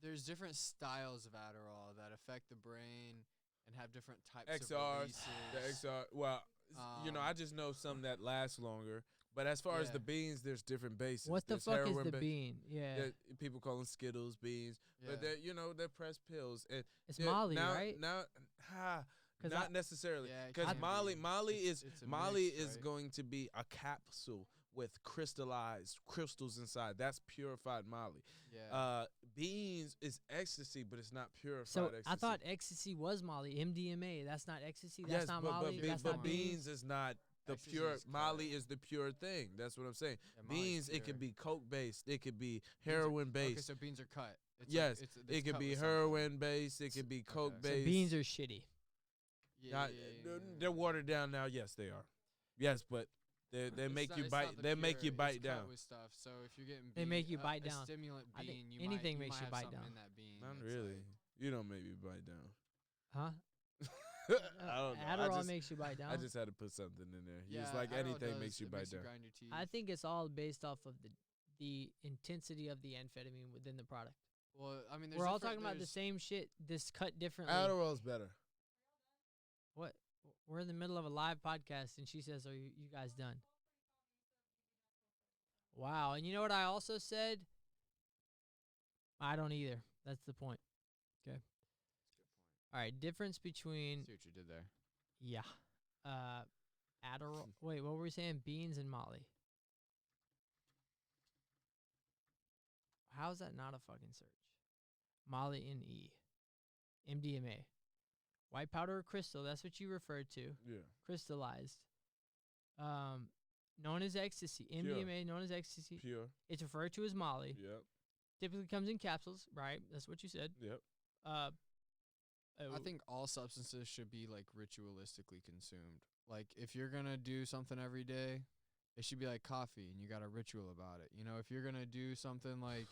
There's different styles of Adderall that affect the brain and have different types of XRs, releases. the XR. Well, you know, I just know some that last longer. But as far as Yeah. the beans, there's different bases. What the There's fuck is heroin the ba- bean? Yeah, People call them Skittles, beans, Yeah. but they're they're pressed pills. And it's yeah, Molly, now, right? Now, 'Cause not I- necessarily, Yeah, it because can Molly, be. Molly It's- is it's a Molly mix, is right? going to be a capsule with crystallized crystals inside. That's purified Molly. Yeah. Beans is ecstasy, but it's not purified So ecstasy. I thought ecstasy was Molly, MDMA. That's not ecstasy. That's yes, not but, Molly. but, That's but not beans is not the Ecstasy pure. is Molly cut. is the pure thing. That's what I'm saying. Yeah, Molly's Beans, it pure. could be coke based. It could be Beans are- heroin Okay, based. so beans are cut. It's Yes, it's it could cut be with something. heroin based. It could be coke Okay. So based. beans are shitty. Yeah, Not, yeah, yeah, they're- yeah. they're watered down now. Yes, they are. Yes, but they It's make not- you it's bite. not the They make you pure, bite it's cut down. with stuff. So if you're getting They make you bite a down. stimulant I think bean, you anything might, makes you you might bite have something down. in that bean. Not that's really. like- You don't make me bite down. Huh? I don't know. Adderall makes you bite down. I just had to put something in there. Yeah, It's like Adderall anything does, makes you it bite makes you down. grind your teeth. I think it's all based off of the intensity of the amphetamine within the product. Well, I mean, there's We're all different- talking about the there's- same shit, this cut differently. Adderall's better. What? We're in the middle of a live podcast, and she says, "Are you guys done?" Wow. And you know what I also said? I don't either. That's the point. Okay. All right. Difference between See what you did there. yeah, Adderall. Wait, what were we saying? Beans and Molly. How is that not a fucking search? Molly and E. MDMA. White powder or crystal, that's what you referred to. Yeah. Crystallized. Known as ecstasy. MDMA, known as ecstasy. Pure. It's referred to as Molly. Yep. Typically comes in capsules, right? That's what you said. Yep. I think all substances should be like ritualistically consumed. Like if you're gonna do something every day, it should be like coffee, and you got a ritual about it. You know, if you're gonna do something like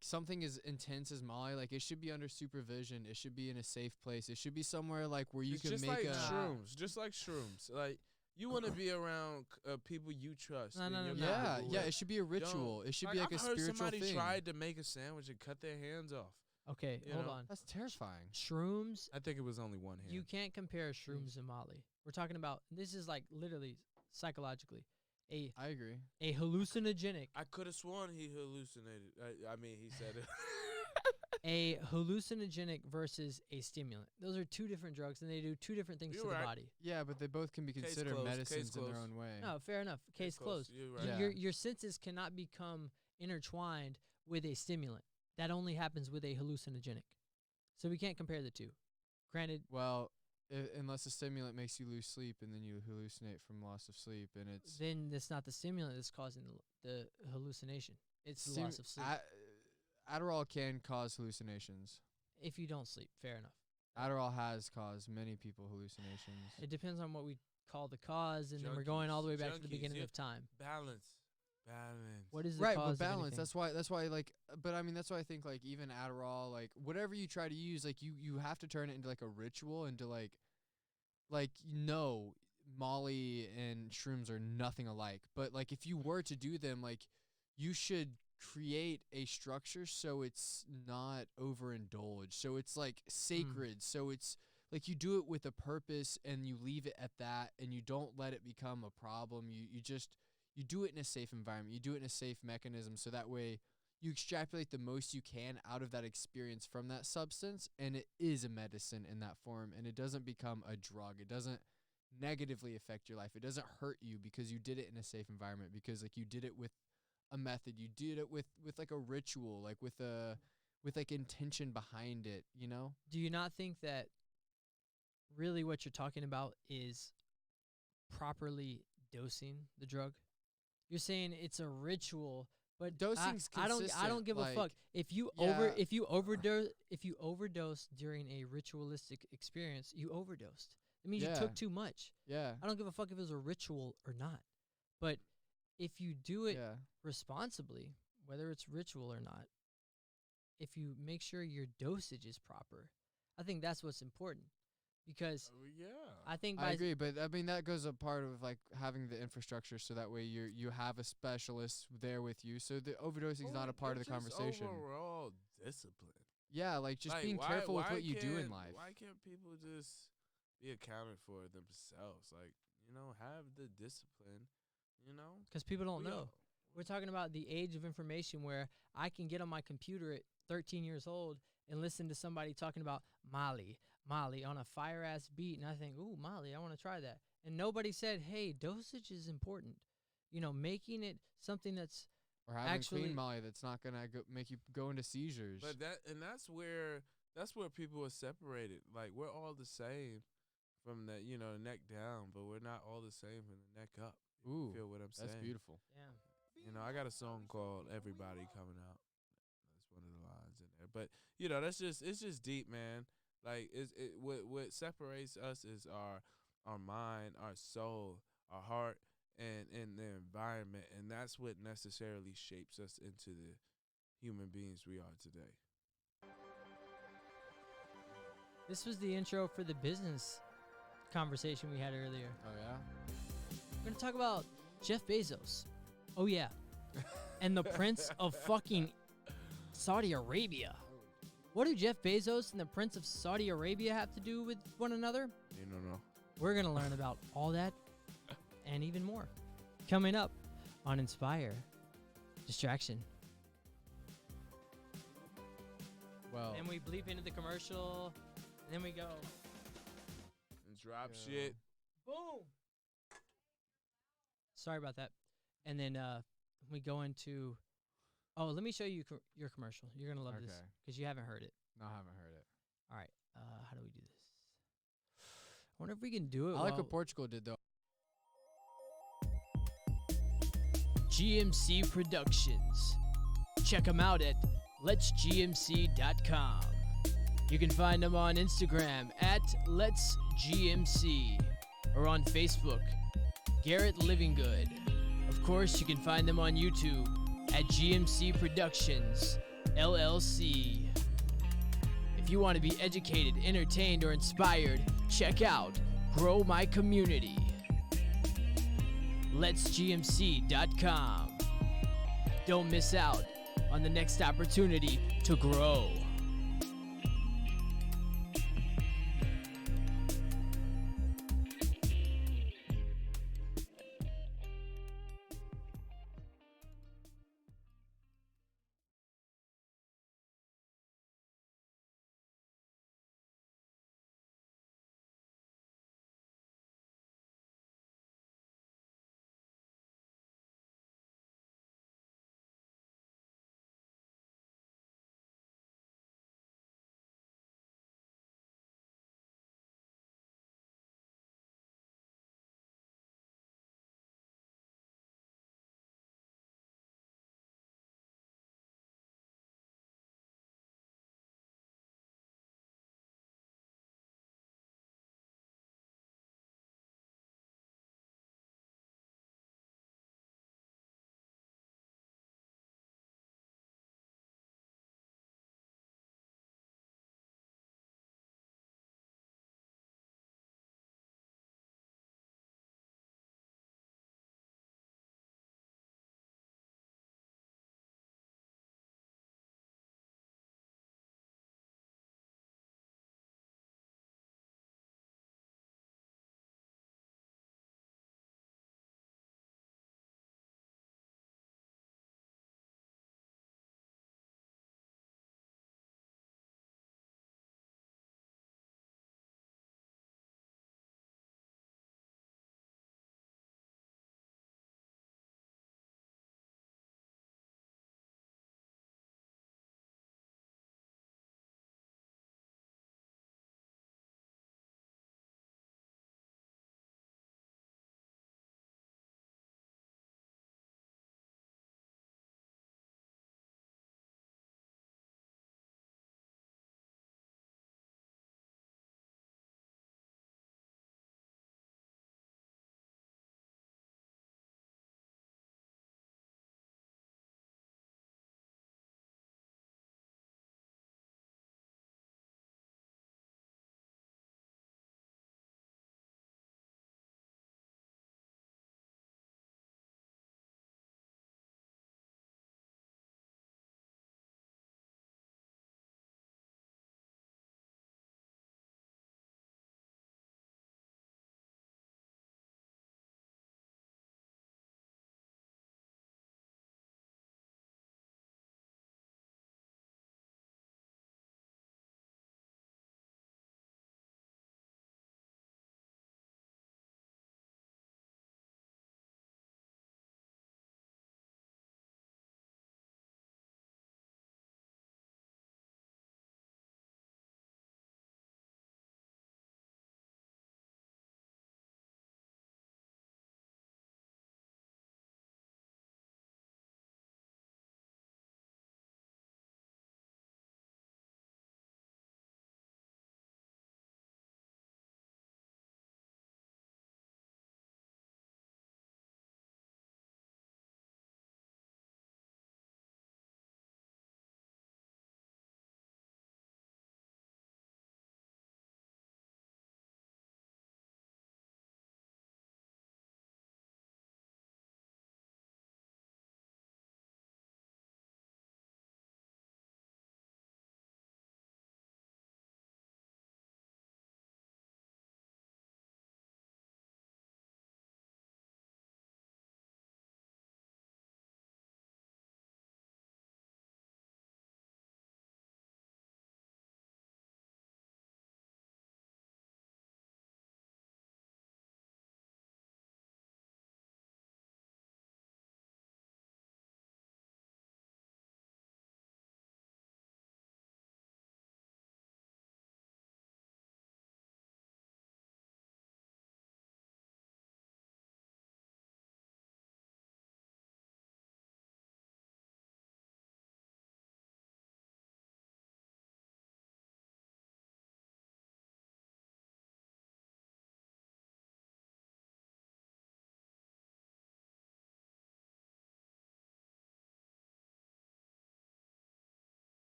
something as intense as Molly, like it should be under supervision. It should be in a safe place. It should be somewhere like where you It's can just make like a shrooms. Just like shrooms. Like you want to be around people you trust. No, and no, no, you're no. not yeah, people yeah. with. It should be a ritual. It should be like I've a heard spiritual somebody thing. tried to make a sandwich and cut their hands off. Okay, You hold know? on. That's terrifying. Shrooms, I think it was only one hand. you can't compare shrooms and Molly. We're talking about, this is like literally psychologically, a I agree. hallucinogenic. I could have sworn he hallucinated. I mean, he said it. A hallucinogenic versus a stimulant. Those are two different drugs, and they do two different things You're to the right. body. Yeah, but they both can be Case considered closed, case medicines in their closed. own way. No, fair enough. Case closed. You're right. Yeah. Your senses cannot become intertwined with a stimulant. That only happens with a hallucinogenic. So we can't compare the two. Granted, Well, unless the stimulant makes you lose sleep and then you hallucinate from loss of sleep, and it's then it's not the stimulant that's causing the hallucination. It's the loss of sleep. Adderall can cause hallucinations. If you don't sleep, fair enough. Adderall has caused many people hallucinations. It depends on what we call the cause, and then we're Junkies, going all the way back to the junkies, beginning yeah. of time. Balance. What is the Right, cause but of balance. anything? That's why like. But I mean, that's why I think like even Adderall, like whatever you try to use, like you have to turn it into like a ritual, into like Molly and shrooms are nothing alike. But like if you were to do them, like you should create a structure so it's not overindulged, so it's like sacred, so it's like you do it with a purpose and you leave it at that, and you don't let it become a problem. You do it in a safe environment. You do it in a safe mechanism, so that way you extrapolate the most you can out of that experience from that substance, and it is a medicine in that form, and it doesn't become a drug. It doesn't negatively affect your life. It doesn't hurt you because you did it in a safe environment, because like you did it with a method. You did it with like a ritual, like with like intention behind it, you know? Do you not think that really what you're talking about is properly dosing the drug? You're saying it's a ritual, but Dosing's I don't consistent, give a fuck like, if you yeah. overdose during a ritualistic experience. You overdosed. It means you Yeah. took too much. Yeah. I don't give a fuck if it was a ritual or not. But if you do it Yeah. responsibly, whether it's ritual or not, if you make sure your dosage is proper, I think that's what's important. Because Yeah. I think I by agree, but I mean that goes a part of like having the infrastructure, so that way you have a specialist there with you, so the overdosing is not a part of the conversation. Overall discipline. Yeah, like just Like, being why- careful with why what you do in can't- life. Why can't people just be accounted for themselves? Like, have the discipline, because people don't We know. all- We're talking about the age of information where I can get on my computer at 13 years old and listen to somebody talking about Molly on a fire ass beat, and I think, ooh, Molly, I want to try that. And nobody said, hey, dosage is important. Making it something that's Or having actually- clean Molly that's not gonna make you go into seizures. But that's where people are separated. Like, we're all the same from the the neck down, but we're not all the same from the neck up. Ooh, Feel what I'm saying? that's beautiful. yeah. I got a song called "Everybody" coming out. That's one of the lines in there. But it's just deep, man. Like, what separates us is our mind, our soul, our heart, and the environment, and that's what necessarily shapes us into the human beings we are today. This was the intro for the business conversation we had earlier. Oh yeah. We're going to talk about Jeff Bezos. Oh, yeah. And the Prince of fucking Saudi Arabia. What do Jeff Bezos and the Prince of Saudi Arabia have to do with one another? You don't know. We're going to learn about all that and even more coming up on Inspire Distraction. Well, Then we bleep into the commercial, and then we go, And drop Yeah. shit. boom. Sorry about that. And then we go into, let me show you your commercial. You're going to love this Okay. because you haven't heard it. no, I haven't heard it. All right. How do we do this? I wonder if we can do it. I like while- what Portugal did though. GMC Productions. Check them out at letsgmc.com. You can find them on Instagram at letsgmc or on Facebook, Garrett Livingood. Of course, you can find them on YouTube at GMC Productions, LLC. If you want to be educated, entertained, or inspired, check out Grow My Community. LetsGMC.com. Don't miss out on the next opportunity to grow.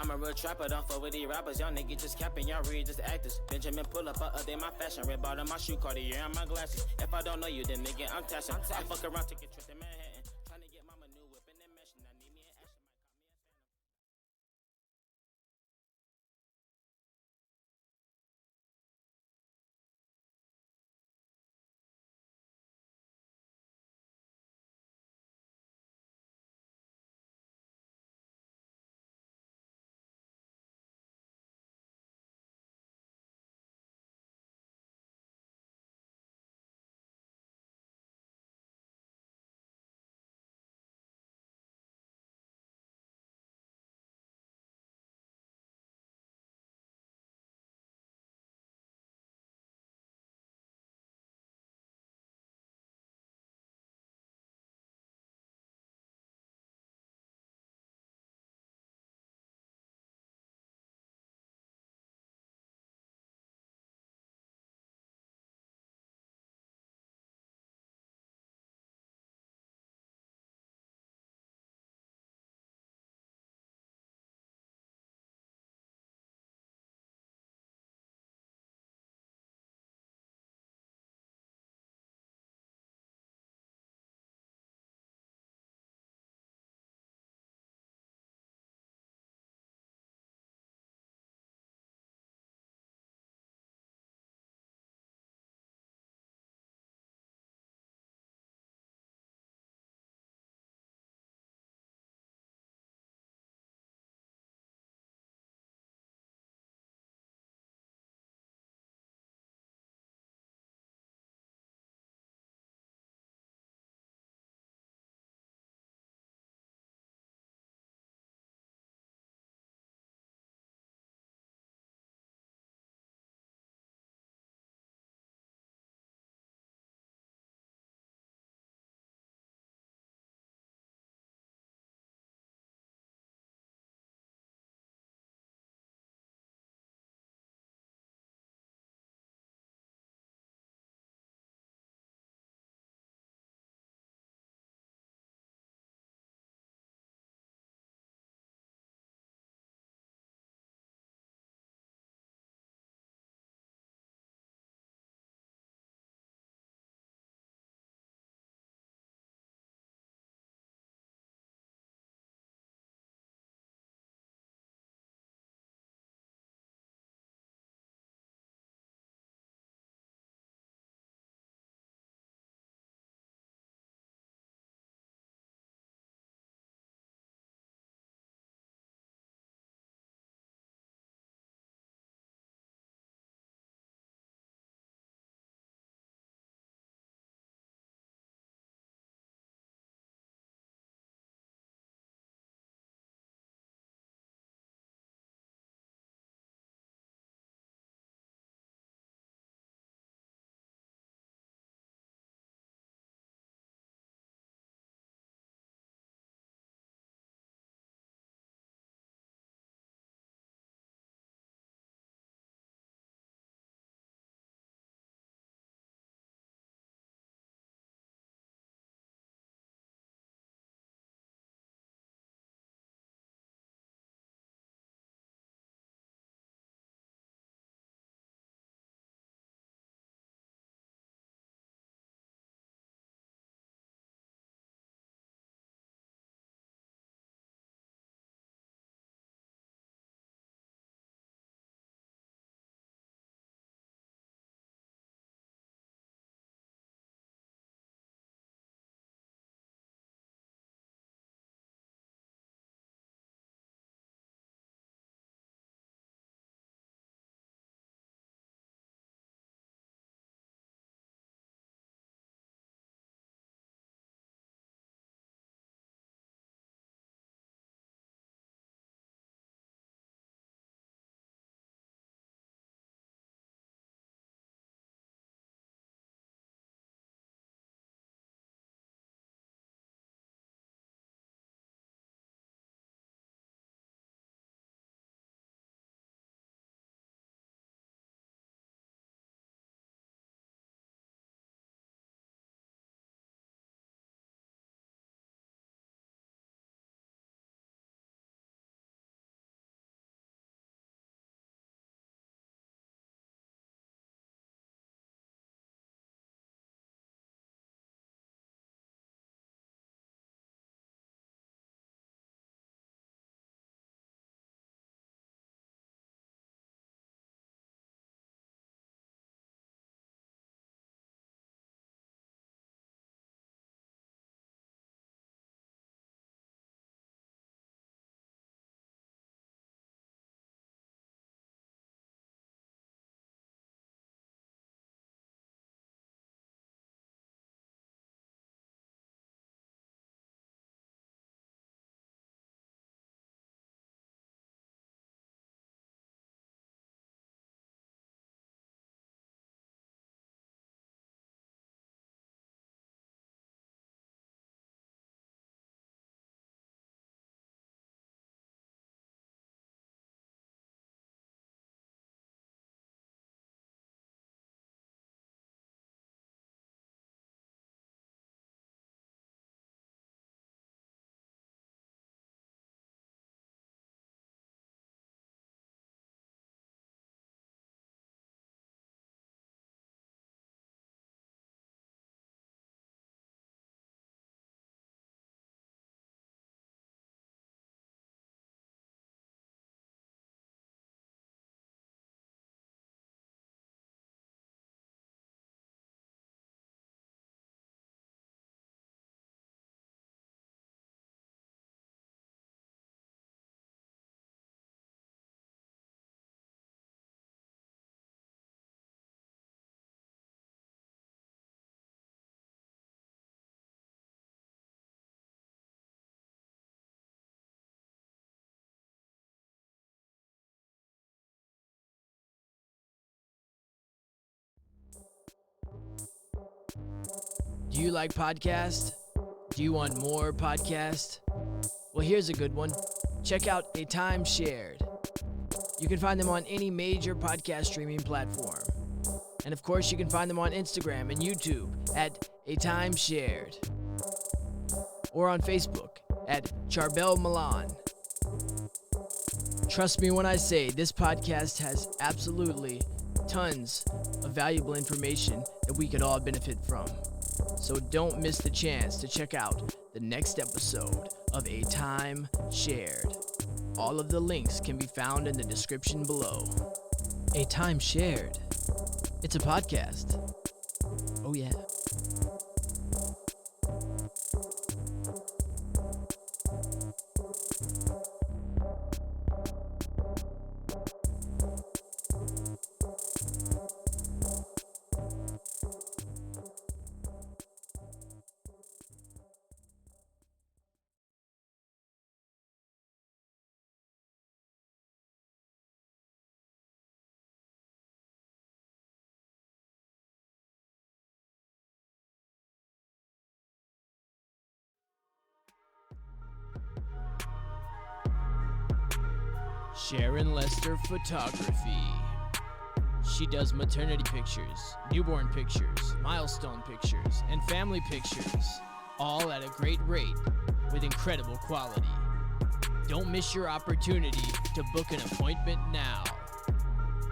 I'm a real trapper, don't fuck with these rappers. Y'all niggas just capping, y'all read just actors. Benjamin pull up, update my fashion. Red bottom, my shoe, Cartier, and my glasses. If I don't know you, then nigga, I'm tasking. I fuck around, take a trip to Manhattan. Do you like podcasts? Do you want more podcasts? Well, here's a good one. Check out A Time Shared. You can find them on any major podcast streaming platform. And of course, you can find them on Instagram and YouTube at A Time Shared. Or on Facebook at Charbel Milan. Trust me when I say this podcast has absolutely tons of valuable information that we could all benefit from. So don't miss the chance to check out the next episode of A Time Shared. All of the links can be found in the description below. A Time Shared. It's a podcast. Oh yeah. Sharon Lester Photography. She does maternity pictures, newborn pictures, milestone pictures, and family pictures, all at a great rate with incredible quality. Don't miss your opportunity to book an appointment now.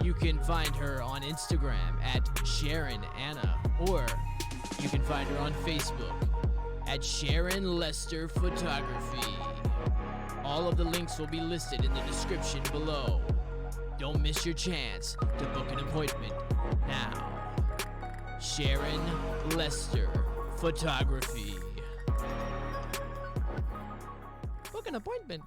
You can find her on Instagram at Sharon Anna, or you can find her on Facebook at Sharon Lester Photography. All of the links will be listed in the description below. Don't miss your chance to book an appointment now. Sharon Lester Photography. Book an appointment.